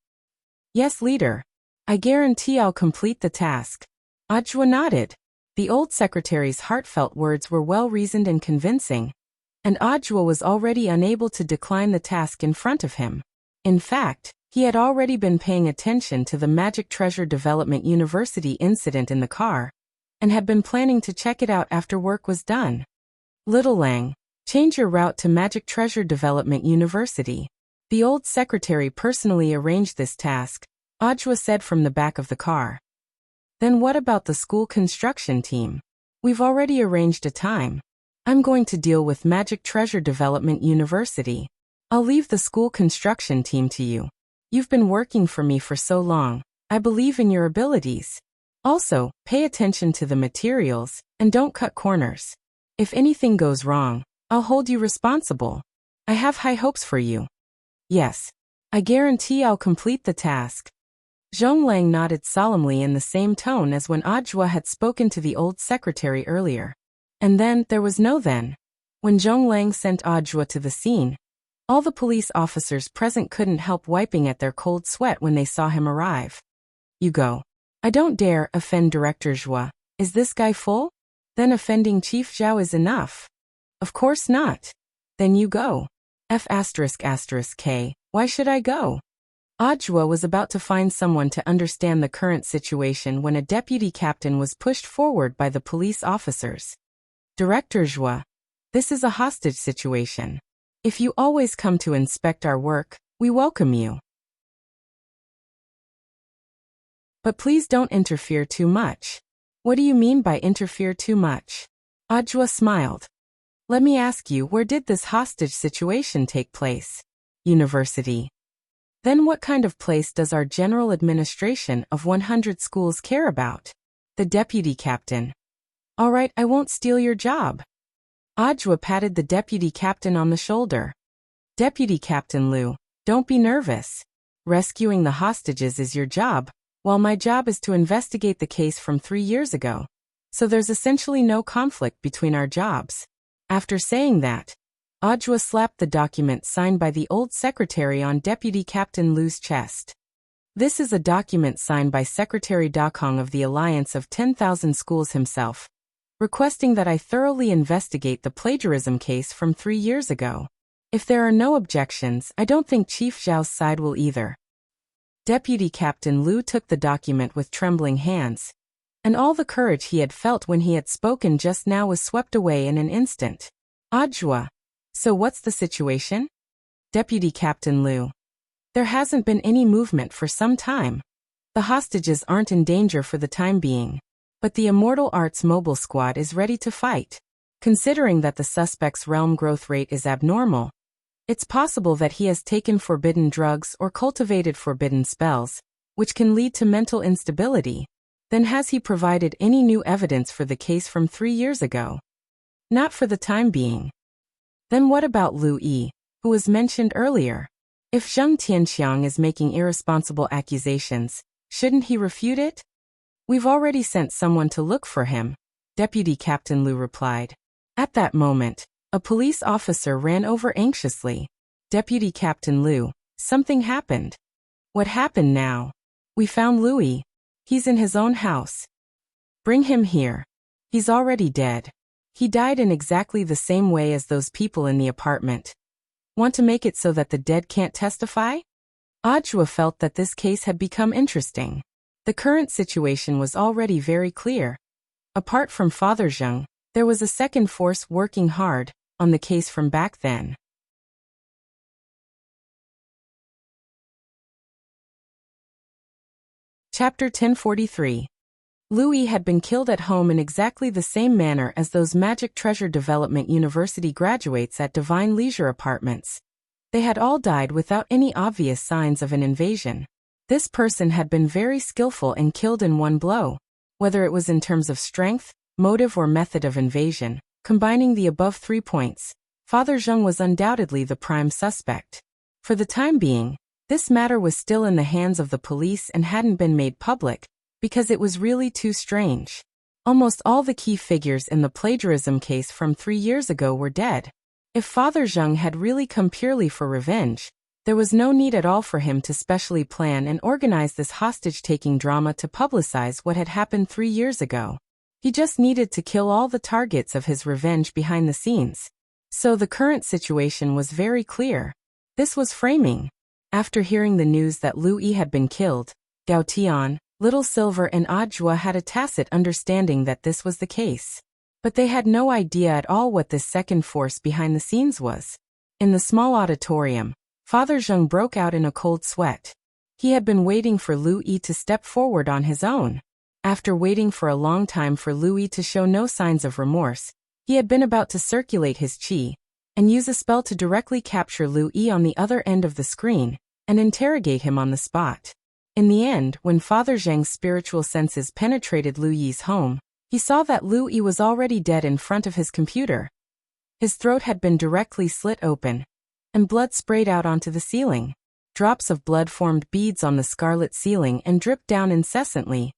Yes, leader. I guarantee I'll complete the task. Audiobook nodded. The old secretary's heartfelt words were well-reasoned and convincing, and Audiobook was already unable to decline the task in front of him. In fact, he had already been paying attention to the Magic Treasure Development University incident in the car, and had been planning to check it out after work was done. Little Lang, change your route to Magic Treasure Development University. The old secretary personally arranged this task, Audiobook said from the back of the car. Then what about the school construction team? We've already arranged a time. I'm going to deal with Magic Treasure Development University. I'll leave the school construction team to you. You've been working for me for so long. I believe in your abilities. Also, pay attention to the materials, and don't cut corners. If anything goes wrong, I'll hold you responsible. I have high hopes for you. Yes. I guarantee I'll complete the task. Zhong Lang nodded solemnly in the same tone as when Audiobook had spoken to the old secretary earlier. And then, there was no then. When Zhong Lang sent Audiobook to the scene, all the police officers present couldn't help wiping at their cold sweat when they saw him arrive. You go. I don't dare offend Director Zhua. Is this guy full? Then offending Chief Zhao is enough. Of course not. Then you go. F***K. Why should I go? Audiobook was about to find someone to understand the current situation when a deputy captain was pushed forward by the police officers. Director Zhua, this is a hostage situation. If you always come to inspect our work, we welcome you. But please don't interfere too much. What do you mean by interfere too much? Audiobook smiled. Let me ask you, where did this hostage situation take place? University. Then what kind of place does our general administration of 100 schools care about? The deputy captain. All right, I won't steal your job. Audiobook patted the deputy captain on the shoulder. Deputy Captain Liu, don't be nervous. Rescuing the hostages is your job, while my job is to investigate the case from 3 years ago. So there's essentially no conflict between our jobs. After saying that, Audiobook slapped the document signed by the old secretary on Deputy Captain Liu's chest. This is a document signed by Secretary Dakong of the Alliance of 10,000 Schools himself, requesting that I thoroughly investigate the plagiarism case from 3 years ago. If there are no objections, I don't think Chief Zhao's side will either. Deputy Captain Liu took the document with trembling hands, and all the courage he had felt when he had spoken just now was swept away in an instant. Audiobook, so what's the situation? Deputy Captain Liu. There hasn't been any movement for some time. The hostages aren't in danger for the time being, but the Immortal Arts Mobile Squad is ready to fight. Considering that the suspect's realm growth rate is abnormal, it's possible that he has taken forbidden drugs or cultivated forbidden spells, which can lead to mental instability. Then has he provided any new evidence for the case from 3 years ago? Not for the time being. Then what about Lu Yi, who was mentioned earlier? If Zheng Tianxiang is making irresponsible accusations, shouldn't he refute it? We've already sent someone to look for him, Deputy Captain Liu replied. At that moment, a police officer ran over anxiously. Deputy Captain Liu, something happened. What happened now? We found Louis. He's in his own house. Bring him here. He's already dead. He died in exactly the same way as those people in the apartment. Want to make it so that the dead can't testify? Audiobook felt that this case had become interesting. The current situation was already very clear. Apart from Father Zheng, there was a second force working hard on the case from back then. Chapter 1043. Louis had been killed at home in exactly the same manner as those Magic Treasure Development University graduates at Divine Leisure Apartments. They had all died without any obvious signs of an invasion. This person had been very skillful and killed in one blow. Whether it was in terms of strength, motive or method of invasion, combining the above 3 points, Father Zheng was undoubtedly the prime suspect. For the time being, this matter was still in the hands of the police and hadn't been made public, because it was really too strange. Almost all the key figures in the plagiarism case from 3 years ago were dead. If Father Zheng had really come purely for revenge, there was no need at all for him to specially plan and organize this hostage-taking drama to publicize what had happened 3 years ago. He just needed to kill all the targets of his revenge behind the scenes. So the current situation was very clear. This was framing. After hearing the news that Lu Yi had been killed, Gao Tian, Little Silver and Audiobook had a tacit understanding that this was the case. But they had no idea at all what this second force behind the scenes was. In the small auditorium, Father Zheng broke out in a cold sweat. He had been waiting for Lu Yi to step forward on his own. After waiting for a long time for Lu Yi to show no signs of remorse, he had been about to circulate his qi and use a spell to directly capture Lu Yi on the other end of the screen and interrogate him on the spot. In the end, when Father Zheng's spiritual senses penetrated Lu Yi's home, he saw that Lu Yi was already dead in front of his computer. His throat had been directly slit open, and blood sprayed out onto the ceiling. Drops of blood formed beads on the scarlet ceiling and dripped down incessantly.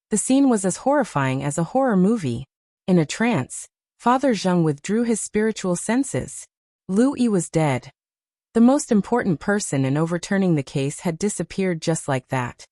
The scene was as horrifying as a horror movie. In a trance, Father Zheng withdrew his spiritual senses. Lu Yi was dead. The most important person in overturning the case had disappeared just like that.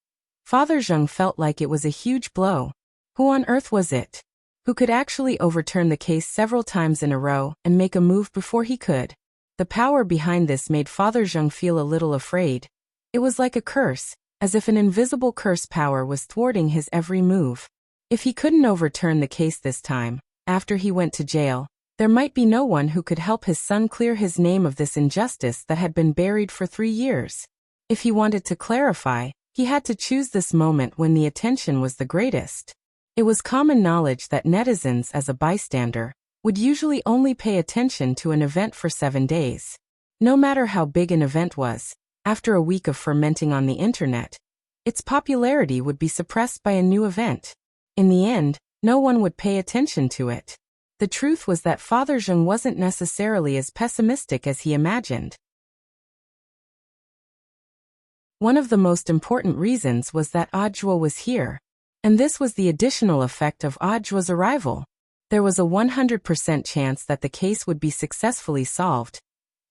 Father Zheng felt like it was a huge blow. Who on earth was it? Who could actually overturn the case several times in a row and make a move before he could? The power behind this made Father Zheng feel a little afraid. It was like a curse, as if an invisible curse power was thwarting his every move. If he couldn't overturn the case this time, after he went to jail, there might be no one who could help his son clear his name of this injustice that had been buried for 3 years. If he wanted to clarify, he had to choose this moment when the attention was the greatest. It was common knowledge that netizens, as a bystander, would usually only pay attention to an event for 7 days. No matter how big an event was, after a week of fermenting on the internet, its popularity would be suppressed by a new event. In the end, no one would pay attention to it. The truth was that Father Zheng wasn't necessarily as pessimistic as he imagined. One of the most important reasons was that Audiobook was here. And this was the additional effect of Audiobook's arrival. There was a 100% chance that the case would be successfully solved.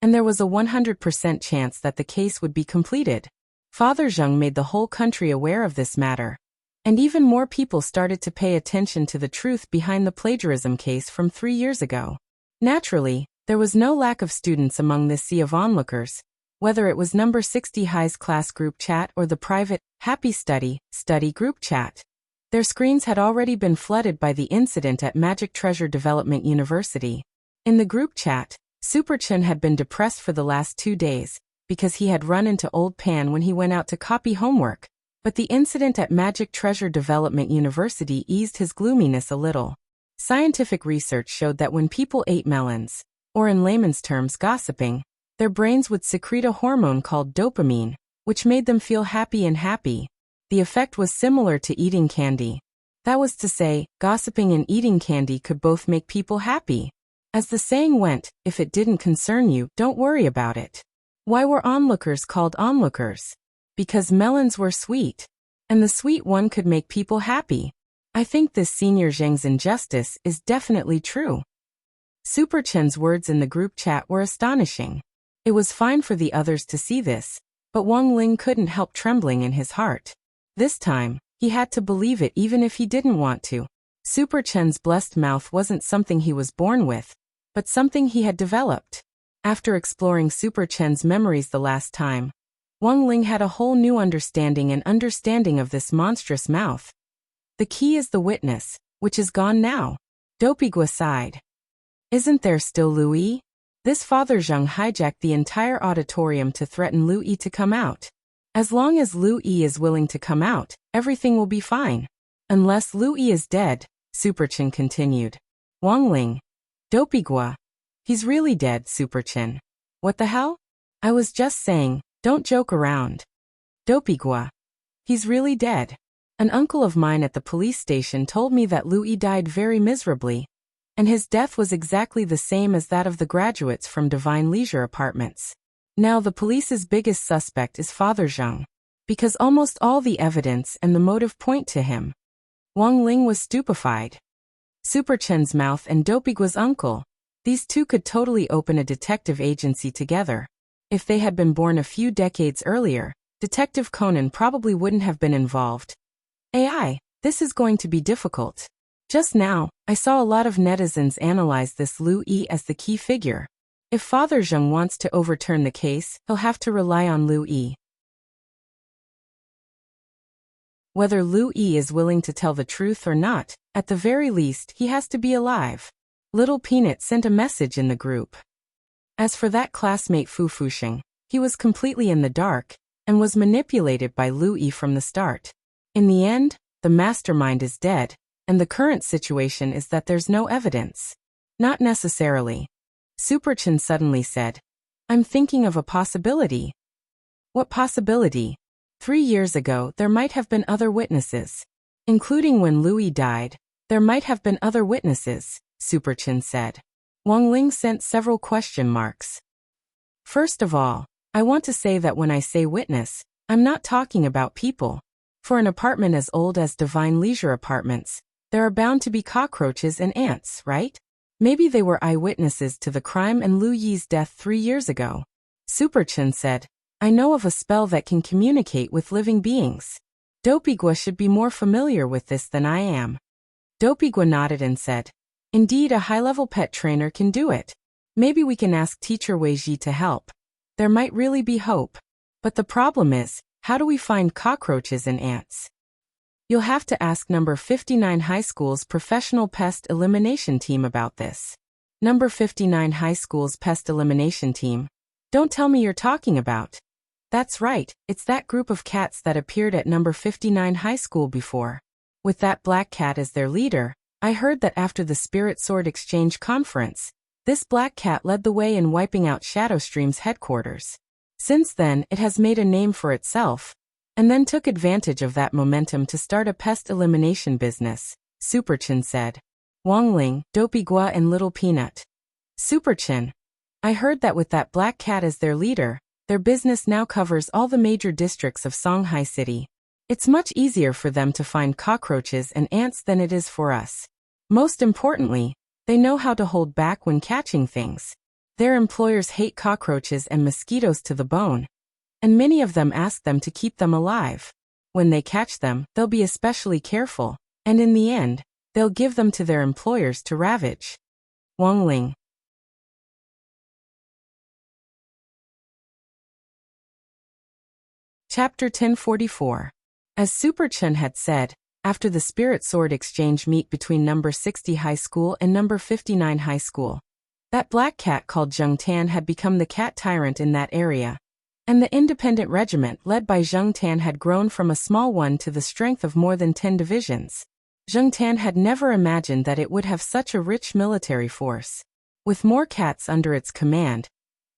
And there was a 100% chance that the case would be completed. Father Zheng made the whole country aware of this matter. And even more people started to pay attention to the truth behind the plagiarism case from 3 years ago. Naturally, there was no lack of students among this sea of onlookers, whether it was number 60 High's class group chat or the private, Happy Study group chat. Their screens had already been flooded by the incident at Magic Treasure Development University. In the group chat, Super Chen had been depressed for the last 2 days, because he had run into Old Pan when he went out to copy homework. But the incident at Magic Treasure Development University eased his gloominess a little. Scientific research showed that when people ate melons, or in layman's terms gossiping, their brains would secrete a hormone called dopamine, which made them feel happy and happy. The effect was similar to eating candy. That was to say, gossiping and eating candy could both make people happy. As the saying went, if it didn't concern you, don't worry about it. Why were onlookers called onlookers? Because melons were sweet. And the sweet one could make people happy. I think this Senior Zheng's injustice is definitely true. Super Chen's words in the group chat were astonishing. It was fine for the others to see this, but Wang Ling couldn't help trembling in his heart. This time, he had to believe it even if he didn't want to. Super Chen's blessed mouth wasn't something he was born with, but something he had developed. After exploring Super Chen's memories the last time, Wang Ling had a whole new understanding of this monstrous mouth. The key is the witness, which is gone now. Dopigua sighed. Isn't there still Lu Yi? This Father Zheng hijacked the entire auditorium to threaten Lu Yi to come out. As long as Lu Yi is willing to come out, everything will be fine. Unless Lu Yi is dead, Super Chen continued. Wang Ling. Dopigua. He's really dead, Super Chen. What the hell? I was just saying, don't joke around. Dopigua. He's really dead. An uncle of mine at the police station told me that Lu Yi died very miserably, and his death was exactly the same as that of the graduates from Divine Leisure Apartments. Now the police's biggest suspect is Father Zheng, because almost all the evidence and the motive point to him. Wang Ling was stupefied. Super Chen's mouth and Dopigua's uncle. These two could totally open a detective agency together. If they had been born a few decades earlier, Detective Conan probably wouldn't have been involved. AI, this is going to be difficult. Just now, I saw a lot of netizens analyze this Lu Yi as the key figure. If Father Zheng wants to overturn the case, he'll have to rely on Lu Yi. Whether Lu Yi is willing to tell the truth or not, at the very least, he has to be alive. Little Peanut sent a message in the group. As for that classmate Fu Fusheng, He was completely in the dark, and was manipulated by Lu Yi from the start. In the end, the mastermind is dead, and the current situation is that there's no evidence. Not necessarily. Superchin suddenly said. I'm thinking of a possibility. What possibility? 3 years ago, there might have been other witnesses. Including when Lu Yi died, there might have been other witnesses, Superchin said. Wang Ling sent several question marks. First of all, I want to say that when I say witness, I'm not talking about people. For an apartment as old as Divine Leisure Apartments, there are bound to be cockroaches and ants, right? Maybe they were eyewitnesses to the crime and Lu Yi's death 3 years ago. Superchin said, I know of a spell that can communicate with living beings. Dopigua should be more familiar with this than I am. Dopigua nodded and said, Indeed, a high-level pet trainer can do it. Maybe we can ask teacher Weiji to help. There might really be hope. But the problem is, how do we find cockroaches and ants? You'll have to ask number 59 High School's professional pest elimination team about this. Number 59 High School's pest elimination team? Don't tell me you're talking about. That's right, it's that group of cats that appeared at number 59 High School before. With that black cat as their leader, I heard that after the Spirit Sword Exchange Conference, this black cat led the way in wiping out Shadowstream's headquarters. Since then, it has made a name for itself, and then took advantage of that momentum to start a pest elimination business, Superchin said. Wang Ling, Dopigua and Little Peanut. Superchin. I heard that with that black cat as their leader, their business now covers all the major districts of Songhai City. It's much easier for them to find cockroaches and ants than it is for us. Most importantly, they know how to hold back when catching things. Their employers hate cockroaches and mosquitoes to the bone, and many of them ask them to keep them alive. When they catch them, they'll be especially careful, and in the end, they'll give them to their employers to ravage. Wang Ling. Chapter 1044. As Superchin had said, after the Spirit Sword Exchange meet between number 60 High School and number 59 High School, that black cat called Zheng Tan had become the cat tyrant in that area, and the independent regiment led by Zheng Tan had grown from a small one to the strength of more than 10 divisions. Zheng Tan had never imagined that it would have such a rich military force. With more cats under its command,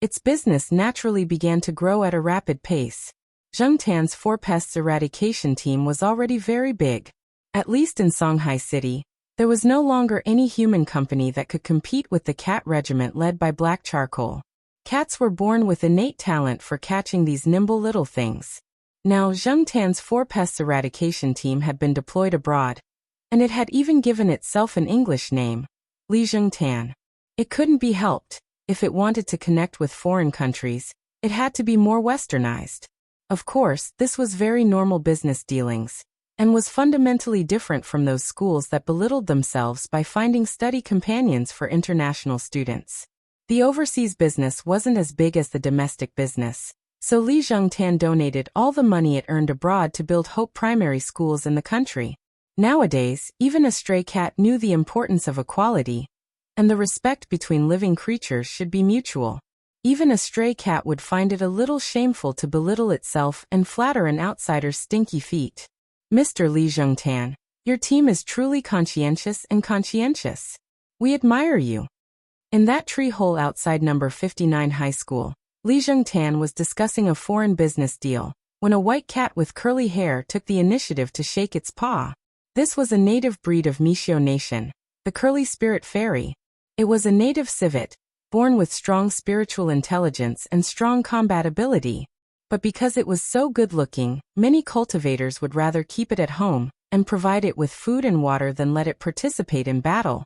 its business naturally began to grow at a rapid pace. Zheng Tan's 4 pests eradication team was already very big. At least in Songhai City, there was no longer any human company that could compete with the cat regiment led by Black Charcoal. Cats were born with innate talent for catching these nimble little things. Now Zheng Tan's 4 pests eradication team had been deployed abroad, and it had even given itself an English name, Li Zheng Tan. It couldn't be helped. If it wanted to connect with foreign countries, it had to be more westernized. Of course, this was very normal business dealings, and was fundamentally different from those schools that belittled themselves by finding study companions for international students. The overseas business wasn't as big as the domestic business, so Li Zhengtan donated all the money it earned abroad to build Hope primary schools in the country. Nowadays, even a stray cat knew the importance of equality, and the respect between living creatures should be mutual. Even a stray cat would find it a little shameful to belittle itself and flatter an outsider's stinky feet. Mr. Li Zhengtan, your team is truly conscientious and conscientious. We admire you. In that tree hole outside number 59 High School, Li Zhengtan was discussing a foreign business deal, when a white cat with curly hair took the initiative to shake its paw. This was a native breed of Mishio Nation, the curly spirit fairy. It was a native civet, born with strong spiritual intelligence and strong combat ability. But because it was so good-looking, many cultivators would rather keep it at home and provide it with food and water than let it participate in battle,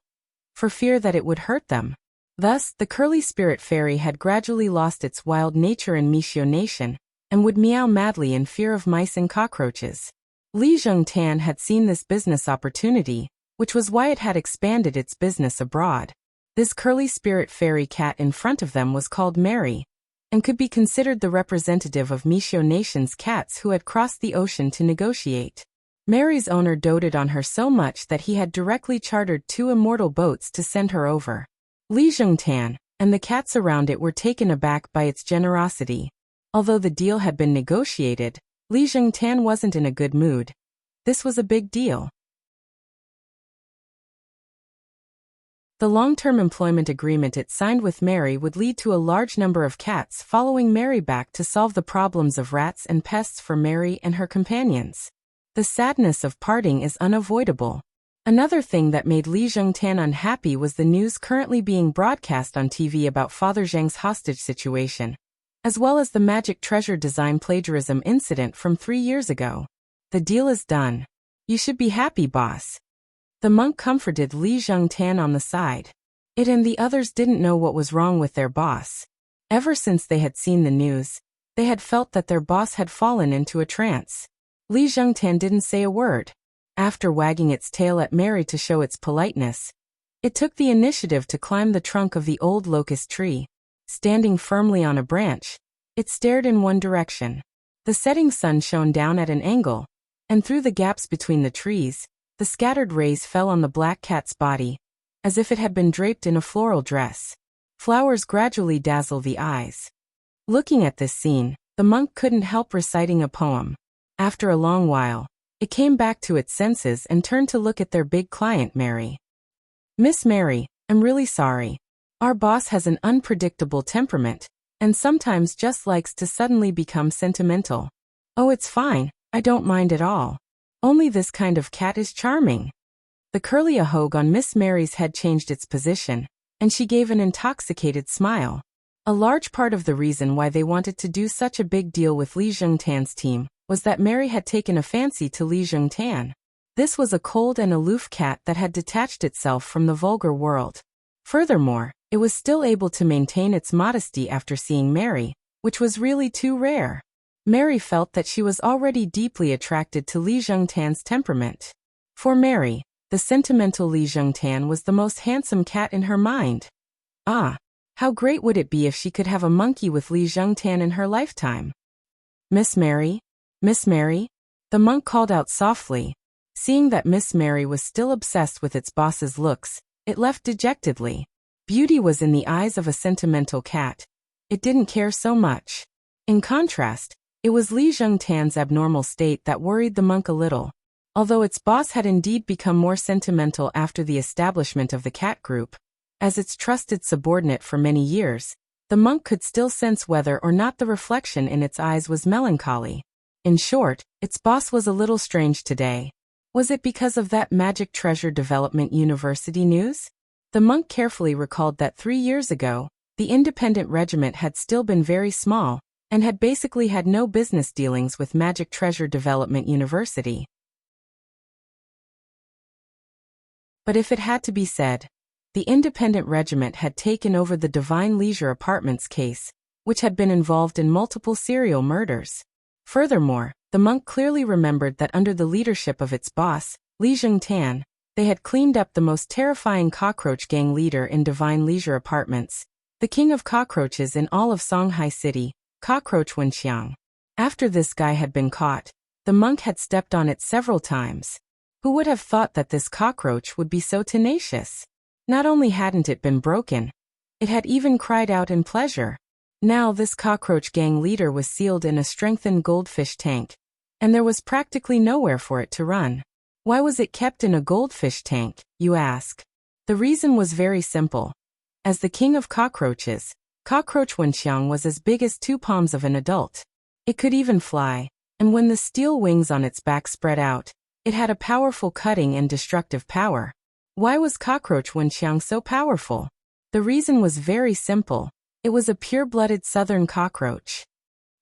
for fear that it would hurt them. Thus, the curly spirit fairy had gradually lost its wild nature in Mishio Nation, and would meow madly in fear of mice and cockroaches. Li Zhengtan had seen this business opportunity, which was why it had expanded its business abroad. This curly spirit fairy cat in front of them was called Mary, and could be considered the representative of Mishio Nation's cats who had crossed the ocean to negotiate. Mary's owner doted on her so much that he had directly chartered 2 immortal boats to send her over. Li Zhengtan and the cats around it were taken aback by its generosity. Although the deal had been negotiated, Li Jingtan wasn't in a good mood. This was a big deal. The long-term employment agreement it signed with Mary would lead to a large number of cats following Mary back to solve the problems of rats and pests for Mary and her companions. The sadness of parting is unavoidable. Another thing that made Li Jingtan unhappy was the news currently being broadcast on TV about Father Zhang's hostage situation, as well as the magic treasure design plagiarism incident from 3 years ago. The deal is done. You should be happy, boss. The monk comforted Li Jingtan on the side. It and the others didn't know what was wrong with their boss. Ever since they had seen the news, they had felt that their boss had fallen into a trance. Li Jingtan didn't say a word. After wagging its tail at Mary to show its politeness, it took the initiative to climb the trunk of the old locust tree. Standing firmly on a branch, it stared in one direction. The setting sun shone down at an angle, and through the gaps between the trees, the scattered rays fell on the black cat's body, as if it had been draped in a floral dress. Flowers gradually dazzle the eyes. Looking at this scene, the monk couldn't help reciting a poem. After a long while, it came back to its senses and turned to look at their big client, Mary. Miss Mary, I'm really sorry. Our boss has an unpredictable temperament, and sometimes just likes to suddenly become sentimental. Oh, it's fine, I don't mind at all. Only this kind of cat is charming. The curly ahog on Miss Mary's head changed its position, and she gave an intoxicated smile. A large part of the reason why they wanted to do such a big deal with Li Jingtan's team was that Mary had taken a fancy to Li Jingtan. This was a cold and aloof cat that had detached itself from the vulgar world. Furthermore, it was still able to maintain its modesty after seeing Mary, which was really too rare. Mary felt that she was already deeply attracted to Li Jingtan's temperament. For Mary, the sentimental Li Jingtan was the most handsome cat in her mind. Ah, how great would it be if she could have a monkey with Li Jingtan in her lifetime? Miss Mary? Miss Mary? The monk called out softly. Seeing that Miss Mary was still obsessed with its boss's looks, it left dejectedly. Beauty was in the eyes of a sentimental cat. It didn't care so much. In contrast, it was Li Jingtan's abnormal state that worried the monk a little. Although its boss had indeed become more sentimental after the establishment of the cat group, as its trusted subordinate for many years, the monk could still sense whether or not the reflection in its eyes was melancholy. In short, its boss was a little strange today. Was it because of that Magic Treasure Development University news? The monk carefully recalled that 3 years ago, the independent regiment had still been very small, and had basically had no business dealings with Magic Treasure Development University. But if it had to be said, the independent regiment had taken over the Divine Leisure Apartments case, which had been involved in multiple serial murders. Furthermore, the monk clearly remembered that under the leadership of its boss, Li Jingtan, they had cleaned up the most terrifying cockroach gang leader in Divine Leisure Apartments, the king of cockroaches in all of Songhai City, Cockroach Wuxia. After this guy had been caught, the monk had stepped on it several times. Who would have thought that this cockroach would be so tenacious? Not only hadn't it been broken, it had even cried out in pleasure. Now this cockroach gang leader was sealed in a strengthened goldfish tank, and there was practically nowhere for it to run. Why was it kept in a goldfish tank, you ask? The reason was very simple. As the king of cockroaches, Cockroach Wuxiang was as big as 2 palms of an adult. It could even fly, and when the steel wings on its back spread out, it had a powerful cutting and destructive power. Why was Cockroach Wuxiang so powerful? The reason was very simple. It was a pure-blooded southern cockroach.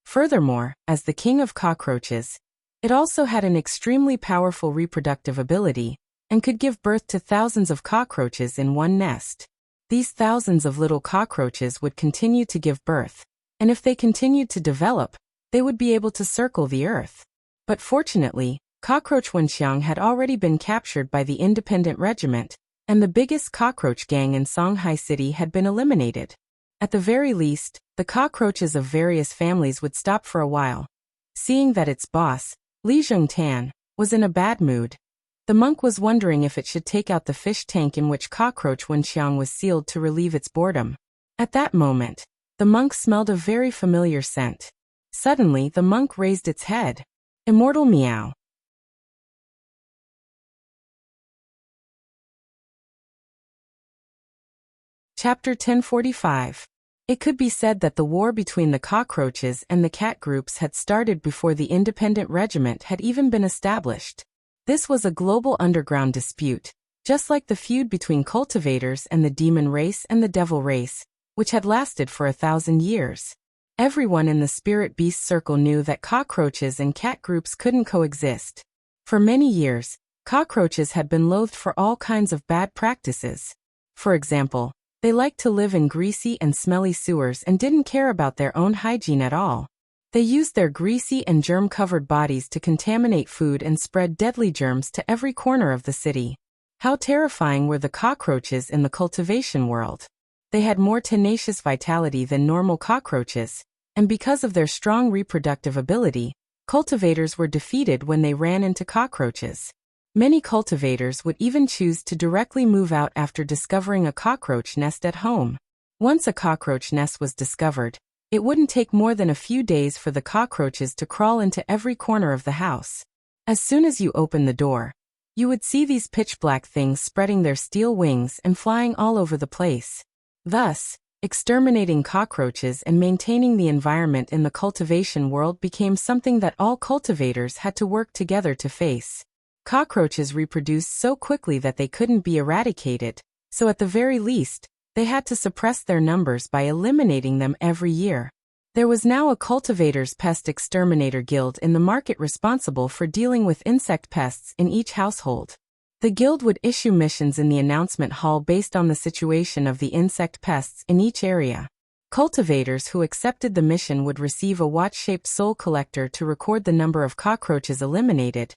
Furthermore, as the king of cockroaches, it also had an extremely powerful reproductive ability, and could give birth to thousands of cockroaches in one nest. These thousands of little cockroaches would continue to give birth, and if they continued to develop, they would be able to circle the earth. But fortunately, Cockroach Wuxiang had already been captured by the independent regiment, and the biggest cockroach gang in Songhai City had been eliminated. At the very least, the cockroaches of various families would stop for a while. Seeing that its boss, Li Jingtan, was in a bad mood, the monk was wondering if it should take out the fish tank in which Cockroach Wuxiang was sealed to relieve its boredom. At that moment, the monk smelled a very familiar scent. Suddenly, the monk raised its head. Immortal meow. Chapter 1045. It could be said that the war between the cockroaches and the cat groups had started before the independent regiment had even been established. This was a global underground dispute, just like the feud between cultivators and the demon race and the devil race, which had lasted for 1,000 years. Everyone in the spirit beast circle knew that cockroaches and cat groups couldn't coexist. For many years, cockroaches had been loathed for all kinds of bad practices. For example, they liked to live in greasy and smelly sewers and didn't care about their own hygiene at all. They used their greasy and germ-covered bodies to contaminate food and spread deadly germs to every corner of the city. How terrifying were the cockroaches in the cultivation world. They had more tenacious vitality than normal cockroaches, and because of their strong reproductive ability, cultivators were defeated when they ran into cockroaches. Many cultivators would even choose to directly move out after discovering a cockroach nest at home. Once a cockroach nest was discovered, it wouldn't take more than a few days for the cockroaches to crawl into every corner of the house. As soon as you open the door, you would see these pitch-black things spreading their steel wings and flying all over the place. Thus, exterminating cockroaches and maintaining the environment in the cultivation world became something that all cultivators had to work together to face. Cockroaches reproduced so quickly that they couldn't be eradicated, so at the very least, they had to suppress their numbers by eliminating them every year. There was now a cultivators' pest exterminator guild in the market responsible for dealing with insect pests in each household. The guild would issue missions in the announcement hall based on the situation of the insect pests in each area. Cultivators who accepted the mission would receive a watch-shaped soul collector to record the number of cockroaches eliminated,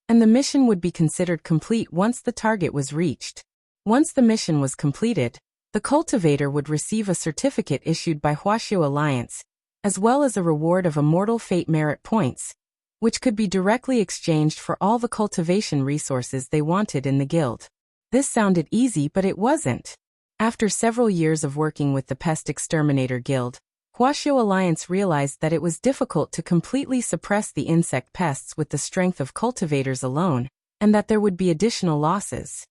and the mission would be considered complete once the target was reached. Once the mission was completed, the cultivator would receive a certificate issued by Wuxia Alliance, as well as a reward of immortal fate merit points, which could be directly exchanged for all the cultivation resources they wanted in the guild. This sounded easy, but it wasn't. After several years of working with the Pest Exterminator Guild, Wuxia Alliance realized that it was difficult to completely suppress the insect pests with the strength of cultivators alone, and that there would be additional losses.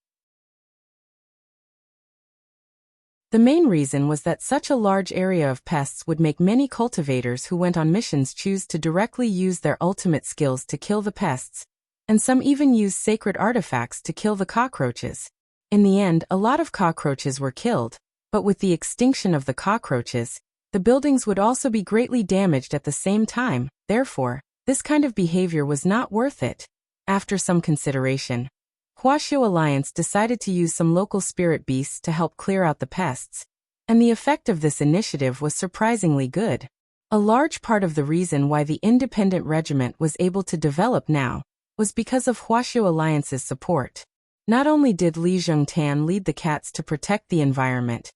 The main reason was that such a large area of pests would make many cultivators who went on missions choose to directly use their ultimate skills to kill the pests, and some even use sacred artifacts to kill the cockroaches. In the end, a lot of cockroaches were killed, but with the extinction of the cockroaches, the buildings would also be greatly damaged at the same time. Therefore, this kind of behavior was not worth it. After some consideration, Wuxia Alliance decided to use some local spirit beasts to help clear out the pests, and the effect of this initiative was surprisingly good. A large part of the reason why the independent regiment was able to develop now was because of Wuxia Alliance's support. Not only did Li Zhongtan lead the cats to protect the environment,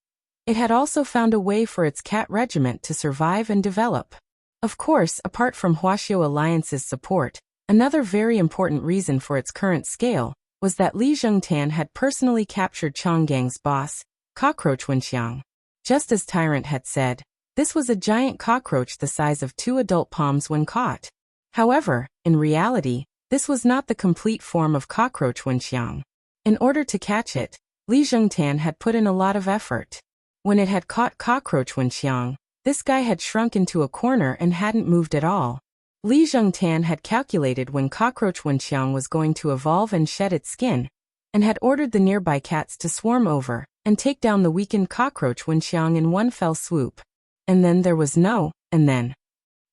it had also found a way for its cat regiment to survive and develop. Of course, apart from Wuxia Alliance's support, another very important reason for its current scale was that Li Zhongtan had personally captured Chonggang's boss, Cockroach Wenxiang. Just as Tyrant had said, this was a giant cockroach the size of 2 adult palms when caught. However, in reality, this was not the complete form of Cockroach Wenxiang. In order to catch it, Li Zhongtan had put in a lot of effort. When it had caught Cockroach Wenxiang, this guy had shrunk into a corner and hadn't moved at all. Li Zhongtan had calculated when Cockroach Wenxiang was going to evolve and shed its skin, and had ordered the nearby cats to swarm over and take down the weakened Cockroach Wenxiang in one fell swoop. And then there was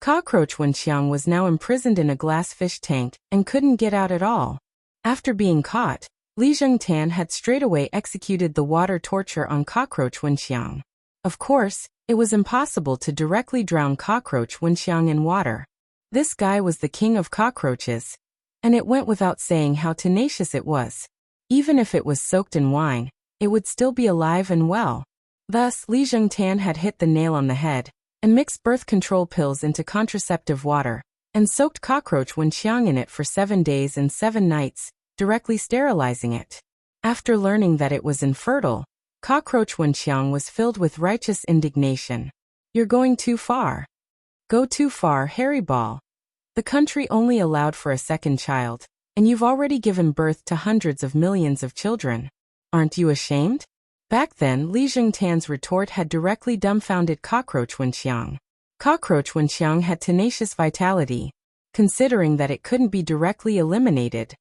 Cockroach Wenxiang was now imprisoned in a glass fish tank and couldn't get out at all. After being caught, Li Zhongtan had straightaway executed the water torture on Cockroach Wenxiang. Of course, it was impossible to directly drown Cockroach Wenxiang in water. This guy was the king of cockroaches, and it went without saying how tenacious it was. Even if it was soaked in wine, it would still be alive and well. Thus, Li Zhongtan had hit the nail on the head, and mixed birth control pills into contraceptive water, and soaked Cockroach Wenxiang in it for 7 days and 7 nights, directly sterilizing it. After learning that it was infertile, Cockroach Wenxiang was filled with righteous indignation. "You're going too far. Go too far, Harry Ball. The country only allowed for a second child, and you've already given birth to hundreds of millions of children. Aren't you ashamed? Back then, Li Jingtan's retort had directly dumbfounded Cockroach Wenxiang. Cockroach Wenxiang had tenacious vitality. Considering that it couldn't be directly eliminated,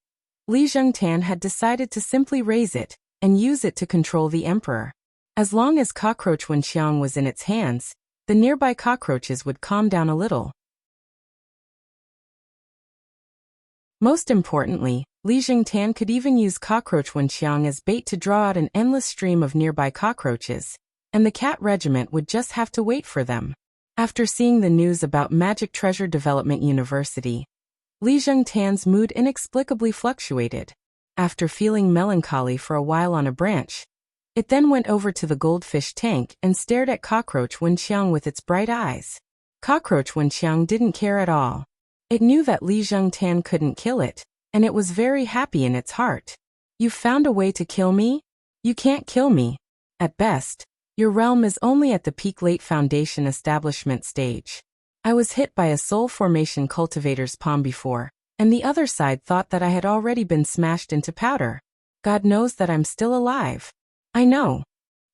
Li Jingtan had decided to simply raise it and use it to control the emperor. As long as Cockroach Wenxiang was in its hands, the nearby cockroaches would calm down a little. Most importantly, Li Jingtan could even use Cockroach Wenxiang as bait to draw out an endless stream of nearby cockroaches, and the cat regiment would just have to wait for them. After seeing the news about Magic Treasure Development University, Li Jingtan's mood inexplicably fluctuated. After feeling melancholy for a while on a branch, it then went over to the goldfish tank and stared at Cockroach Wenxiang with its bright eyes. Cockroach Wenxiang didn't care at all. It knew that Li Jingtan couldn't kill it, and it was very happy in its heart. You've found a way to kill me? You can't kill me. At best, your realm is only at the peak late foundation establishment stage. I was hit by a soul formation cultivator's palm before, and the other side thought that I had already been smashed into powder. God knows that I'm still alive. I know.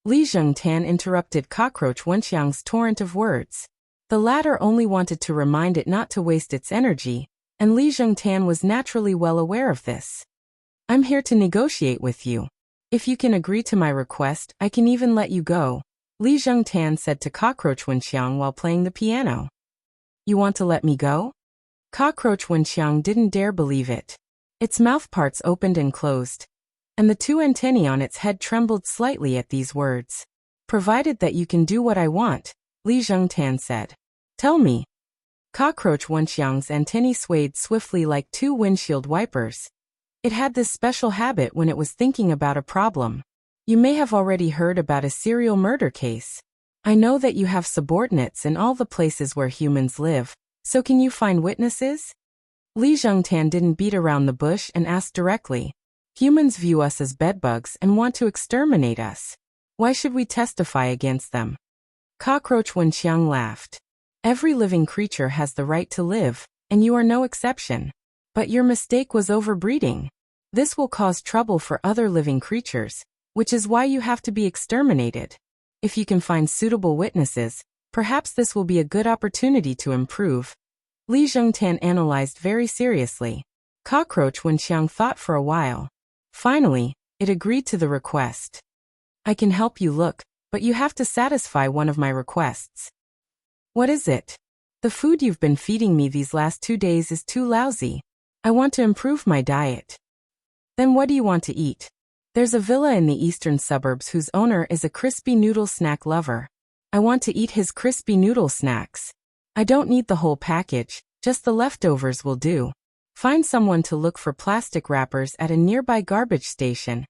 Li Jingtan interrupted Cockroach Wenxiang's torrent of words. The latter only wanted to remind it not to waste its energy, and Li Jingtan was naturally well aware of this. I'm here to negotiate with you. If you can agree to my request, I can even let you go, Li Jingtan said to Cockroach Wenxiang while playing the piano. You want to let me go? Cockroach Wenxiang didn't dare believe it. Its mouth parts opened and closed, and the two antennae on its head trembled slightly at these words. Provided that you can do what I want, Li Jingtan said. Tell me. Cockroach Wenxiang's antennae swayed swiftly like two windshield wipers. It had this special habit when it was thinking about a problem. You may have already heard about a serial murder case. I know that you have subordinates in all the places where humans live, so can you find witnesses? Li Jingtan didn't beat around the bush and asked directly. Humans view us as bedbugs and want to exterminate us. Why should we testify against them? Cockroach Wenxiang laughed. Every living creature has the right to live, and you are no exception. But your mistake was overbreeding. This will cause trouble for other living creatures, which is why you have to be exterminated. If you can find suitable witnesses, perhaps this will be a good opportunity to improve. Li Jingtan analyzed very seriously. Cockroach Wenxiang thought for a while. Finally, it agreed to the request. I can help you look, but you have to satisfy one of my requests. What is it? The food you've been feeding me these last 2 days is too lousy. I want to improve my diet. Then what do you want to eat? There's a villa in the eastern suburbs whose owner is a crispy noodle snack lover. I want to eat his crispy noodle snacks. I don't need the whole package, just the leftovers will do. Find someone to look for plastic wrappers at a nearby garbage station,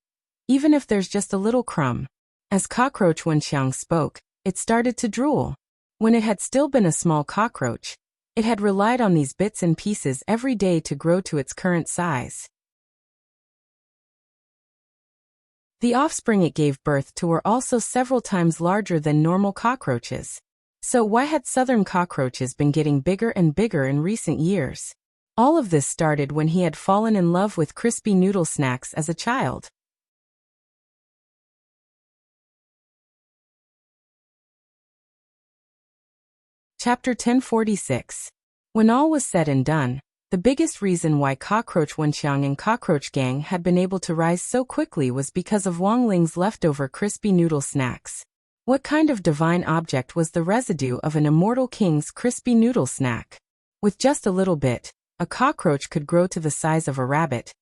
even if there's just a little crumb. As Cockroach Wenxiang spoke, it started to drool. When it had still been a small cockroach, it had relied on these bits and pieces every day to grow to its current size. The offspring it gave birth to were also several times larger than normal cockroaches. So why had southern cockroaches been getting bigger and bigger in recent years? All of this started when he had fallen in love with crispy noodle snacks as a child. Chapter 1046. When all was said and done, the biggest reason why Cockroach Wenxiang and Cockroach Gang had been able to rise so quickly was because of Wang Ling's leftover crispy noodle snacks. What kind of divine object was the residue of an immortal king's crispy noodle snack? With just a little bit, a cockroach could grow to the size of a rabbit.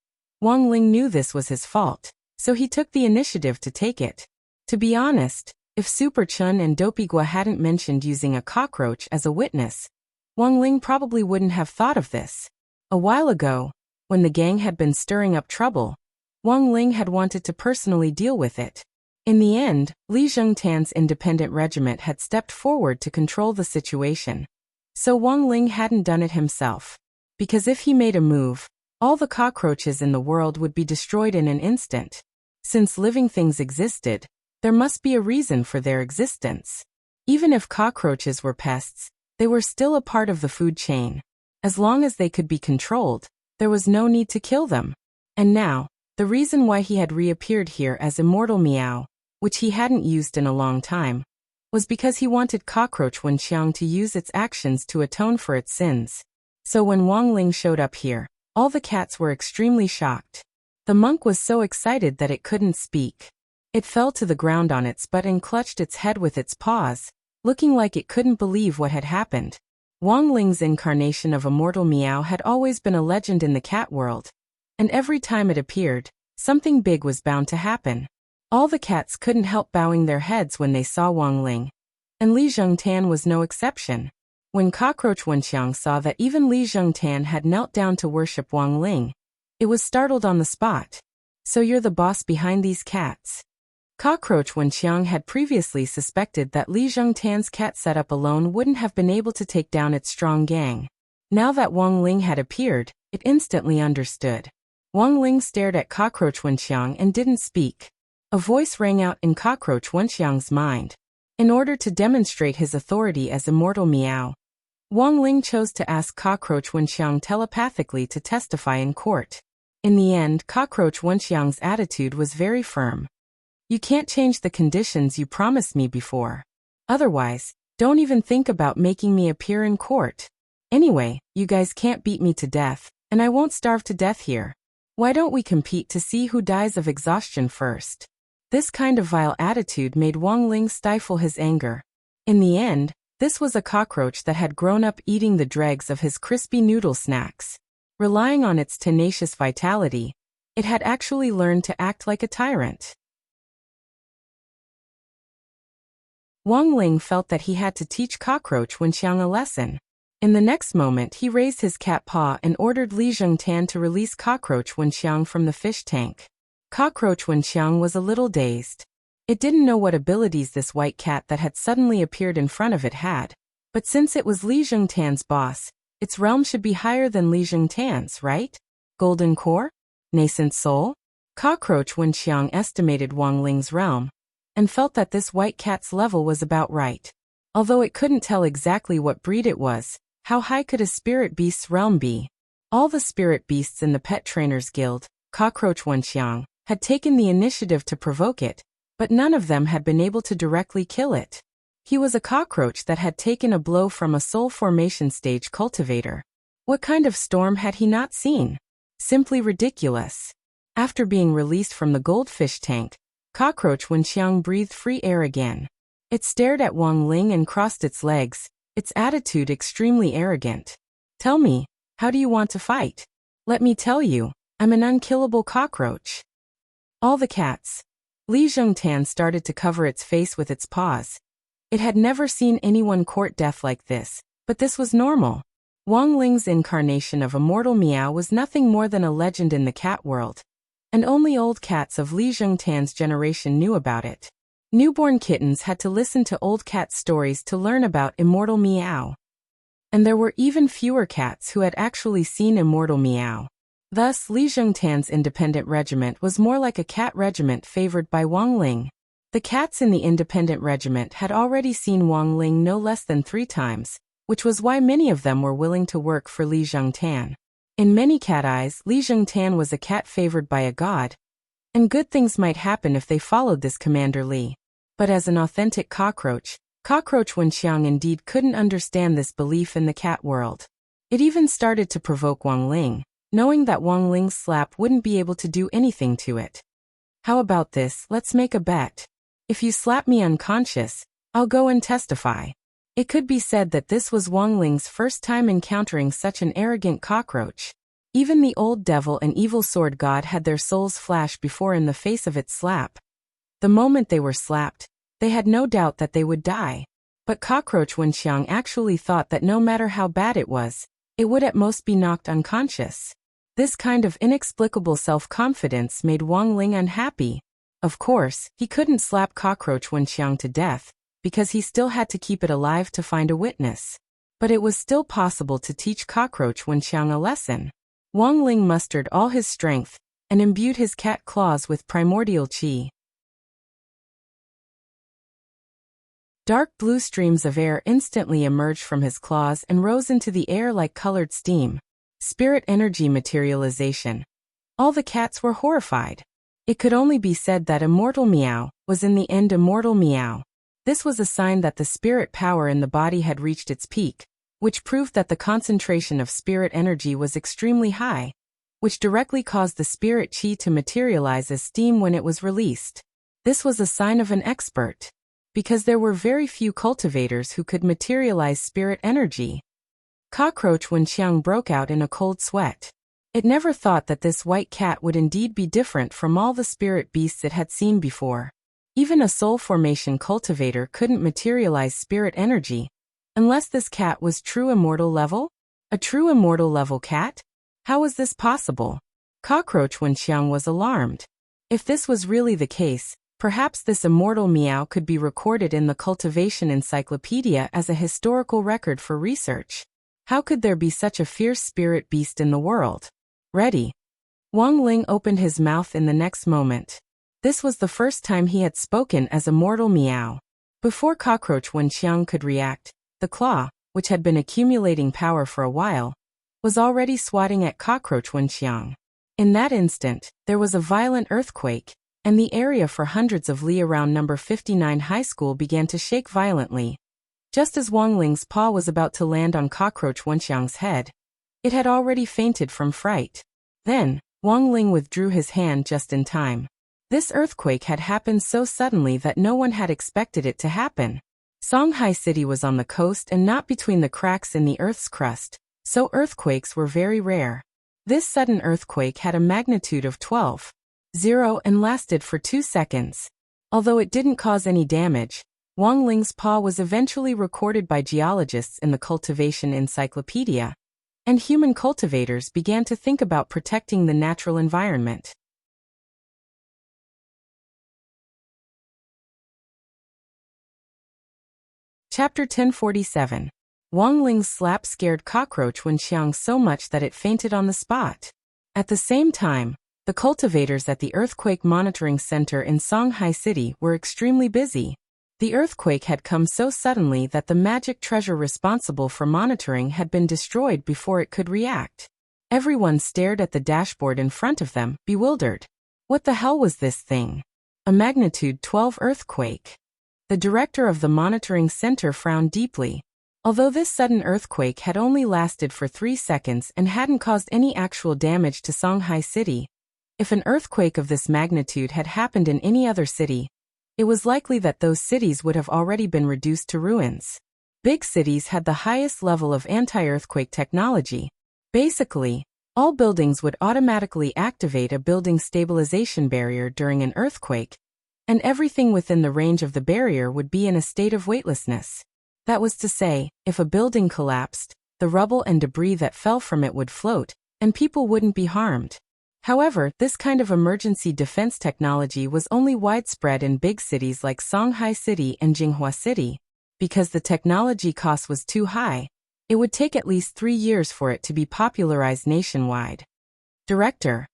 Wang Ling knew this was his fault, so he took the initiative to take it. To be honest, if Super Chun and Dopigua hadn't mentioned using a cockroach as a witness, Wang Ling probably wouldn't have thought of this. A while ago, when the gang had been stirring up trouble, Wang Ling had wanted to personally deal with it. In the end, Li Jingtan's independent regiment had stepped forward to control the situation. So Wang Ling hadn't done it himself. Because if he made a move, all the cockroaches in the world would be destroyed in an instant. Since living things existed, there must be a reason for their existence. Even if cockroaches were pests, They were still a part of the food chain. As long as they could be controlled, there was no need to kill them. And now, the reason why he had reappeared here as Immortal Meow, which he hadn't used in a long time, was because he wanted Cockroach Wenxiang to use its actions to atone for its sins. So when Wang Ling showed up here, all the cats were extremely shocked. The monk was so excited that it couldn't speak. It fell to the ground on its butt and clutched its head with its paws, looking like it couldn't believe what had happened. Wang Ling's incarnation of Immortal Meow had always been a legend in the cat world, and every time it appeared, something big was bound to happen. All the cats couldn't help bowing their heads when they saw Wang Ling, and Li Zhengtan was no exception. When Cockroach Wenxiang saw that even Li Zhengtan had knelt down to worship Wang Ling, it was startled on the spot. So you're the boss behind these cats? Cockroach Wenxiang had previously suspected that Li Zhengtan's cat setup alone wouldn't have been able to take down its strong gang. Now that Wang Ling had appeared, it instantly understood. Wang Ling stared at Cockroach Wenxiang and didn't speak. A voice rang out in Cockroach Wenxiang's mind. In order to demonstrate his authority as Immortal Meow, Wang Ling chose to ask Cockroach Wenxiang telepathically to testify in court. In the end, Cockroach Wenxiang's attitude was very firm. You can't change the conditions you promised me before. Otherwise, don't even think about making me appear in court. Anyway, you guys can't beat me to death, and I won't starve to death here. Why don't we compete to see who dies of exhaustion first? This kind of vile attitude made Wang Ling stifle his anger. In the end, this was a cockroach that had grown up eating the dregs of his crispy noodle snacks. Relying on its tenacious vitality, it had actually learned to act like a tyrant. Wang Ling felt that he had to teach Cockroach Wenxiang a lesson. In the next moment, he raised his cat paw and ordered Li Zhengtan to release Cockroach Wenxiang from the fish tank. Cockroach Wenxiang was a little dazed. It didn't know what abilities this white cat that had suddenly appeared in front of it had, but since it was Li Zhengtan's boss, its realm should be higher than Li Zhengtan's, right? Golden Core? Nascent Soul? Cockroach Wenxiang estimated Wang Ling's realm, and felt that this white cat's level was about right. Although it couldn't tell exactly what breed it was, how high could a spirit beast's realm be? All the spirit beasts in the Pet Trainers Guild, Cockroach Wenxiang, had taken the initiative to provoke it, but none of them had been able to directly kill it. He was a cockroach that had taken a blow from a soul formation stage cultivator. What kind of storm had he not seen? Simply ridiculous. After being released from the goldfish tank, Cockroach Wenxiang breathed free air again. It stared at Wang Ling and crossed its legs, its attitude extremely arrogant. Tell me, how do you want to fight? Let me tell you, I'm an unkillable cockroach. All the cats. Li Zhengtan started to cover its face with its paws. It had never seen anyone court death like this, but this was normal. Wang Ling's incarnation of Immortal Meow was nothing more than a legend in the cat world, and only old cats of Li Zhengtan's generation knew about it. Newborn kittens had to listen to old cat stories to learn about Immortal Meow. And there were even fewer cats who had actually seen Immortal Meow. Thus, Li Zhengtan's independent regiment was more like a cat regiment favored by Wang Ling. The cats in the independent regiment had already seen Wang Ling no less than 3 times, which was why many of them were willing to work for Li Zhengtan. In many cat eyes, Li Zhengtan was a cat favored by a god, and good things might happen if they followed this Commander Li. But as an authentic cockroach, Cockroach Wenxiang indeed couldn't understand this belief in the cat world. It even started to provoke Wang Ling, knowing that Wang Ling's slap wouldn't be able to do anything to it. How about this, let's make a bet. If you slap me unconscious, I'll go and testify. It could be said that this was Wang Ling's first time encountering such an arrogant cockroach. Even the old devil and evil sword god had their souls flash before in the face of its slap. The moment they were slapped, they had no doubt that they would die. But Cockroach Wenxiang actually thought that no matter how bad it was, it would at most be knocked unconscious. This kind of inexplicable self-confidence made Wang Ling unhappy. Of course, he couldn't slap Cockroach Wenxiang to death, because he still had to keep it alive to find a witness. But it was still possible to teach Cockroach Wenxiang a lesson. Wang Ling mustered all his strength, and imbued his cat claws with primordial qi. Dark blue streams of air instantly emerged from his claws and rose into the air like colored steam. Spirit energy materialization. All the cats were horrified. It could only be said that Immortal Meow was in the end Immortal Meow. This was a sign that the spirit power in the body had reached its peak, which proved that the concentration of spirit energy was extremely high, which directly caused the spirit chi to materialize as steam when it was released. This was a sign of an expert, because there were very few cultivators who could materialize spirit energy. Cockroach Wenxiang broke out in a cold sweat. It never thought that this white cat would indeed be different from all the spirit beasts it had seen before. Even a soul formation cultivator couldn't materialize spirit energy, unless this cat was true immortal level? A true immortal level cat? How was this possible? Cockroach Wenxiang was alarmed. If this was really the case, perhaps this immortal meow could be recorded in the cultivation encyclopedia as a historical record for research. How could there be such a fierce spirit beast in the world? Ready. Wang Ling opened his mouth in the next moment. This was the first time he had spoken as Immortal Meow. Before Cockroach Wenxiang could react, the claw, which had been accumulating power for a while, was already swatting at Cockroach Wenxiang. In that instant, there was a violent earthquake, and the area for hundreds of li around number 59 high school began to shake violently. Just as Wang Ling's paw was about to land on Cockroach Wenxiang's head, it had already fainted from fright. Then, Wang Ling withdrew his hand just in time. This earthquake had happened so suddenly that no one had expected it to happen. Songhai City was on the coast and not between the cracks in the Earth's crust, so earthquakes were very rare. This sudden earthquake had a magnitude of 12.0 and lasted for 2 seconds. Although it didn't cause any damage, Wang Ling's paw was eventually recorded by geologists in the cultivation encyclopedia, and human cultivators began to think about protecting the natural environment. Chapter 1047. Wang Ling's slap scared Cockroach Wenxiang so much that it fainted on the spot. At the same time, the cultivators at the Earthquake Monitoring Center in Songhai City were extremely busy. The earthquake had come so suddenly that the magic treasure responsible for monitoring had been destroyed before it could react. Everyone stared at the dashboard in front of them, bewildered. What the hell was this thing? A magnitude 12 earthquake. The director of the monitoring center frowned deeply. Although this sudden earthquake had only lasted for 3 seconds and hadn't caused any actual damage to Songhai City, if an earthquake of this magnitude had happened in any other city, it was likely that those cities would have already been reduced to ruins. Big cities had the highest level of anti-earthquake technology. Basically, all buildings would automatically activate a building stabilization barrier during an earthquake, and everything within the range of the barrier would be in a state of weightlessness. That was to say, if a building collapsed, the rubble and debris that fell from it would float, and people wouldn't be harmed. However, this kind of emergency defense technology was only widespread in big cities like Songhai City and Jinghua City. Because the technology cost was too high, it would take at least 3 years for it to be popularized nationwide. Director.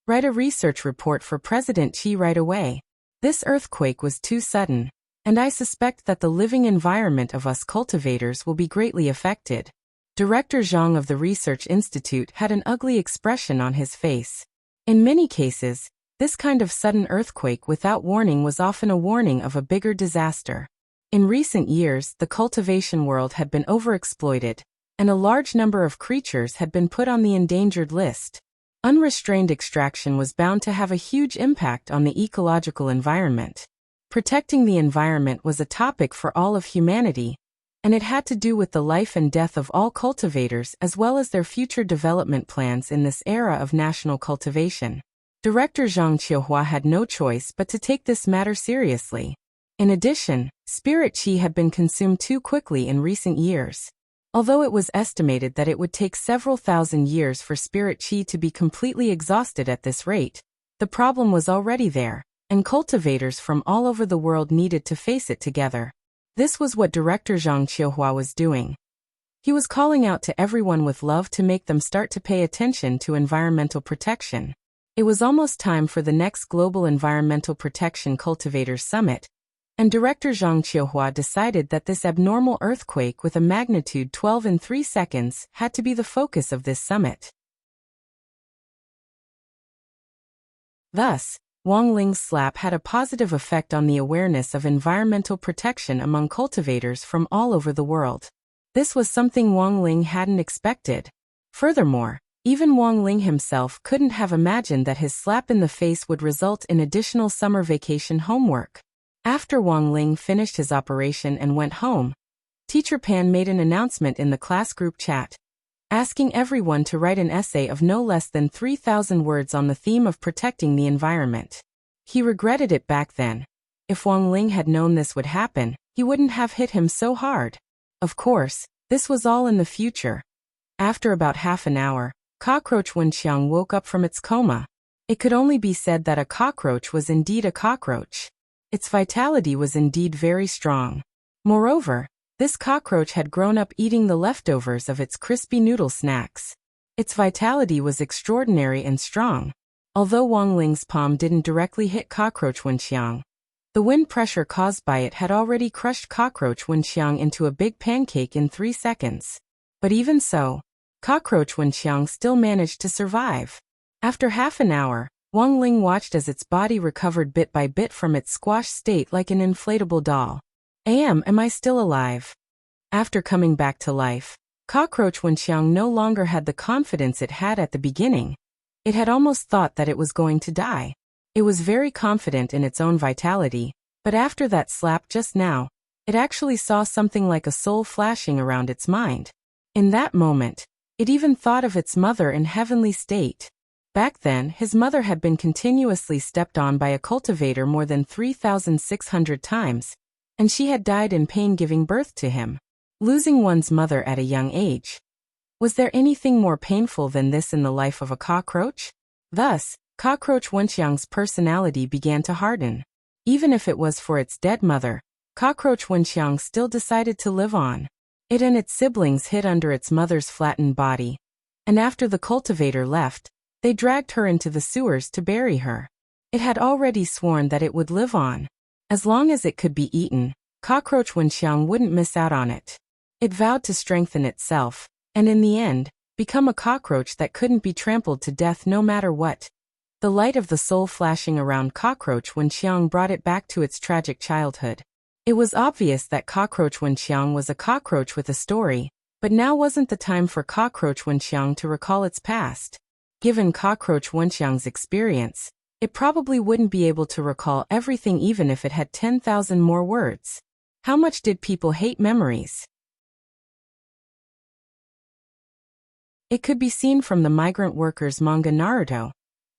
Write a research report for President Xi right away. This earthquake was too sudden, and I suspect that the living environment of us cultivators will be greatly affected. Director Zhang of the Research Institute had an ugly expression on his face. In many cases, this kind of sudden earthquake without warning was often a warning of a bigger disaster. In recent years, the cultivation world had been overexploited, and a large number of creatures had been put on the endangered list. Unrestrained extraction was bound to have a huge impact on the ecological environment. Protecting the environment was a topic for all of humanity, and it had to do with the life and death of all cultivators as well as their future development plans in this era of national cultivation. Director Zhang Qiuhua had no choice but to take this matter seriously. In addition, spirit qi had been consumed too quickly in recent years. Although it was estimated that it would take several thousand years for spirit qi to be completely exhausted at this rate, the problem was already there, and cultivators from all over the world needed to face it together. This was what Director Zhang Qiuhua was doing. He was calling out to everyone with love to make them start to pay attention to environmental protection. It was almost time for the next Global Environmental Protection Cultivators Summit, and director Zhang Qiuhua decided that this abnormal earthquake with a magnitude 12 in 3 seconds had to be the focus of this summit. Thus, Wang Ling's slap had a positive effect on the awareness of environmental protection among cultivators from all over the world. This was something Wang Ling hadn't expected. Furthermore, even Wang Ling himself couldn't have imagined that his slap in the face would result in additional summer vacation homework. After Wang Ling finished his operation and went home, Teacher Pan made an announcement in the class group chat, asking everyone to write an essay of no less than 3,000 words on the theme of protecting the environment. He regretted it back then. If Wang Ling had known this would happen, he wouldn't have hit him so hard. Of course, this was all in the future. After about half an hour, cockroach Wenxiang woke up from its coma. It could only be said that a cockroach was indeed a cockroach. Its vitality was indeed very strong. Moreover, this cockroach had grown up eating the leftovers of its crispy noodle snacks. Its vitality was extraordinary and strong. Although Wang Ling's palm didn't directly hit cockroach Wenxiang, the wind pressure caused by it had already crushed cockroach Wenxiang into a big pancake in 3 seconds. But even so, cockroach Wenxiang still managed to survive. After half an hour, Wang Ling watched as its body recovered bit by bit from its squashed state like an inflatable doll. Am I still alive? After coming back to life, cockroach Wenxiang no longer had the confidence it had at the beginning. It had almost thought that it was going to die. It was very confident in its own vitality, but after that slap just now, it actually saw something like a soul flashing around its mind. In that moment, it even thought of its mother in heavenly state. Back then, his mother had been continuously stepped on by a cultivator more than 3,600 times, and she had died in pain giving birth to him. Losing one's mother at a young age. Was there anything more painful than this in the life of a cockroach? Thus, cockroach Wenxiang's personality began to harden. Even if it was for its dead mother, cockroach Wenxiang still decided to live on. It and its siblings hid under its mother's flattened body, and after the cultivator left, they dragged her into the sewers to bury her. It had already sworn that it would live on. As long as it could be eaten, cockroach Wenxiang wouldn't miss out on it. It vowed to strengthen itself, and in the end, become a cockroach that couldn't be trampled to death no matter what. The light of the soul flashing around cockroach Wenxiang brought it back to its tragic childhood. It was obvious that cockroach Wenxiang was a cockroach with a story, but now wasn't the time for cockroach Wenxiang to recall its past. Given cockroach Wenxiang's experience, it probably wouldn't be able to recall everything even if it had 10,000 more words. How much did people hate memories? It could be seen from the migrant workers' manga Naruto.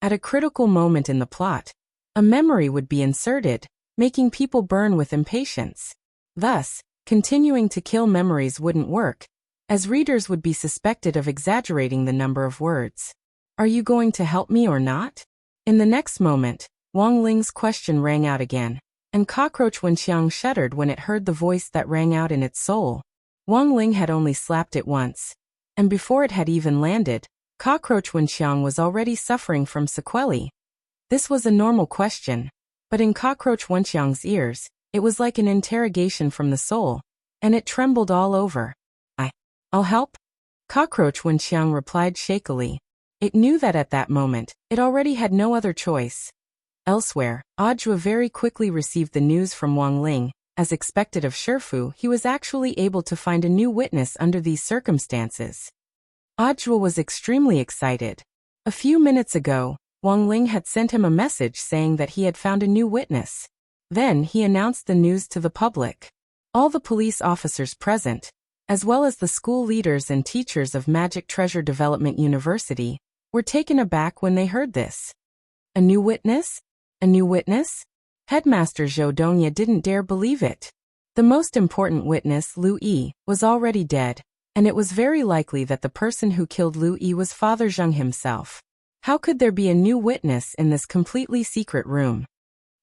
At a critical moment in the plot, a memory would be inserted, making people burn with impatience. Thus, continuing to kill memories wouldn't work, as readers would be suspected of exaggerating the number of words. Are you going to help me or not? In the next moment, Wang Ling's question rang out again, and cockroach Wenxiang shuddered when it heard the voice that rang out in its soul. Wang Ling had only slapped it once, and before it had even landed, cockroach Wenxiang was already suffering from sequelae. This was a normal question, but in cockroach Wenxiang's ears, it was like an interrogation from the soul, and it trembled all over. I'll help? Cockroach Wenxiang replied shakily. It knew that at that moment, it already had no other choice. Elsewhere, Audiobook very quickly received the news from Wang Ling. As expected of Shifu, he was actually able to find a new witness under these circumstances. Audiobook was extremely excited. A few minutes ago, Wang Ling had sent him a message saying that he had found a new witness. Then he announced the news to the public. All the police officers present, as well as the school leaders and teachers of Magic Treasure Development University, were taken aback when they heard this. A new witness? A new witness? Headmaster Zhou Dongya didn't dare believe it. The most important witness, Lu Yi, was already dead, and it was very likely that the person who killed Lu Yi was Father Zheng himself. How could there be a new witness in this completely secret room?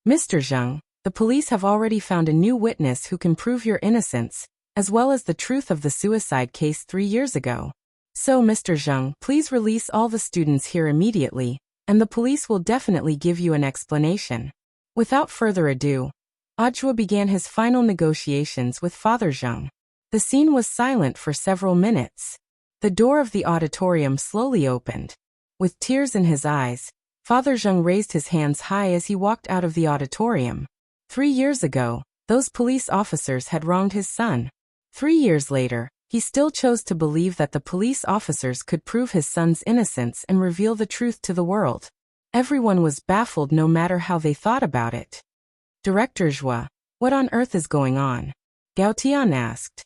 Mr. Zheng, the police have already found a new witness who can prove your innocence, as well as the truth of the suicide case 3 years ago. So Mr. Zheng, please release all the students here immediately, and the police will definitely give you an explanation. Without further ado, Audiobook began his final negotiations with Father Zheng. The scene was silent for several minutes. The door of the auditorium slowly opened. With tears in his eyes, Father Zheng raised his hands high as he walked out of the auditorium. 3 years ago, those police officers had wronged his son. 3 years later, he still chose to believe that the police officers could prove his son's innocence and reveal the truth to the world. Everyone was baffled no matter how they thought about it. Director Zhua, what on earth is going on? Gao Tian asked.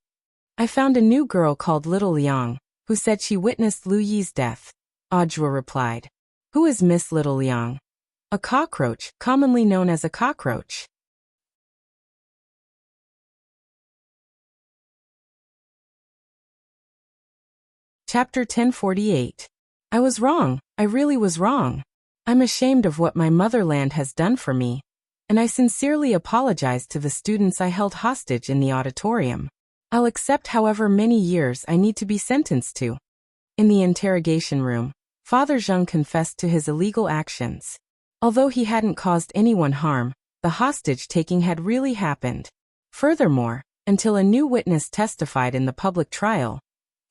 I found a new girl called Little Liang, who said she witnessed Lu Yi's death. Audiobook replied. Who is Miss Little Liang? A cockroach, commonly known as a cockroach. Chapter 1048. I was wrong, I really was wrong. I'm ashamed of what my motherland has done for me, and I sincerely apologize to the students I held hostage in the auditorium. I'll accept however many years I need to be sentenced to. In the interrogation room, Father Zheng confessed to his illegal actions. Although he hadn't caused anyone harm, the hostage-taking had really happened. Furthermore, until a new witness testified in the public trial,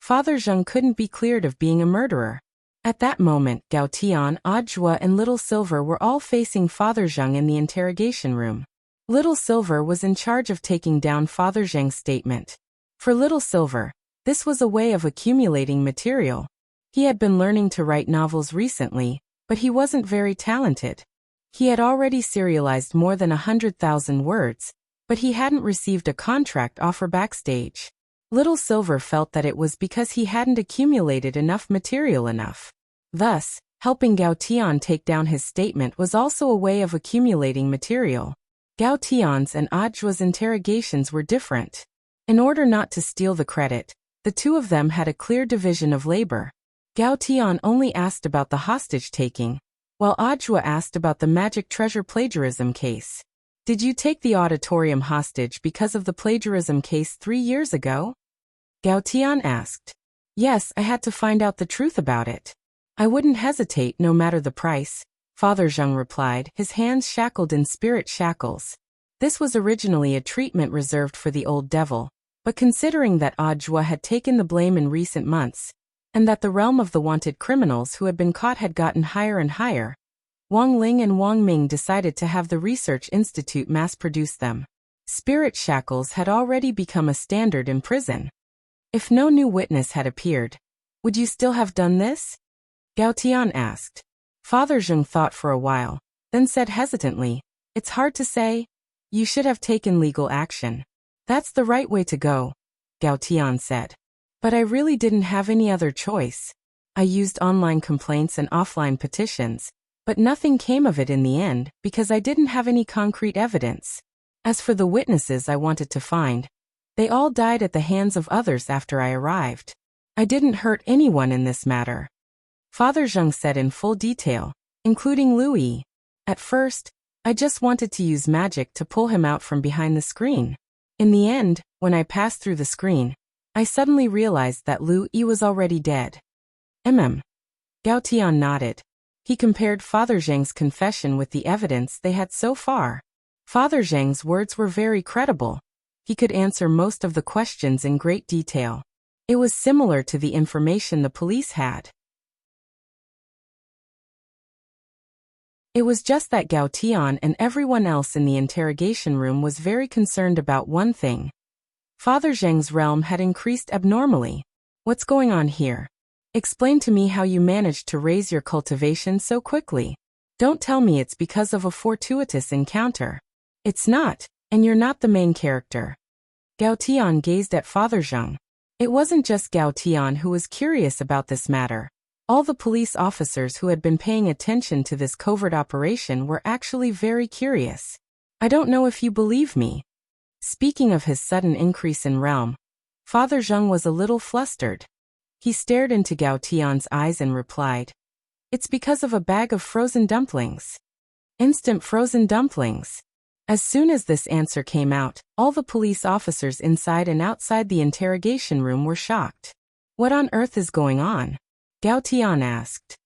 Father Zheng couldn't be cleared of being a murderer. At that moment, Gao Tian, Audiobook and Little Silver were all facing Father Zheng in the interrogation room. Little Silver was in charge of taking down Father Zheng's statement. For Little Silver, this was a way of accumulating material. He had been learning to write novels recently, but he wasn't very talented. He had already serialized more than 100,000 words, but he hadn't received a contract offer backstage. Little Silver felt that it was because he hadn't accumulated enough material enough. Thus, helping Gao Tian take down his statement was also a way of accumulating material. Gao Tian's and Audiobook's interrogations were different. In order not to steal the credit, the two of them had a clear division of labor. Gao Tian only asked about the hostage-taking, while Audiobook asked about the magic treasure plagiarism case. Did you take the auditorium hostage because of the plagiarism case 3 years ago? Gao Tian asked. Yes, I had to find out the truth about it. I wouldn't hesitate no matter the price, Father Zheng replied, his hands shackled in spirit shackles. This was originally a treatment reserved for the old devil, but considering that Audiobook had taken the blame in recent months, and that the realm of the wanted criminals who had been caught had gotten higher and higher, Wang Ling and Wang Ming decided to have the Research Institute mass-produce them. Spirit shackles had already become a standard in prison. If no new witness had appeared, would you still have done this? Gao Tian asked. Father Zheng thought for a while, then said hesitantly, It's hard to say. You should have taken legal action. That's the right way to go, Gao Tian said. But I really didn't have any other choice. I used online complaints and offline petitions, but nothing came of it in the end because I didn't have any concrete evidence. As for the witnesses I wanted to find, they all died at the hands of others after I arrived. I didn't hurt anyone in this matter. Father Zheng said in full detail, including Louis. At first, I just wanted to use magic to pull him out from behind the screen. In the end, when I passed through the screen, I suddenly realized that Louis was already dead. Gao Tian nodded. He compared Father Zheng's confession with the evidence they had so far. Father Zheng's words were very credible. He could answer most of the questions in great detail. It was similar to the information the police had. It was just that Gao Tian and everyone else in the interrogation room was very concerned about one thing. Father Zheng's realm had increased abnormally. What's going on here? Explain to me how you managed to raise your cultivation so quickly. Don't tell me it's because of a fortuitous encounter. It's not, and you're not the main character. Gao Tian gazed at Father Zheng. It wasn't just Gao Tian who was curious about this matter. All the police officers who had been paying attention to this covert operation were actually very curious. I don't know if you believe me. Speaking of his sudden increase in realm, Father Zheng was a little flustered. He stared into Gao Tian's eyes and replied, It's because of a bag of frozen dumplings. Instant frozen dumplings. As soon as this answer came out, all the police officers inside and outside the interrogation room were shocked. What on earth is going on? Gao Tian asked.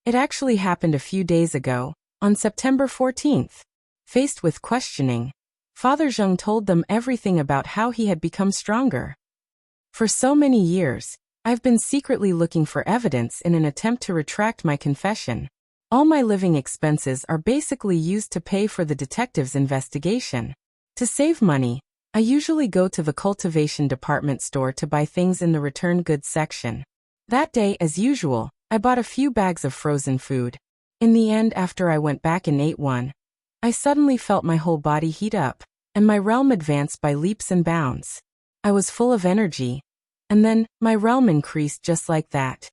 It actually happened a few days ago, on September 14th. Faced with questioning, Father Zheng told them everything about how he had become stronger. For so many years, I've been secretly looking for evidence in an attempt to retract my confession. All my living expenses are basically used to pay for the detective's investigation. To save money, I usually go to the cultivation department store to buy things in the return goods section. That day, as usual, I bought a few bags of frozen food. In the end, after I went back and ate one, I suddenly felt my whole body heat up, and my realm advanced by leaps and bounds. I was full of energy, and then, my realm increased just like that.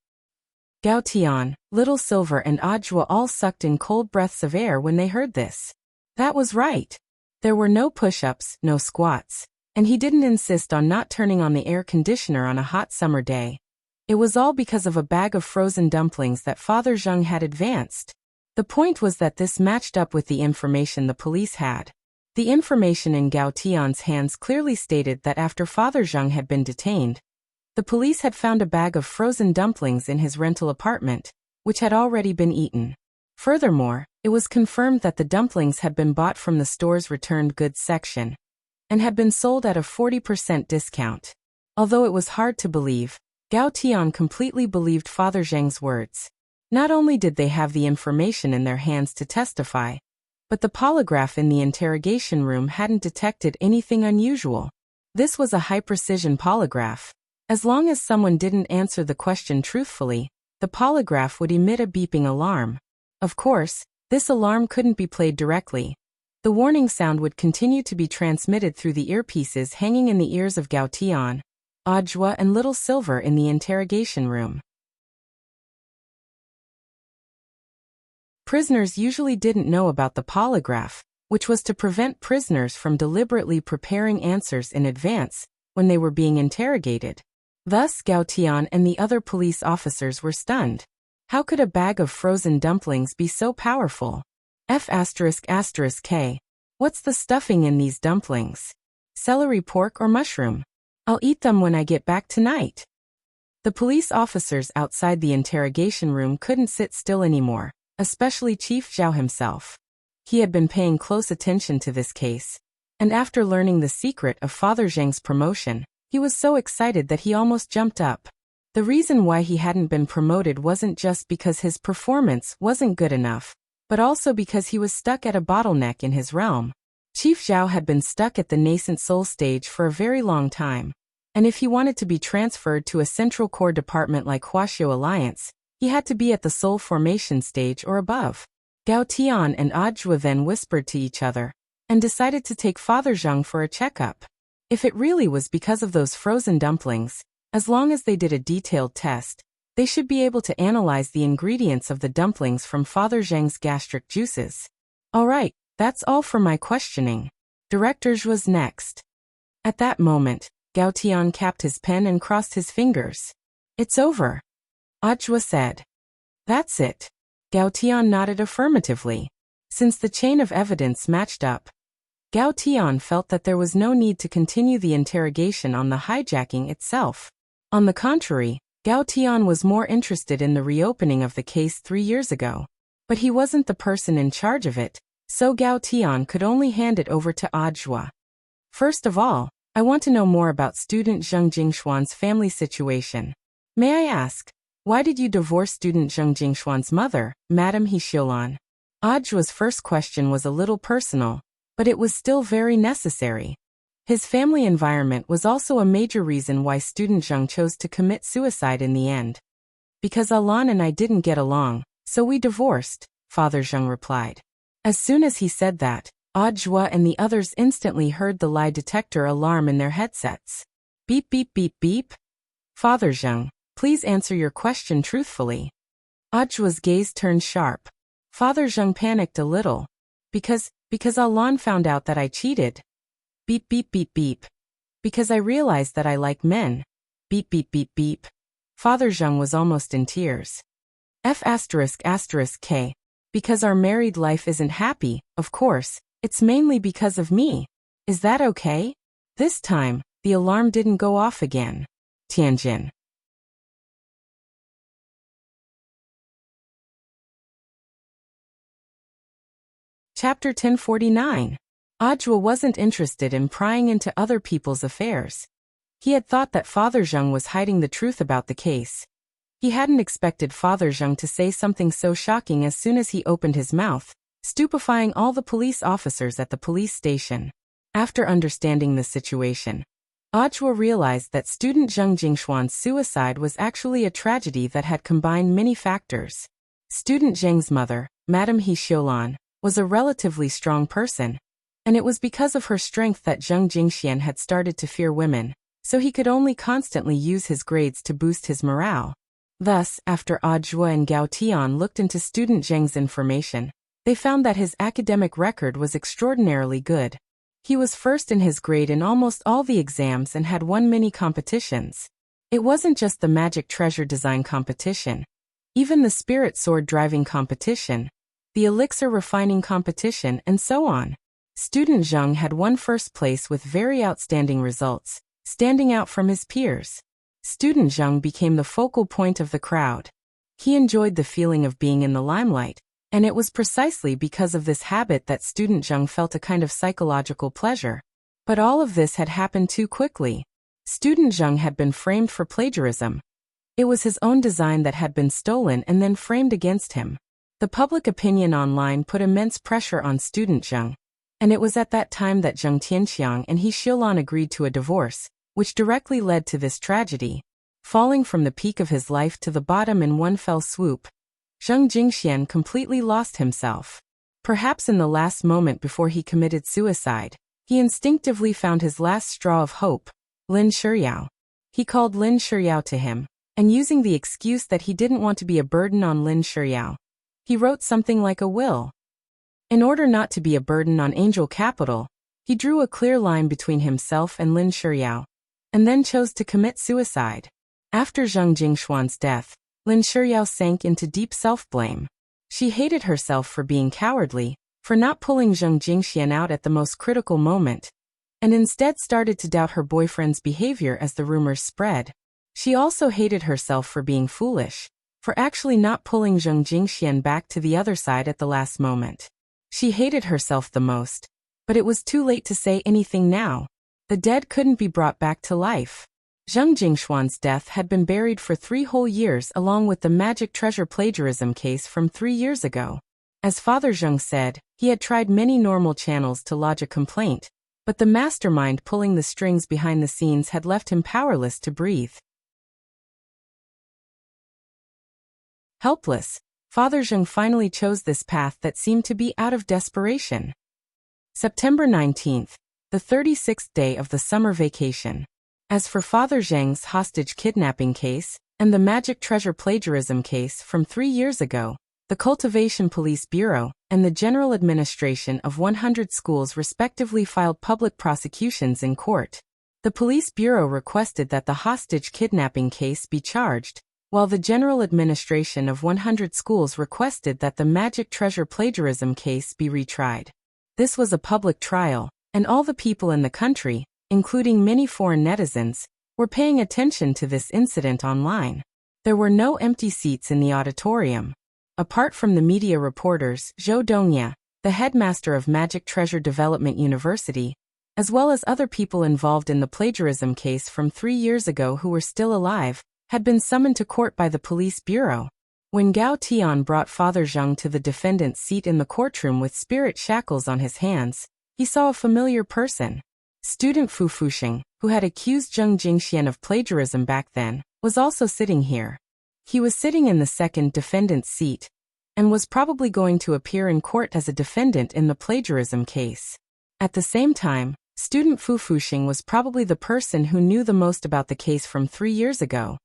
Gao Tian, Little Silver and Ajwa all sucked in cold breaths of air when they heard this. That was right. There were no push-ups, no squats, and he didn't insist on not turning on the air conditioner on a hot summer day. It was all because of a bag of frozen dumplings that Father Zheng had advanced. The point was that this matched up with the information the police had. The information in Gao Tian's hands clearly stated that after Father Zheng had been detained, the police had found a bag of frozen dumplings in his rental apartment, which had already been eaten. Furthermore, it was confirmed that the dumplings had been bought from the store's returned goods section and had been sold at a 40% discount. Although it was hard to believe, Gao Tian completely believed Father Zheng's words. Not only did they have the information in their hands to testify, but the polygraph in the interrogation room hadn't detected anything unusual. This was a high-precision polygraph. As long as someone didn't answer the question truthfully, the polygraph would emit a beeping alarm. Of course, this alarm couldn't be played directly. The warning sound would continue to be transmitted through the earpieces hanging in the ears of Gao Tian, Ajwa and Little Silver in the interrogation room. Prisoners usually didn't know about the polygraph, which was to prevent prisoners from deliberately preparing answers in advance when they were being interrogated. Thus, Gao Tian and the other police officers were stunned. How could a bag of frozen dumplings be so powerful? F***K. What's the stuffing in these dumplings? Celery, pork or mushroom? I'll eat them when I get back tonight. The police officers outside the interrogation room couldn't sit still anymore, especially Chief Zhao himself. He had been paying close attention to this case, and after learning the secret of Father Zheng's promotion, he was so excited that he almost jumped up. The reason why he hadn't been promoted wasn't just because his performance wasn't good enough, but also because he was stuck at a bottleneck in his realm. Chief Zhao had been stuck at the nascent soul stage for a very long time, and if he wanted to be transferred to a central core department like Wuxia Alliance, he had to be at the soul formation stage or above. Gao Tian and Ajwa then whispered to each other, and decided to take Father Zheng for a checkup. If it really was because of those frozen dumplings, as long as they did a detailed test, they should be able to analyze the ingredients of the dumplings from Father Zheng's gastric juices. Alright, that's all for my questioning. Director Zhu was next. At that moment, Gao Tian capped his pen and crossed his fingers. It's over. Ajwa said. That's it. Gao Tian nodded affirmatively. Since the chain of evidence matched up, Gao Tian felt that there was no need to continue the interrogation on the hijacking itself. On the contrary, Gao Tian was more interested in the reopening of the case 3 years ago. But he wasn't the person in charge of it, so Gao Tian could only hand it over to Ajwa. First of all, I want to know more about student Zheng Jingshuan's family situation. May I ask, why did you divorce student Zheng Jingshuan's mother, Madame He Xiulan? Ajwa's first question was a little personal, but it was still very necessary. His family environment was also a major reason why student Zheng chose to commit suicide in the end. Because Alan and I didn't get along, so we divorced, Father Zheng replied. As soon as he said that, Ajwa and the others instantly heard the lie detector alarm in their headsets. Beep beep beep beep. Father Zheng, please answer your question truthfully. Ajwa's gaze turned sharp. Father Zheng panicked a little. Because Alan found out that I cheated. Beep beep beep beep. Because I realized that I like men. Beep beep beep beep. Father Zheng was almost in tears. F***K. Because our married life isn't happy, of course, it's mainly because of me. Is that okay? This time, the alarm didn't go off again. Tianjin. Chapter 1049. Audiobook wasn't interested in prying into other people's affairs. He had thought that Father Zheng was hiding the truth about the case. He hadn't expected Father Zheng to say something so shocking as soon as he opened his mouth, stupefying all the police officers at the police station. After understanding the situation, Audiobook realized that student Zheng Jingshuan's suicide was actually a tragedy that had combined many factors. Student Zheng's mother, Madame He Xiulan, was a relatively strong person, and it was because of her strength that Zheng Jingxian had started to fear women, so he could only constantly use his grades to boost his morale. Thus, after Audiobook and Gao Tian looked into student Zheng's information, they found that his academic record was extraordinarily good. He was first in his grade in almost all the exams and had won many competitions. It wasn't just the magic treasure design competition. Even the spirit sword driving competition, the elixir refining competition, and so on. Student Zheng had won first place with very outstanding results, standing out from his peers. Student Zheng became the focal point of the crowd. He enjoyed the feeling of being in the limelight, and it was precisely because of this habit that student Zheng felt a kind of psychological pleasure. But all of this had happened too quickly. Student Zheng had been framed for plagiarism. It was his own design that had been stolen and then framed against him. The public opinion online put immense pressure on student Zheng, and it was at that time that Zheng Tianqiang and He Xiulan agreed to a divorce, which directly led to this tragedy. Falling from the peak of his life to the bottom in one fell swoop, Zheng Jingxian completely lost himself. Perhaps in the last moment before he committed suicide, he instinctively found his last straw of hope, Lin Shiyao. He called Lin Shiyao to him, and using the excuse that he didn't want to be a burden on Lin Shiyao, he wrote something like a will. In order not to be a burden on Angel Capital, he drew a clear line between himself and Lin Shiyao, and then chose to commit suicide. After Zheng Jingshuan's death, Lin Shiyao sank into deep self-blame. She hated herself for being cowardly, for not pulling Zheng Jingxian out at the most critical moment, and instead started to doubt her boyfriend's behavior as the rumors spread. She also hated herself for being foolish, for actually not pulling Zheng Jingxian back to the other side at the last moment. She hated herself the most, but it was too late to say anything now. The dead couldn't be brought back to life. Zheng Jingshuan's death had been buried for 3 whole years along with the magic treasure plagiarism case from 3 years ago. As Father Zheng said, he had tried many normal channels to lodge a complaint, but the mastermind pulling the strings behind the scenes had left him powerless to breathe. Helpless, Father Zheng finally chose this path that seemed to be out of desperation. September 19th, the 36th day of the summer vacation. As for Father Zheng's hostage kidnapping case, and the magic treasure plagiarism case from 3 years ago, the Cultivation Police Bureau and the General Administration of 100 schools respectively filed public prosecutions in court. The Police Bureau requested that the hostage kidnapping case be charged, while the General Administration of 100 schools requested that the magic treasure plagiarism case be retried. This was a public trial, and all the people in the country, including many foreign netizens, were paying attention to this incident online. There were no empty seats in the auditorium. Apart from the media reporters, Zhou Dongya, the headmaster of Magic Treasure Development University, as well as other people involved in the plagiarism case from 3 years ago who were still alive, had been summoned to court by the police bureau. When Gao Tian brought Father Zheng to the defendant's seat in the courtroom with spirit shackles on his hands, he saw a familiar person. Student Fu Fuxing, who had accused Zheng Jingxian of plagiarism back then, was also sitting here. He was sitting in the second defendant's seat, and was probably going to appear in court as a defendant in the plagiarism case. At the same time, student Fu Fuxing was probably the person who knew the most about the case from 3 years ago.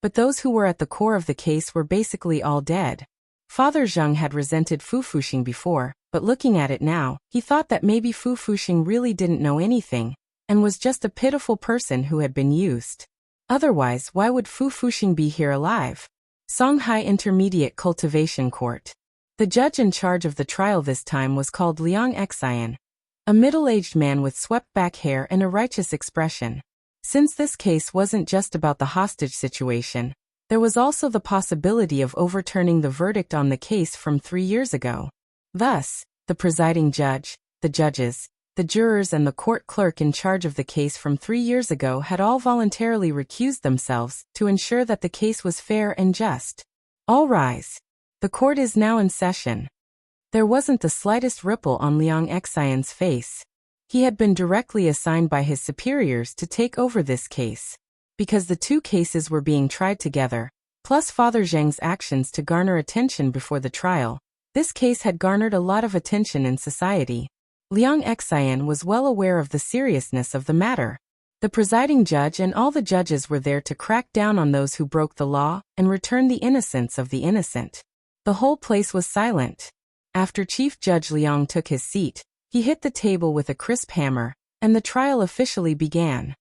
But those who were at the core of the case were basically all dead. Father Zheng had resented Fu Fuxing before, but looking at it now, he thought that maybe Fu Fuxing really didn't know anything, and was just a pitiful person who had been used. Otherwise, why would Fu Fuxing be here alive? Songhai Intermediate Cultivation Court. The judge in charge of the trial this time was called Liang Xian, a middle-aged man with swept-back hair and a righteous expression. Since this case wasn't just about the hostage situation, there was also the possibility of overturning the verdict on the case from 3 years ago. Thus, the presiding judge, the judges, The jurors and the court clerk in charge of the case from 3 years ago had all voluntarily recused themselves to ensure that the case was fair and just. All rise. The court is now in session. There wasn't the slightest ripple on Liang Xian's face. He had been directly assigned by his superiors to take over this case. Because the two cases were being tried together, plus Father Zheng's actions to garner attention before the trial, this case had garnered a lot of attention in society. Liang Xian was well aware of the seriousness of the matter. The presiding judge and all the judges were there to crack down on those who broke the law and return the innocence of the innocent. The whole place was silent. After Chief Judge Liang took his seat, he hit the table with a crisp hammer, and the trial officially began.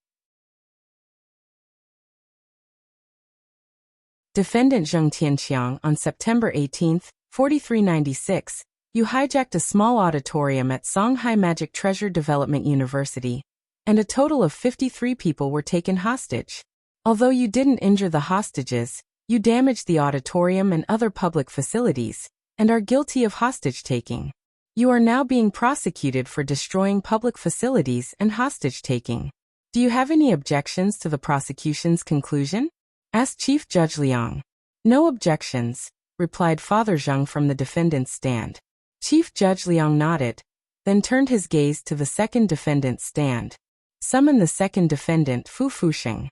Defendant Zheng Tianqiang, on September 18, 4396, you hijacked a small auditorium at Songhai Magic Treasure Development University, and a total of 53 people were taken hostage. Although you didn't injure the hostages, you damaged the auditorium and other public facilities, and are guilty of hostage-taking. You are now being prosecuted for destroying public facilities and hostage-taking. Do you have any objections to the prosecution's conclusion? Asked Chief Judge Liang. No objections, replied Father Zheng from the defendant's stand. Chief Judge Liang nodded, then turned his gaze to the second defendant's stand. Summon the second defendant, Fu Fuxing.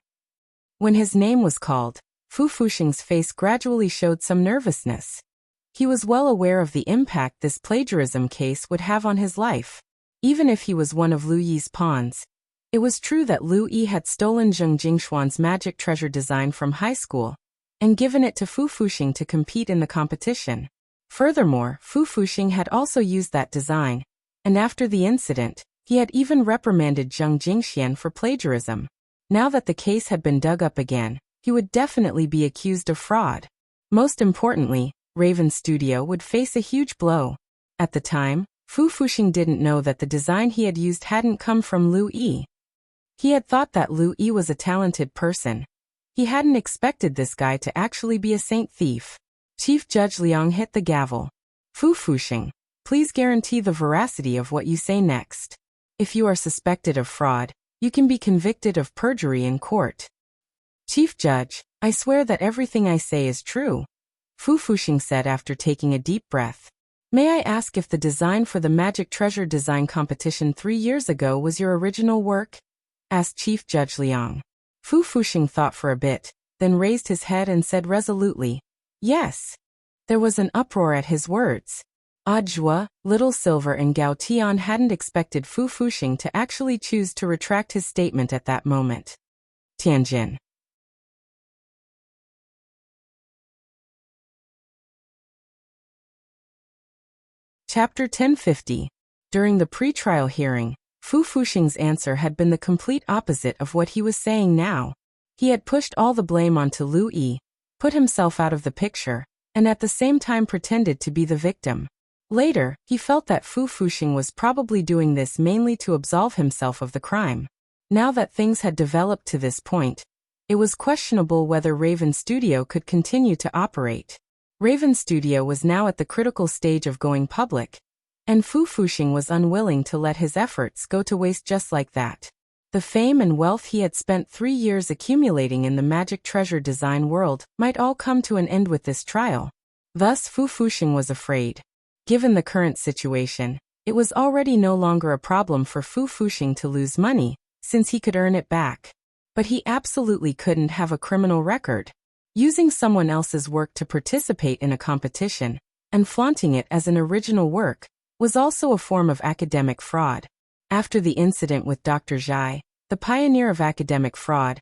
When his name was called, Fu Fuxing's face gradually showed some nervousness. He was well aware of the impact this plagiarism case would have on his life. Even if he was one of Lu Yi's pawns, it was true that Lu Yi had stolen Zheng Jingshuan's magic treasure design from high school and given it to Fu Fuxing to compete in the competition. Furthermore, Fu Fuxing had also used that design, and after the incident, he had even reprimanded Zheng Jingxian for plagiarism. Now that the case had been dug up again, he would definitely be accused of fraud. Most importantly, Raven Studio would face a huge blow. At the time, Fu Fuxing didn't know that the design he had used hadn't come from Lu Yi. He had thought that Lu Yi was a talented person. He hadn't expected this guy to actually be a saint thief. Chief Judge Liang hit the gavel. Fu Fuxing, please guarantee the veracity of what you say next. If you are suspected of fraud, you can be convicted of perjury in court. Chief Judge, I swear that everything I say is true, Fu Fuxing said after taking a deep breath. May I ask if the design for the Magic Treasure Design Competition 3 years ago was your original work? Asked Chief Judge Liang. Fu Fuxing thought for a bit, then raised his head and said resolutely, yes. There was an uproar at his words. Odd Zhua, Little Silver and Gao Tian hadn't expected Fu Fuxing to actually choose to retract his statement at that moment. Tianjin. Chapter 1050. During the pre-trial hearing, Fu Fuxing's answer had been the complete opposite of what he was saying now. He had pushed all the blame onto Lu Yi, put himself out of the picture, and at the same time pretended to be the victim. Later, he felt that Fu Fuxing was probably doing this mainly to absolve himself of the crime. Now that things had developed to this point, it was questionable whether Raven Studio could continue to operate. Raven Studio was now at the critical stage of going public, and Fu Fuxing was unwilling to let his efforts go to waste just like that. The fame and wealth he had spent 3 years accumulating in the magic treasure design world might all come to an end with this trial. Thus Fu Fuxing was afraid. Given the current situation, it was already no longer a problem for Fu Fuxing to lose money, since he could earn it back. But he absolutely couldn't have a criminal record. Using someone else's work to participate in a competition, and flaunting it as an original work, was also a form of academic fraud. After the incident with Dr. Zhai, the pioneer of academic fraud,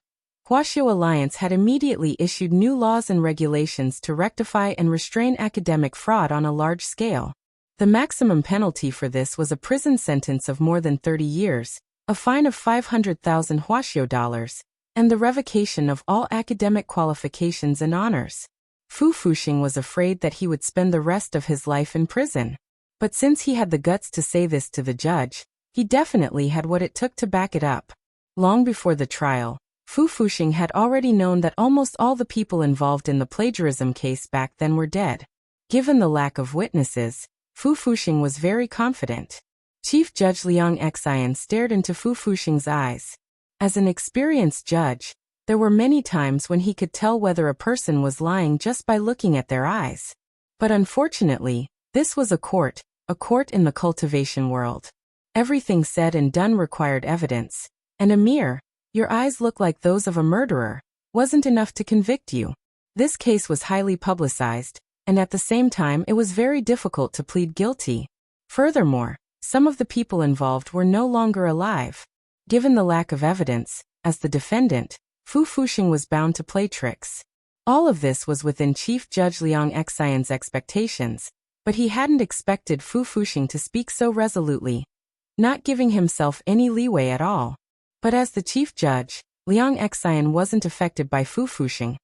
Huaxiao Alliance had immediately issued new laws and regulations to rectify and restrain academic fraud on a large scale. The maximum penalty for this was a prison sentence of more than 30 years, a fine of 500,000 Huaxiao dollars, and the revocation of all academic qualifications and honors. Fu Fuxing was afraid that he would spend the rest of his life in prison. But since he had the guts to say this to the judge, he definitely had what it took to back it up. Long before the trial, Fu Fuxing had already known that almost all the people involved in the plagiarism case back then were dead. Given the lack of witnesses, Fu Fuxing was very confident. Chief Judge Liang Xian stared into Fu Fuxing's eyes. As an experienced judge, there were many times when he could tell whether a person was lying just by looking at their eyes. But unfortunately, this was a court in the cultivation world. Everything said and done required evidence, and a mere, "Your eyes look like those of a murderer," wasn't enough to convict you. This case was highly publicized, and at the same time it was very difficult to plead guilty. Furthermore, some of the people involved were no longer alive. Given the lack of evidence, as the defendant, Fu Fuxing was bound to play tricks. All of this was within Chief Judge Liang Xian's expectations, but he hadn't expected Fu Fuxing to speak so resolutely, not giving himself any leeway at all. But as the chief judge, Liang Xian wasn't affected by Fu Fuxing,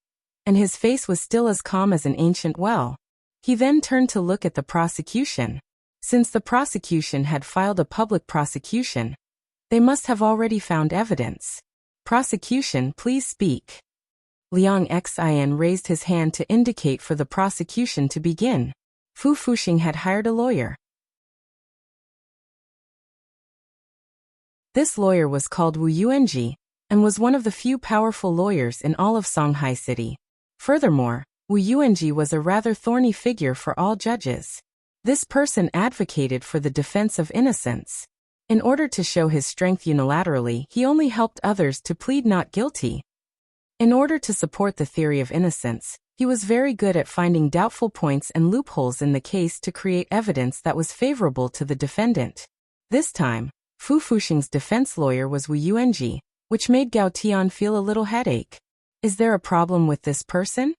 and his face was still as calm as an ancient well. He then turned to look at the prosecution. Since the prosecution had filed a public prosecution, they must have already found evidence. Prosecution, please speak. Liang Xian raised his hand to indicate for the prosecution to begin. Fu Fuxing had hired a lawyer. This lawyer was called Wu Yuanji, and was one of the few powerful lawyers in all of Songhai City. Furthermore, Wu Yuanji was a rather thorny figure for all judges. This person advocated for the defense of innocence. In order to show his strength unilaterally, he only helped others to plead not guilty. In order to support the theory of innocence, he was very good at finding doubtful points and loopholes in the case to create evidence that was favorable to the defendant. This time, Fu Fuxing's defense lawyer was Wu Yuanji, which made Gao Tian feel a little headache. Is there a problem with this person?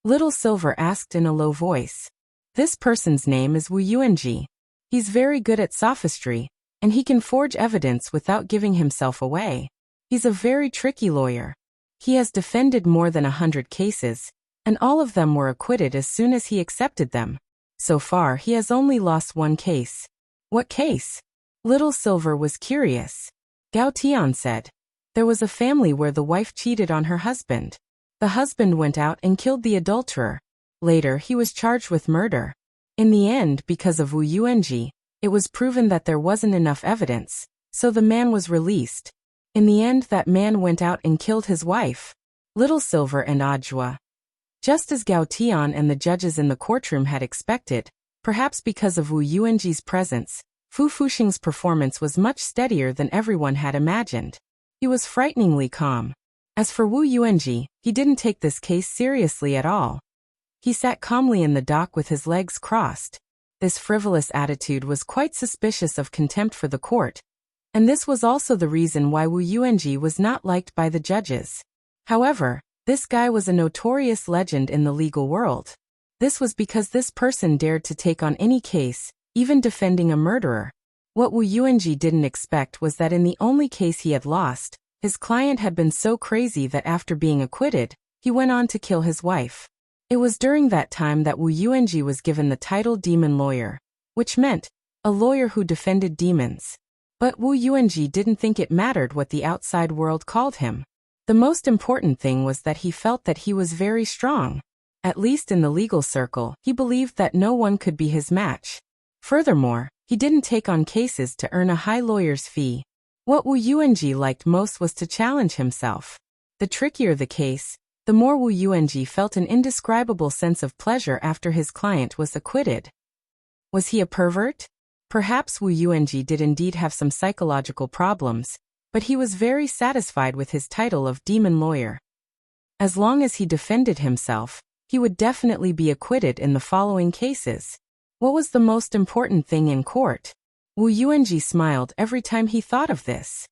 Little Silver asked in a low voice. This person's name is Wu Yuanji. He's very good at sophistry, and he can forge evidence without giving himself away. He's a very tricky lawyer. He has defended more than 100 cases, and all of them were acquitted as soon as he accepted them. So far he has only lost one case. What case? Little Silver was curious. Gao Tian said. There was a family where the wife cheated on her husband. The husband went out and killed the adulterer. Later he was charged with murder. In the end, because of Wu Yuanji, it was proven that there wasn't enough evidence, so the man was released. In the end, that man went out and killed his wife. Little Silver and Ajua. Just as Gao Tian and the judges in the courtroom had expected, perhaps because of Wu Yuanji's presence, Fu Fuxing's performance was much steadier than everyone had imagined. He was frighteningly calm. As for Wu Yuanji, he didn't take this case seriously at all. He sat calmly in the dock with his legs crossed. This frivolous attitude was quite suspicious of contempt for the court, and this was also the reason why Wu Yuanji was not liked by the judges. However, this guy was a notorious legend in the legal world. This was because this person dared to take on any case, even defending a murderer. What Wu Yuanji didn't expect was that in the only case he had lost, his client had been so crazy that after being acquitted, he went on to kill his wife. It was during that time that Wu Yuanji was given the title Demon Lawyer, which meant a lawyer who defended demons. But Wu Yuanji didn't think it mattered what the outside world called him. The most important thing was that he felt that he was very strong. At least in the legal circle, he believed that no one could be his match. Furthermore, he didn't take on cases to earn a high lawyer's fee. What Wu Yuanji liked most was to challenge himself. The trickier the case, the more Wu Yuanji felt an indescribable sense of pleasure after his client was acquitted. Was he a pervert? Perhaps Wu Yuanji did indeed have some psychological problems, but he was very satisfied with his title of Demon Lawyer. As long as he defended himself, he would definitely be acquitted in the following cases. What was the most important thing in court? Wu Yuanji smiled every time he thought of this.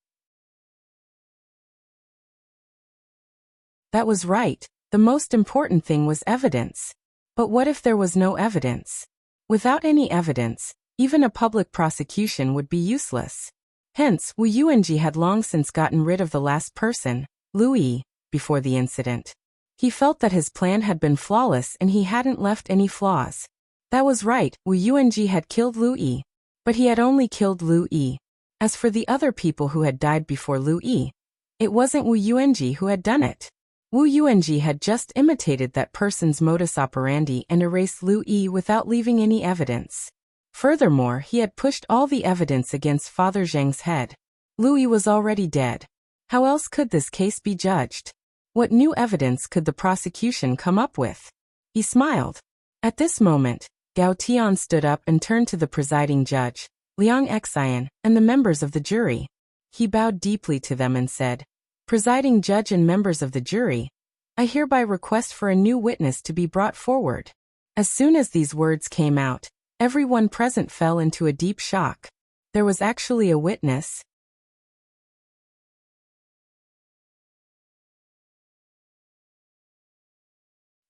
That was right, the most important thing was evidence. But what if there was no evidence? Without any evidence, even a public prosecution would be useless. Hence, Wu Yuanji had long since gotten rid of the last person, Lu Yi, before the incident. He felt that his plan had been flawless and he hadn't left any flaws. That was right, Wu Yuanji had killed Lu Yi. But he had only killed Lu Yi. As for the other people who had died before Lu Yi, it wasn't Wu Yuanji who had done it. Wu Yuanji had just imitated that person's modus operandi and erased Lu Yi without leaving any evidence. Furthermore, he had pushed all the evidence against Father Zheng's head. Louis was already dead. How else could this case be judged? What new evidence could the prosecution come up with? He smiled. At this moment, Gao Tian stood up and turned to the presiding judge, Liang Xian, and the members of the jury. He bowed deeply to them and said, "Presiding judge and members of the jury, I hereby request for a new witness to be brought forward." As soon as these words came out, everyone present fell into a deep shock. There was actually a witness.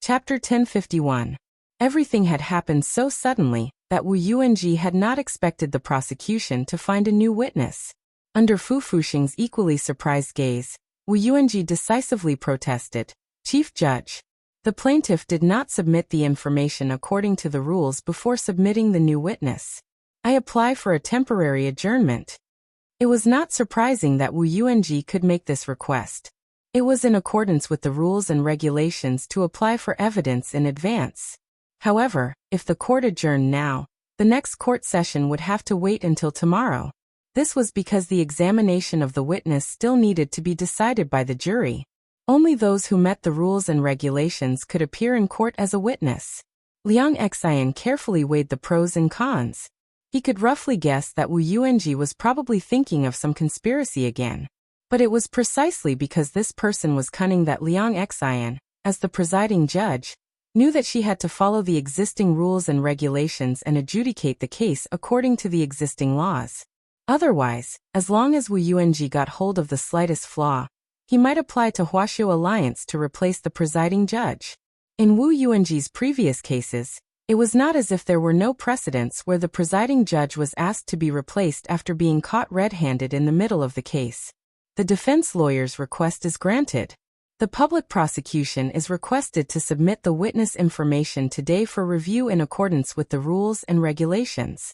Chapter 1051. Everything had happened so suddenly that Wu Yuanji had not expected the prosecution to find a new witness. Under Fu Fuxing's equally surprised gaze, Wu Yuanji decisively protested, "Chief Judge, the plaintiff did not submit the information according to the rules before submitting the new witness. I apply for a temporary adjournment." It was not surprising that Wu Yuanji could make this request. It was in accordance with the rules and regulations to apply for evidence in advance. However, if the court adjourned now, the next court session would have to wait until tomorrow. This was because the examination of the witness still needed to be decided by the jury. Only those who met the rules and regulations could appear in court as a witness. Liang Xian carefully weighed the pros and cons. He could roughly guess that Wu Yuanji was probably thinking of some conspiracy again. But it was precisely because this person was cunning that Liang Xian, as the presiding judge, knew that she had to follow the existing rules and regulations and adjudicate the case according to the existing laws. Otherwise, as long as Wu Yuanji got hold of the slightest flaw, he might apply to Huaxiu Alliance to replace the presiding judge. In Wu Yuanji's previous cases, it was not as if there were no precedents where the presiding judge was asked to be replaced after being caught red-handed in the middle of the case. The defense lawyer's request is granted. The public prosecution is requested to submit the witness information today for review in accordance with the rules and regulations.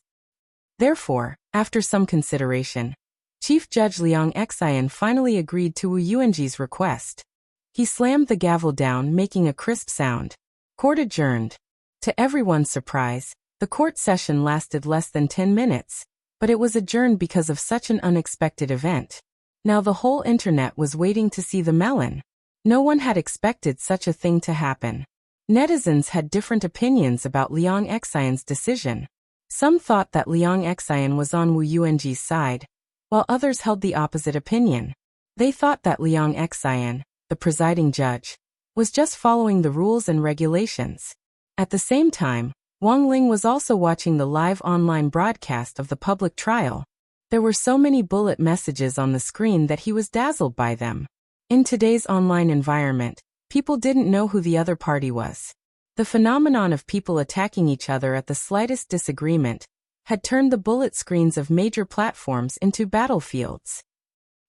Therefore, after some consideration, Chief Judge Liang Xian finally agreed to Wu Yuanji's request. He slammed the gavel down, making a crisp sound. Court adjourned. To everyone's surprise, the court session lasted less than 10 minutes, but it was adjourned because of such an unexpected event. Now the whole internet was waiting to see the melon. No one had expected such a thing to happen. Netizens had different opinions about Liang Xian's decision. Some thought that Liang Xian was on Wu Yuanji's side, while others held the opposite opinion. They thought that Liang Xian, the presiding judge, was just following the rules and regulations. At the same time, Wang Ling was also watching the live online broadcast of the public trial. There were so many bullet messages on the screen that he was dazzled by them. In today's online environment, people didn't know who the other party was. The phenomenon of people attacking each other at the slightest disagreement had turned the bullet screens of major platforms into battlefields.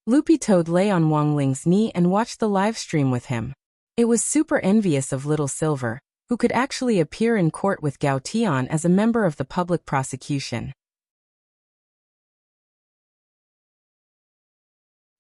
Loopy Toad lay on Wang Ling's knee and watched the live stream with him. It was super envious of Little Silver, who could actually appear in court with Gao Tian as a member of the public prosecution.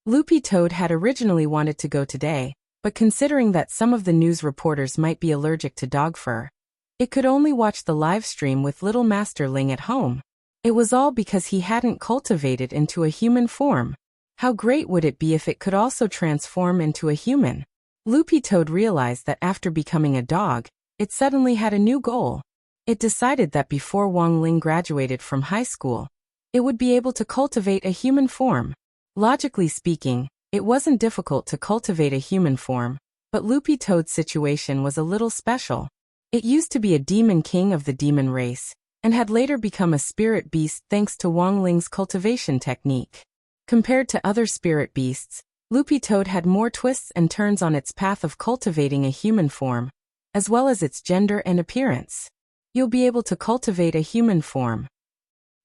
Loopy Toad had originally wanted to go today, but considering that some of the news reporters might be allergic to dog fur, it could only watch the live stream with Little Master Ling at home. It was all because he hadn't cultivated into a human form. How great would it be if it could also transform into a human? Loopy Toad realized that after becoming a dog, it suddenly had a new goal. It decided that before Wang Ling graduated from high school, it would be able to cultivate a human form. Logically speaking, it wasn't difficult to cultivate a human form, but Loopy Toad's situation was a little special. It used to be a demon king of the demon race, and had later become a spirit beast thanks to Wang Ling's cultivation technique. Compared to other spirit beasts, Loopy Toad had more twists and turns on its path of cultivating a human form, as well as its gender and appearance. You'll be able to cultivate a human form.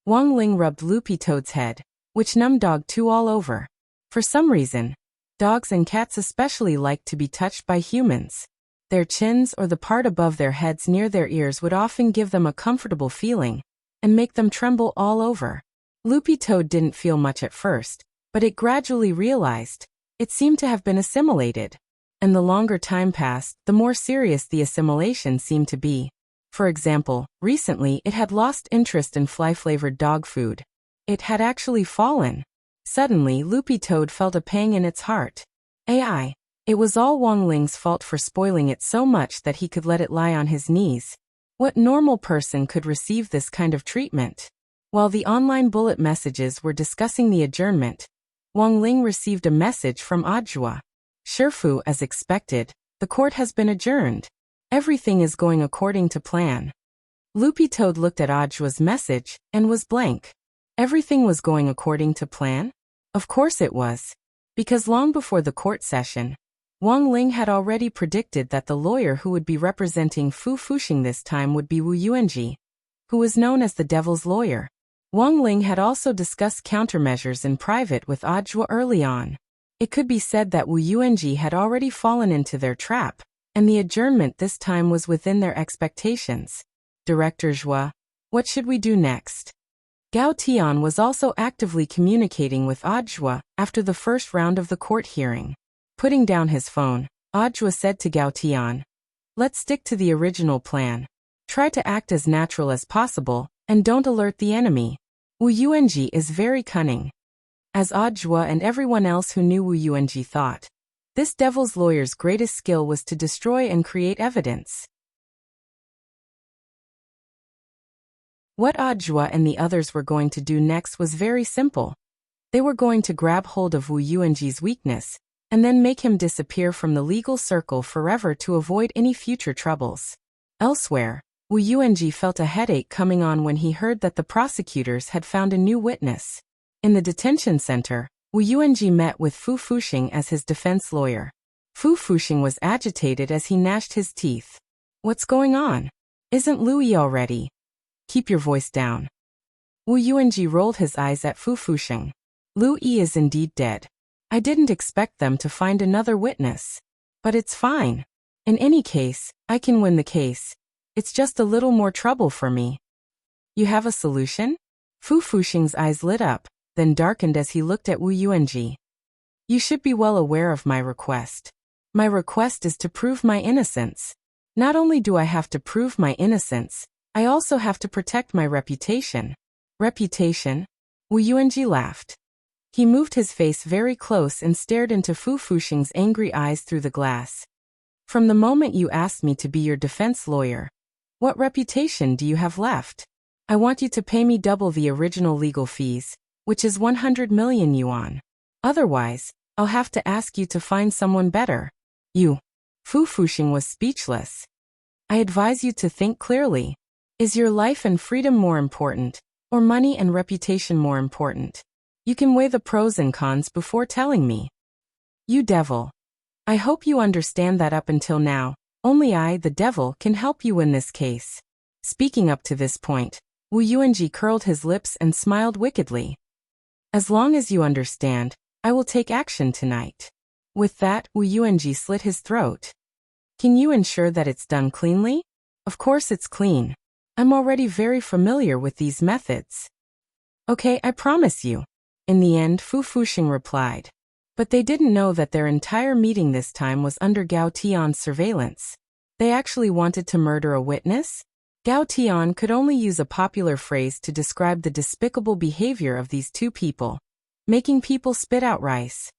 Wang Ling rubbed Loopy Toad's head, which numbed Dog 2 all over. For some reason, dogs and cats especially like to be touched by humans. Their chins or the part above their heads near their ears would often give them a comfortable feeling, and make them tremble all over. Loopy Toad didn't feel much at first, but it gradually realized. It seemed to have been assimilated. And the longer time passed, the more serious the assimilation seemed to be. For example, recently it had lost interest in fly-flavored dog food. It had actually fallen. Suddenly, Loopy Toad felt a pang in its heart. AI. It was all Wang Ling's fault for spoiling it so much that he could let it lie on his knees. What normal person could receive this kind of treatment? While the online bullet messages were discussing the adjournment, Wang Ling received a message from Audiobook. Shifu, as expected, the court has been adjourned. Everything is going according to plan. Loopy Toad looked at Audiobook's message and was blank. Everything was going according to plan? Of course it was. Because long before the court session, Wang Ling had already predicted that the lawyer who would be representing Fu Fuxing this time would be Wu Yuanji, who was known as the Devil's Lawyer. Wang Ling had also discussed countermeasures in private with Audiobook early on. It could be said that Wu Yuanji had already fallen into their trap, and the adjournment this time was within their expectations. Director Zhua, what should we do next? Gao Tian was also actively communicating with Audiobook after the first round of the court hearing. Putting down his phone, Audiobook said to Gao Tian, "Let's stick to the original plan. Try to act as natural as possible, and don't alert the enemy. Wu Yuanji is very cunning." As Audiobook and everyone else who knew Wu Yuanji thought, this devil's lawyer's greatest skill was to destroy and create evidence. What Audiobook and the others were going to do next was very simple. They were going to grab hold of Wu Yuanji's weakness, and then make him disappear from the legal circle forever to avoid any future troubles. Elsewhere, Wu Yuanji felt a headache coming on when he heard that the prosecutors had found a new witness. In the detention center, Wu Yuanji met with Fu Fuxing as his defense lawyer. Fu Fuxing was agitated as he gnashed his teeth. "What's going on? Isn't Louis already?" "Keep your voice down." Wu Yuanji rolled his eyes at Fu Fuxing. "Louis is indeed dead. I didn't expect them to find another witness. But it's fine. In any case, I can win the case. It's just a little more trouble for me." "You have a solution?" Fu Fuxing's eyes lit up, then darkened as he looked at Wu Yuanji. "You should be well aware of my request. My request is to prove my innocence. Not only do I have to prove my innocence, I also have to protect my reputation." "Reputation?" Wu Yuanji laughed. He moved his face very close and stared into Fu Fuxing's angry eyes through the glass. "From the moment you asked me to be your defense lawyer, what reputation do you have left? I want you to pay me double the original legal fees, which is 100 million yuan. Otherwise, I'll have to ask you to find someone better." "You." Fu Fuxing was speechless. "I advise you to think clearly. Is your life and freedom more important, or money and reputation more important? You can weigh the pros and cons before telling me." "You devil. I hope you understand that up until now, only I, the devil, can help you win this case." Speaking up to this point, Wu Yuanji curled his lips and smiled wickedly. "As long as you understand, I will take action tonight." With that, Wu Yuanji slit his throat. "Can you ensure that it's done cleanly?" "Of course it's clean. I'm already very familiar with these methods." "Okay, I promise you." In the end, Fu Fuxing replied. But they didn't know that their entire meeting this time was under Gao Tian's surveillance. They actually wanted to murder a witness? Gao Tian could only use a popular phrase to describe the despicable behavior of these two people, making people spit out rice.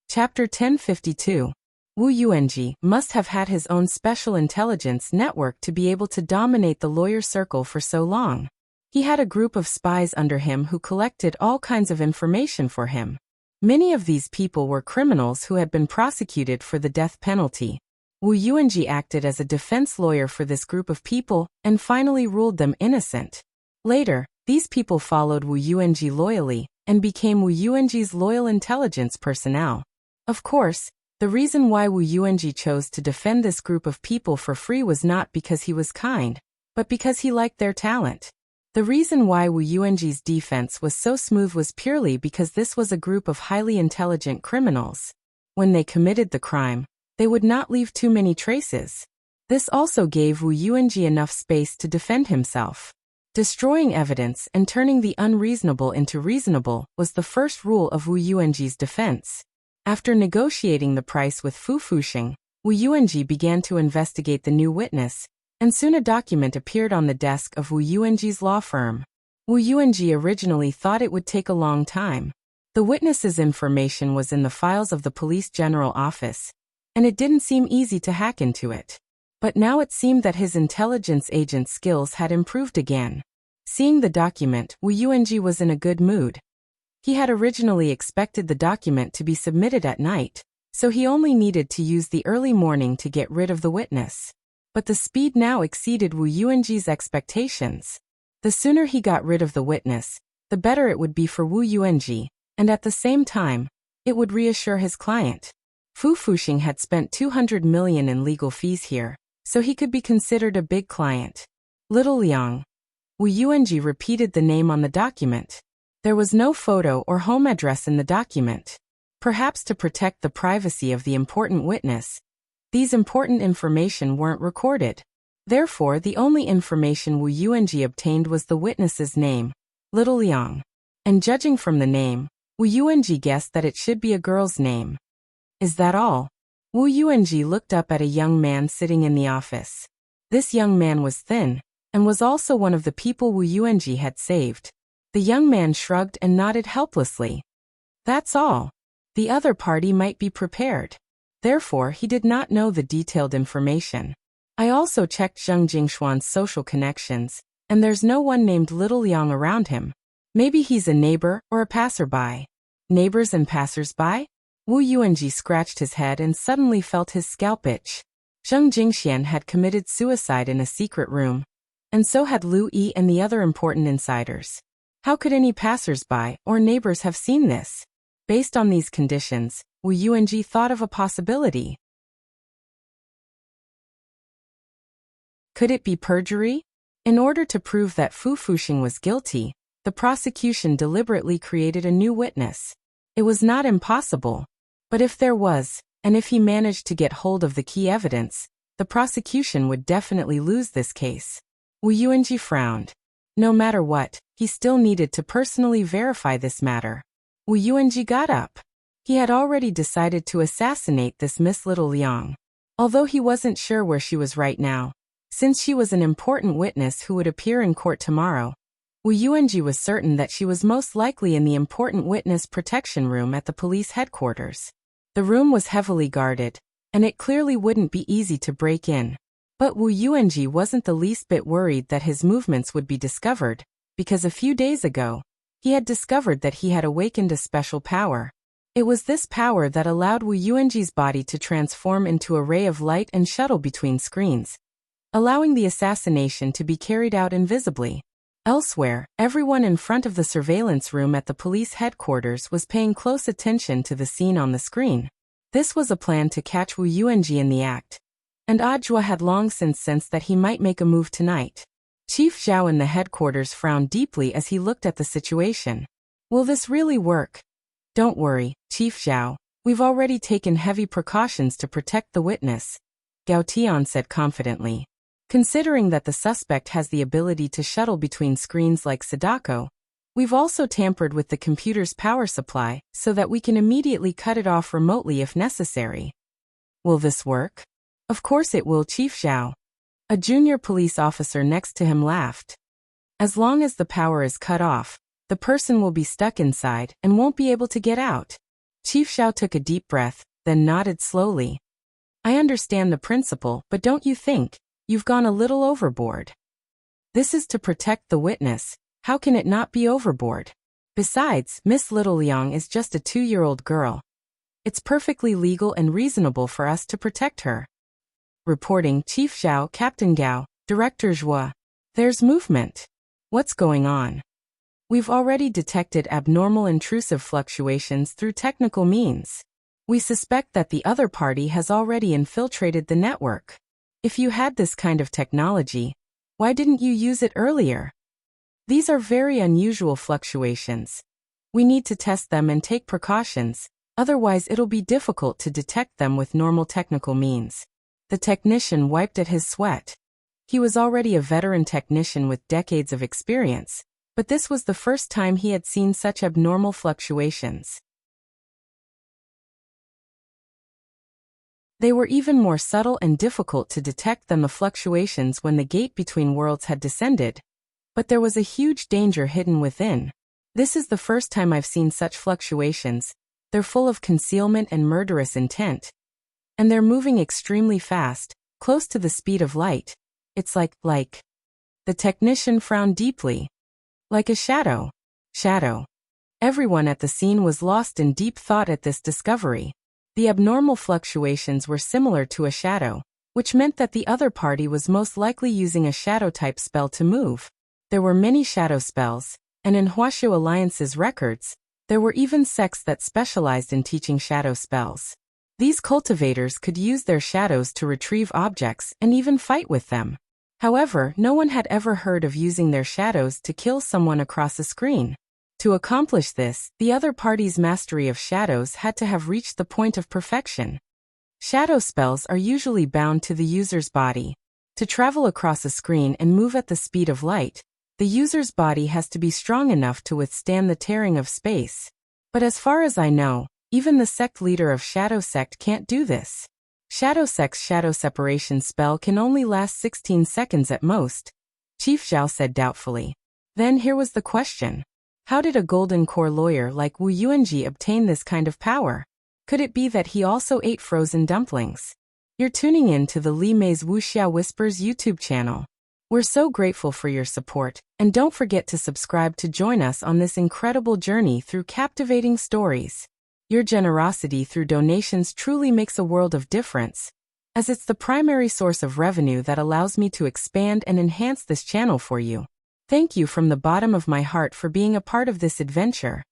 Chapter 1052. Wu Yuanji must have had his own special intelligence network to be able to dominate the lawyer circle for so long. He had a group of spies under him who collected all kinds of information for him. Many of these people were criminals who had been prosecuted for the death penalty. Wu Yuanji acted as a defense lawyer for this group of people and finally ruled them innocent. Later, these people followed Wu Yuanji loyally and became Wu Yuanji's loyal intelligence personnel. Of course, the reason why Wu Yuanji chose to defend this group of people for free was not because he was kind, but because he liked their talent. The reason why Wu Yuanji's defense was so smooth was purely because this was a group of highly intelligent criminals. When they committed the crime, they would not leave too many traces. This also gave Wu Yuanji enough space to defend himself. Destroying evidence and turning the unreasonable into reasonable was the first rule of Wu Yuanji's defense. After negotiating the price with Fu Fuxing, Wu Yuanji began to investigate the new witness, and soon a document appeared on the desk of Wu Yuanji's law firm. Wu Yuanji originally thought it would take a long time. The witness's information was in the files of the police general office, and it didn't seem easy to hack into it. But now it seemed that his intelligence agent skills had improved again. Seeing the document, Wu Yuanji was in a good mood. He had originally expected the document to be submitted at night, so he only needed to use the early morning to get rid of the witness. But the speed now exceeded Wu Yuanji's expectations. The sooner he got rid of the witness, the better it would be for Wu Yuanji, and at the same time, it would reassure his client. Fu Fuxing had spent 200 million in legal fees here, so he could be considered a big client. Little Liang. Wu Yuanji repeated the name on the document. There was no photo or home address in the document. Perhaps to protect the privacy of the important witness, these important information weren't recorded. Therefore, the only information Wu Yuanji obtained was the witness's name, Little Liang. And judging from the name, Wu Yuanji guessed that it should be a girl's name. Is that all? Wu Yuanji looked up at a young man sitting in the office. This young man was thin, and was also one of the people Wu Yuanji had saved. The young man shrugged and nodded helplessly. That's all. The other party might be prepared. Therefore, he did not know the detailed information. I also checked Zheng Jingshuan's social connections, and there's no one named Little Liang around him. Maybe he's a neighbor or a passerby. Neighbors and passersby? Wu Yuanji scratched his head and suddenly felt his scalp itch. Zheng Jingxian had committed suicide in a secret room, and so had Lu Yi and the other important insiders. How could any passersby or neighbors have seen this? Based on these conditions, Wu Yuanji thought of a possibility. Could it be perjury? In order to prove that Fu Fuxing was guilty, the prosecution deliberately created a new witness. It was not impossible. But if there was, and if he managed to get hold of the key evidence, the prosecution would definitely lose this case. Wu Yuanji frowned. No matter what, he still needed to personally verify this matter. Wu Yuanji got up. He had already decided to assassinate this Miss Little Liang. Although he wasn't sure where she was right now, since she was an important witness who would appear in court tomorrow, Wu Yuanji was certain that she was most likely in the important witness protection room at the police headquarters. The room was heavily guarded, and it clearly wouldn't be easy to break in. But Wu Yuanji wasn't the least bit worried that his movements would be discovered, because a few days ago, he had discovered that he had awakened a special power. It was this power that allowed Wu Yuanji's body to transform into a ray of light and shuttle between screens, allowing the assassination to be carried out invisibly. Elsewhere, everyone in front of the surveillance room at the police headquarters was paying close attention to the scene on the screen. This was a plan to catch Wu Yuanji in the act, and Ajua had long since sensed that he might make a move tonight. Chief Zhao in the headquarters frowned deeply as he looked at the situation. Will this really work? Don't worry, Chief Zhao. We've already taken heavy precautions to protect the witness, Gao Tian said confidently. Considering that the suspect has the ability to shuttle between screens like Sadako, we've also tampered with the computer's power supply so that we can immediately cut it off remotely if necessary. Will this work? Of course it will, Chief Zhao. A junior police officer next to him laughed. As long as the power is cut off, the person will be stuck inside and won't be able to get out. Chief Zhao took a deep breath, then nodded slowly. I understand the principle, but don't you think you've gone a little overboard? This is to protect the witness. How can it not be overboard? Besides, Miss Little Liang is just a 2-year-old girl. It's perfectly legal and reasonable for us to protect her. Reporting Chief Zhao, Captain Gao, Director Zhua. There's movement. What's going on? We've already detected abnormal intrusive fluctuations through technical means. We suspect that the other party has already infiltrated the network. If you had this kind of technology, why didn't you use it earlier? These are very unusual fluctuations. We need to test them and take precautions, otherwise it'll be difficult to detect them with normal technical means. The technician wiped at his sweat. He was already a veteran technician with decades of experience, but this was the first time he had seen such abnormal fluctuations. They were even more subtle and difficult to detect than the fluctuations when the gate between worlds had descended. But there was a huge danger hidden within. This is the first time I've seen such fluctuations. They're full of concealment and murderous intent. And they're moving extremely fast, close to the speed of light. It's like. The technician frowned deeply. Like a shadow. Shadow. Everyone at the scene was lost in deep thought at this discovery. The abnormal fluctuations were similar to a shadow, which meant that the other party was most likely using a shadow-type spell to move. There were many shadow spells, and in Wuxia Alliance's records, there were even sects that specialized in teaching shadow spells. These cultivators could use their shadows to retrieve objects and even fight with them. However, no one had ever heard of using their shadows to kill someone across a screen. To accomplish this, the other party's mastery of shadows had to have reached the point of perfection. Shadow spells are usually bound to the user's body. To travel across a screen and move at the speed of light, the user's body has to be strong enough to withstand the tearing of space. But as far as I know, even the sect leader of Shadow Sect can't do this. Shadow Sect's shadow separation spell can only last 16 seconds at most, Chief Zhao said doubtfully. Then here was the question. How did a golden core lawyer like Wu Yuanji obtain this kind of power? Could it be that he also ate frozen dumplings? You're tuning in to the Li Mei's Wuxia Whispers YouTube channel. We're so grateful for your support, and don't forget to subscribe to join us on this incredible journey through captivating stories. Your generosity through donations truly makes a world of difference, as it's the primary source of revenue that allows me to expand and enhance this channel for you. Thank you from the bottom of my heart for being a part of this adventure.